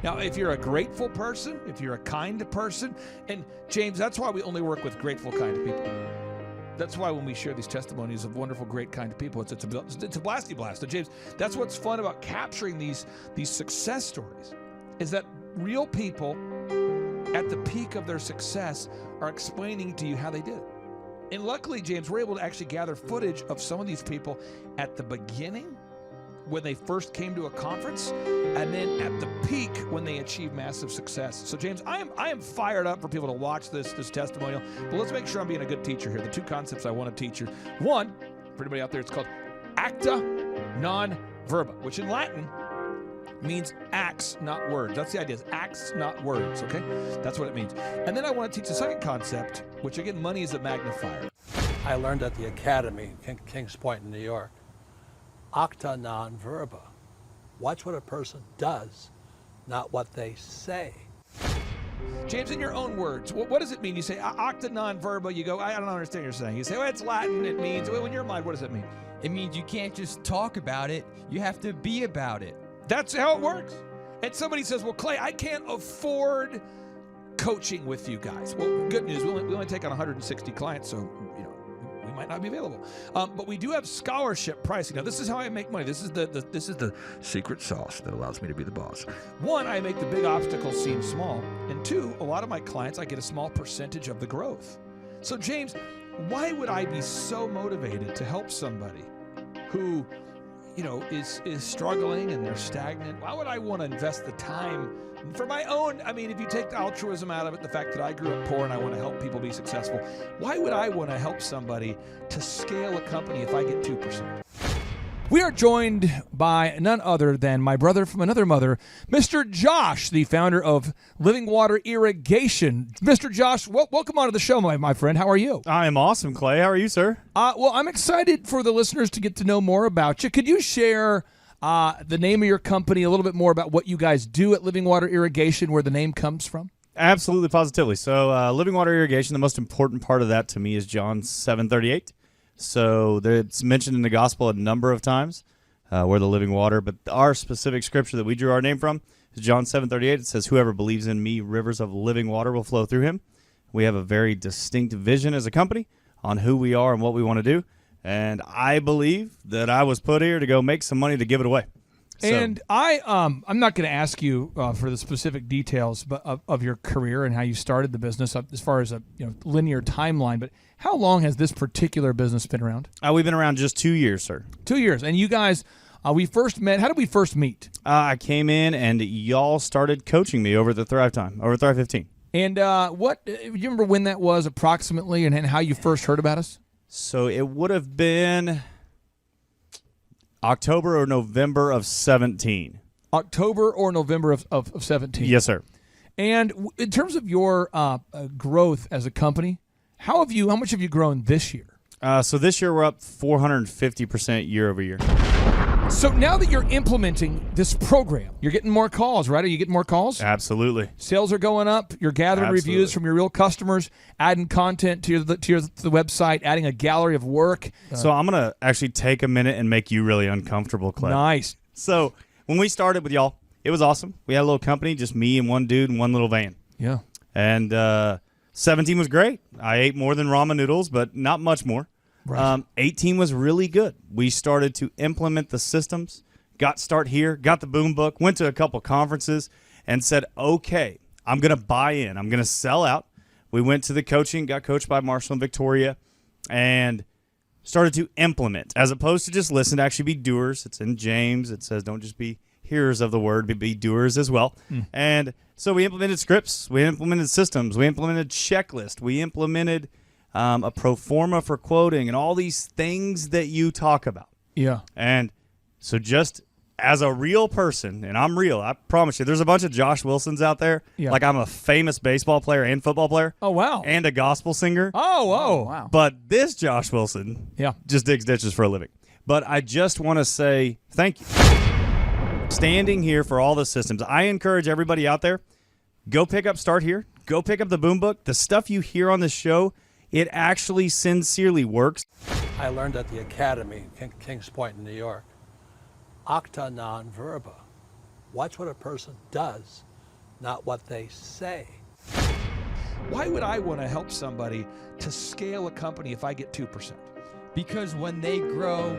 S10: Now, if you're a grateful person, if you're a kind person, and James, that's why we only work with grateful, kind people. That's why when we share these testimonies of wonderful, great, kind people, it's a blasty blast. So James, that's what's fun about capturing these success stories, is that real people at the peak of their success are explaining to you how they did it. And luckily, James, we're able to actually gather footage of some of these people at the beginning, when they first came to a conference, and then at the peak when they achieve massive success. So James, I am fired up for people to watch this testimonial, but let's make sure I'm being a good teacher here. The two concepts I want to teach you. One, for anybody out there, it's called acta non verba, which in Latin means acts, not words. That's the idea, is acts, not words, okay? That's what it means. And then I want to teach the second concept, which again, money is a magnifier.
S6: I learned at the Academy, Kings Point in New York, acta non verba. Watch what a person does, not what they say.
S10: James, in your own words, what does it mean? You say acta non verba, you go, I don't understand what you're saying. You say, well, it's Latin, it means, well, in your mind, what does it mean?
S17: It means you can't just talk about it, you have to be about it.
S10: That's how it works. And somebody says, well, Clay, I can't afford coaching with you guys. Well, good news, we only take on 160 clients, so we might not be available. But we do have scholarship pricing. Now, this is how I make money. This is the secret sauce that allows me to be the boss. One, I make the big obstacles seem small. And two, a lot of my clients, I get a small percentage of the growth. So, James, why would I be so motivated to help somebody who is struggling and they're stagnant? Why would I want to invest the time for my own? I mean, if you take the altruism out of it, the fact that I grew up poor and I want to help people be successful, why would I want to help somebody to scale a company if I get 2%? We are joined by none other than my brother from another mother, Mr. Josh, the founder of Living Water Irrigation. Mr. Josh, welcome onto the show, my friend. How are you?
S7: I am awesome, Clay. How are you, sir?
S10: Well, I'm excited for the listeners to get to know more about you. Could you share the name of your company, a little bit more about what you guys do at Living Water Irrigation, where the name comes from?
S7: Absolutely, positively. So Living Water Irrigation, the most important part of that to me is John 7:38. So it's mentioned in the gospel a number of times, we're the living water. But our specific scripture that we drew our name from is John 7:38. It says, whoever believes in me, rivers of living water will flow through him. We have a very distinct vision as a company on who we are and what we want to do. And I believe that I was put here to go make some money to give it away.
S10: And I'm not going to ask you for the specific details of your career and how you started the business as far as a linear timeline, but how long has this particular business been around?
S7: We've been around just 2 years, sir.
S10: 2 years. And you guys, we first met. How did we first meet?
S7: I came in and y'all started coaching me over the Thrivetime, over Thrive 15.
S10: And do you remember when that was approximately and how you first heard about us?
S7: So it would have been October or November of 17.
S10: October or November of 17.
S7: Yes, sir.
S10: And in terms of your growth as a company, how much have you grown this year?
S7: So this year we're up 450% year over year.
S10: So now that you're implementing this program, you're getting more calls, right? Are you getting more calls?
S7: Absolutely.
S10: Sales are going up. You're gathering reviews from your real customers, adding content to the website, adding a gallery of work.
S7: So I'm going to actually take a minute and make you really uncomfortable, Clay.
S10: Nice.
S7: So when we started with y'all, it was awesome. We had a little company, just me and one dude and one little van.
S10: Yeah.
S7: And 17 was great. I ate more than ramen noodles, but not much more.
S10: Right.
S7: 18 was really good. We started to implement the systems, got the boom book, went to a couple conferences, and said, okay, I'm going to buy in. I'm going to sell out. We went to the coaching, got coached by Marshall and Victoria, and started to implement, as opposed to just listen, to actually be doers. It's in James. It says don't just be hearers of the word, but be doers as well. And so we implemented scripts. We implemented systems. We implemented checklists. We implemented a pro forma for quoting and all these things that you talk about.
S10: Yeah.
S7: And so just as a real person, and I'm real, I promise you, there's a bunch of Josh Wilsons out there.
S10: Yeah.
S7: Like I'm a famous baseball player and football player.
S10: Oh, wow.
S7: And a gospel singer.
S10: Oh, wow.
S7: But this Josh Wilson just digs ditches for a living. But I just want to say thank you. Standing here for all the systems. I encourage everybody out there, go pick up Start Here. Go pick up the Boom Book. The stuff you hear on this show, it actually sincerely works.
S6: I learned at the academy, Kings Point in New York, acta non verba. Watch what a person does, not what they say.
S10: Why would I want to help somebody to scale a company if I get 2%?
S17: Because when they grow,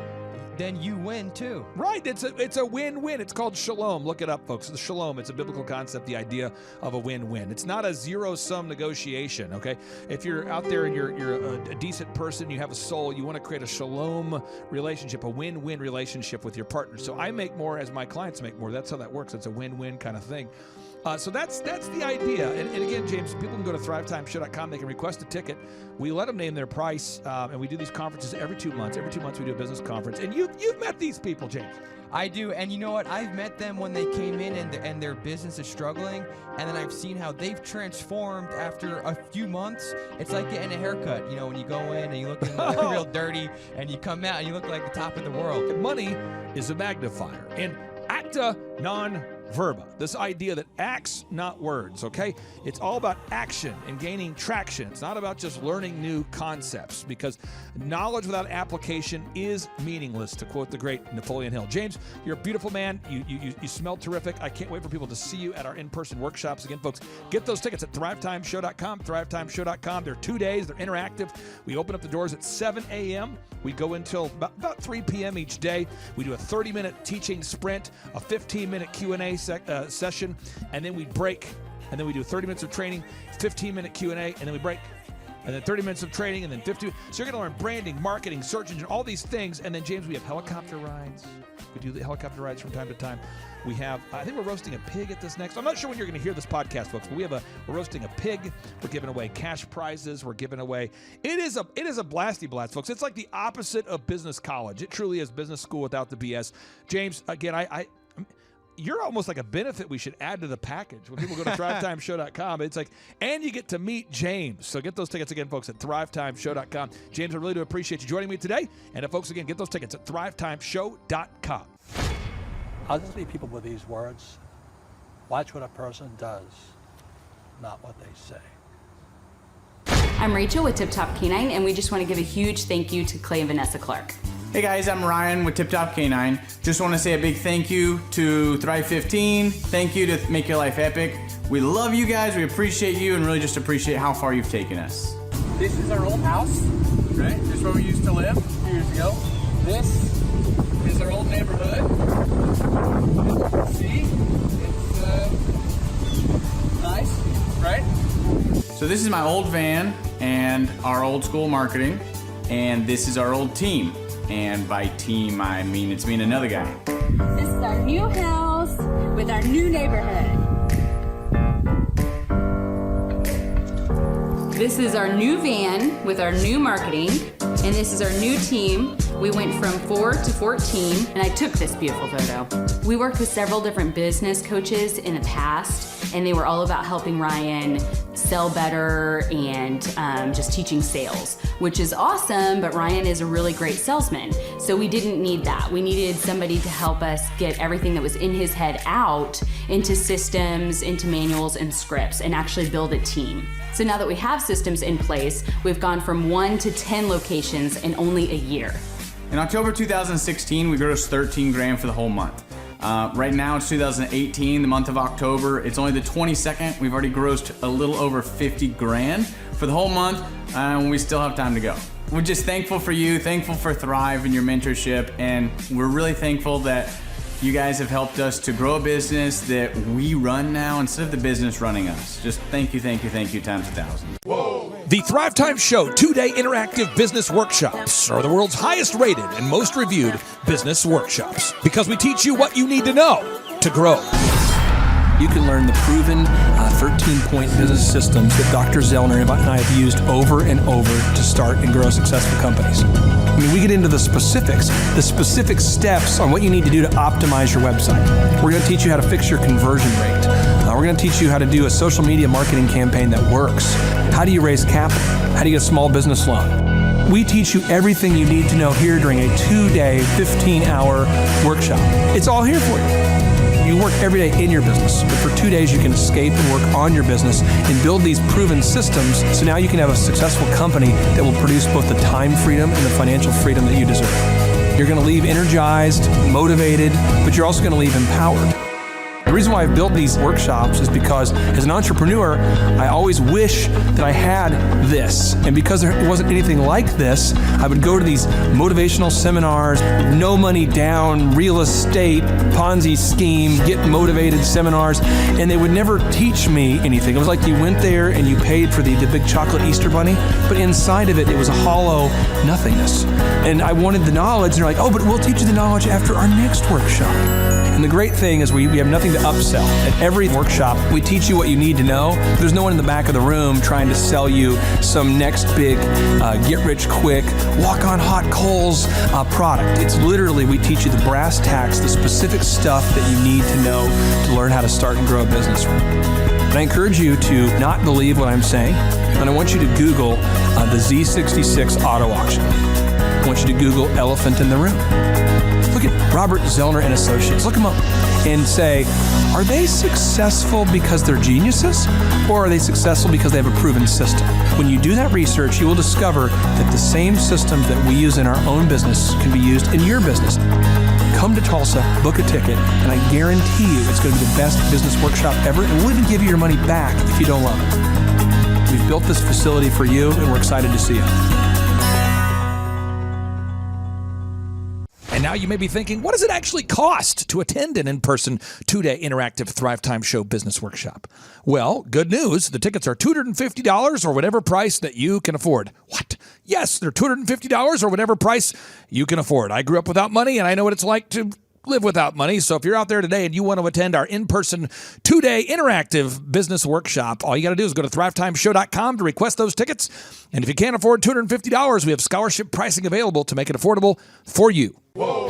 S17: then you win too.
S10: Right. It's a win-win. It's called shalom. Look it up, folks. The shalom. It's a biblical concept, the idea of a win-win. It's not a zero-sum negotiation, okay? If you're out there and you're a decent person, you have a soul, you want to create a shalom relationship, a win-win relationship with your partner. So I make more as my clients make more. That's how that works. It's a win-win kind of thing. So that's the idea. And again, James, people can go to thrivetimeshow.com. They can request a ticket. We let them name their price, and we do these conferences every 2 months. Every 2 months we do a business conference. And you've met these people, James.
S17: I do, and you know what? I've met them when they came in and their business is struggling, and then I've seen how they've transformed after a few months. It's like getting a haircut. You know, when you go in and you look real dirty, and you come out and you look like the top of the world.
S10: Money is a magnifier. And acta non verba, this idea that acts, not words, okay? It's all about action and gaining traction. It's not about just learning new concepts, because knowledge without application is meaningless, to quote the great Napoleon Hill. James, you're a beautiful man. You smell terrific. I can't wait for people to see you at our in-person workshops. Again, folks, get those tickets at thrivetimeshow.com, thrivetimeshow.com. They're 2 days. They're interactive. We open up the doors at 7 a.m. We go until about 3 p.m. each day. We do a 30-minute teaching sprint, a 15-minute Q&A session, and then we break, and then we do 30 minutes of training, 15-minute Q&A, and then we break, and then 30 minutes of training, and then 50. So you're going to learn branding, marketing, search engine, all these things. And then, James, we have helicopter rides. We do the helicopter rides from time to time. We have, I think we're roasting a pig at this next. I'm not sure when you're going to hear this podcast, folks, but we're roasting a pig. We're giving away cash prizes. We're giving away. It is a blasty blast, folks. It's like the opposite of business college. It truly is business school without the BS. James, again, you're almost like a benefit we should add to the package. When people go to thrivetimeshow.com, it's like, and you get to meet James. So get those tickets again, folks, at thrivetimeshow.com. James, I really do appreciate you joining me today. And folks, again, get those tickets at thrivetimeshow.com.
S6: I'll just leave people with these words. Watch what a person does, not what they say.
S1: I'm Rachel with Tip Top Canine, and we just want to give a huge thank you to Clay and Vanessa Clark.
S9: Hey guys, I'm Ryan with Tip Top Canine. Just want to say a big thank you to Thrive 15. Thank you to Make Your Life Epic. We love you guys, we appreciate you, and really just appreciate how far you've taken us.
S11: This is our old house, right? This is where we used to live a few years ago. This is our old neighborhood. As you can see, it's nice, right?
S9: So this is my old van and our old school marketing, and this is our old team. And by team, I mean it's me and another guy.
S23: This is our new house with our new neighborhood.
S1: This is our new van with our new marketing, and this is our new team. We went from 4 to 14, and I took this beautiful photo. We worked with several different business coaches in the past, and they were all about helping Ryan sell better and just teaching sales, which is awesome, but Ryan is a really great salesman. So we didn't need that. We needed somebody to help us get everything that was in his head out into systems, into manuals and scripts, and actually build a team. So now that we have systems in place, we've gone from 1 to 10 locations in only a year.
S9: In October 2016, we grossed 13 grand for the whole month. Right now it's 2018, the month of October. It's only the 22nd. We've already grossed a little over 50 grand for the whole month, and we still have time to go. We're just thankful for you, thankful for Thrive and your mentorship, and we're really thankful that you guys have helped us to grow a business that we run now instead of the business running us. Just thank you times 1,000.
S2: Whoa.
S10: The Thrivetime Show 2-day interactive business workshops are the world's highest rated and most reviewed business workshops because we teach you what you need to know to grow.
S11: You can learn the proven 13-point business systems that Dr. Zellner and I have used over and over to start and grow successful companies. I mean, we get into the specific steps on what you need to do to optimize your website. We're going to teach you how to fix your conversion rate. We're going to teach you how to do a social media marketing campaign that works. How do you raise capital? How do you get a small business loan? We teach you everything you need to know here during a 2-day, 15-hour workshop. It's all here for you. You work every day in your business, but for 2 days you can escape and work on your business and build these proven systems so now you can have a successful company that will produce both the time freedom and the financial freedom that you deserve. You're going to leave energized, motivated, but you're also going to leave empowered. The reason why I've built these workshops is because as an entrepreneur, I always wish that I had this. And because there wasn't anything like this, I would go to these motivational seminars, no money down, real estate, Ponzi scheme, get motivated seminars, and they would never teach me anything. It was like you went there and you paid for the big chocolate Easter bunny, but inside of it, it was a hollow nothingness. And I wanted the knowledge, and they're like, oh, but we'll teach you the knowledge after our next workshop. And the great thing is we have nothing to upsell. At every workshop, we teach you what you need to know. There's no one in the back of the room trying to sell you some next big get-rich-quick, walk-on-hot-coals product. It's literally, we teach you the brass tacks, the specific stuff that you need to know to learn how to start and grow a business. And I encourage you to not believe what I'm saying, and I want you to Google the Z66 auto auction. I want you to Google elephant in the room. Look at Robert Zellner and Associates. Look them up and say, are they successful because they're geniuses, or are they successful because they have a proven system? When you do that research, you will discover that the same systems that we use in our own business can be used in your business. Come to Tulsa, book a ticket, and I guarantee you it's going to be the best business workshop ever, and we'll even give you your money back if you don't love it. We've built this facility for you, and we're excited to see you.
S10: And now you may be thinking, what does it actually cost to attend an in-person 2-day interactive Thrivetime Show business workshop? Well, good news. The tickets are $250 or whatever price that you can afford. What? Yes, they're $250 or whatever price you can afford. I grew up without money, and I know what it's like to live without money. So if you're out there today and you want to attend our in-person 2-day interactive business workshop, all you got to do is go to thrivetimeshow.com to request those tickets. And if you can't afford $250, we have scholarship pricing available to make it affordable for you.
S12: Whoa.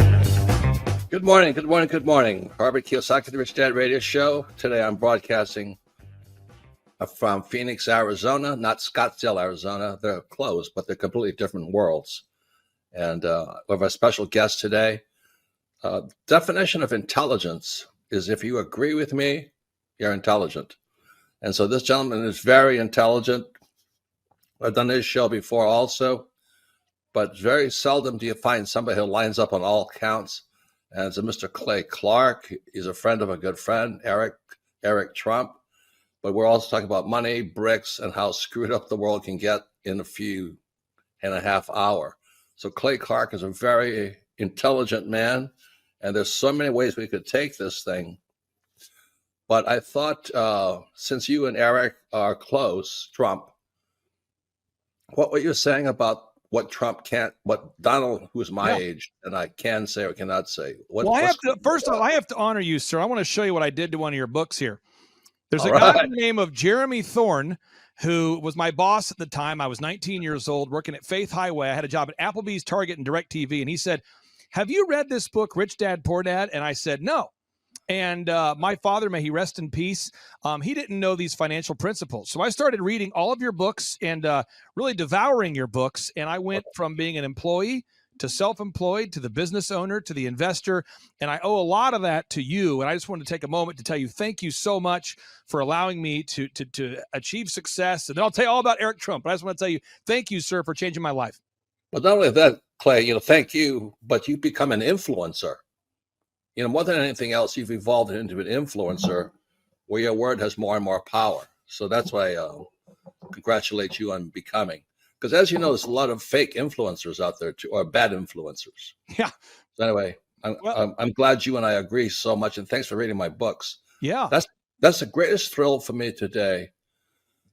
S12: Good morning, good morning, good morning. Robert Kiyosaki, the Rich Dad Radio Show. Today I'm broadcasting from Phoenix, Arizona, not Scottsdale, Arizona. They're close, but they're completely different worlds. And we have a special guest today. Definition of intelligence is if you agree with me, you're intelligent. And so this gentleman is very intelligent. I've done this show before also, but very seldom do you find somebody who lines up on all counts. And it's a Mr. Clay Clark. He's a friend of a good friend, Eric Trump. But we're also talking about money, bricks, and how screwed up the world can get in a few and a half hour. So Clay Clark is a very intelligent man. And there's so many ways we could take this thing. But I thought, since you and Eric are close, Trump, what were you saying about what Trump can't, what Donald, who's my age, and I can say or cannot say?
S10: First of all, I have to honor you, sir. I want to show you what I did to one of your books here. There's a guy by the name of Jeremy Thorne, who was my boss at the time. I was 19 years old, working at Faith Highway. I had a job at Applebee's, Target, and DirecTV. And he said, have you read this book, Rich Dad, Poor Dad? And I said, no. And my father, may he rest in peace, he didn't know these financial principles. So I started reading all of your books and really devouring your books. And I went from being an employee to self-employed to the business owner to the investor. And I owe a lot of that to you. And I just wanted to take a moment to tell you thank you so much for allowing me to achieve success. And then I'll tell you all about Eric Trump. But I just want to tell you thank you, sir, for changing my life.
S12: But not only that, Clay, thank you, but you become an influencer. More than anything else, you've evolved into an influencer where your word has more and more power. So that's why I congratulate you on becoming. Because as you know, there's a lot of fake influencers out there, too, or bad influencers.
S10: Yeah.
S12: So anyway, I'm glad you and I agree so much. And thanks for reading my books.
S10: Yeah.
S12: That's the greatest thrill for me today.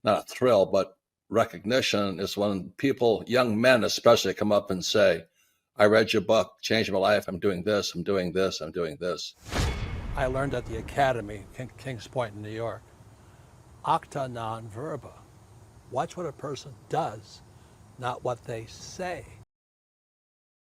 S12: Not a thrill, but recognition is when people, young men especially, come up and say, I read your book, changed my life, I'm doing this, I'm doing this, I'm doing this.
S6: I learned at the Academy, Kings Point in New York, acta non verba. Watch what a person does, not what they say.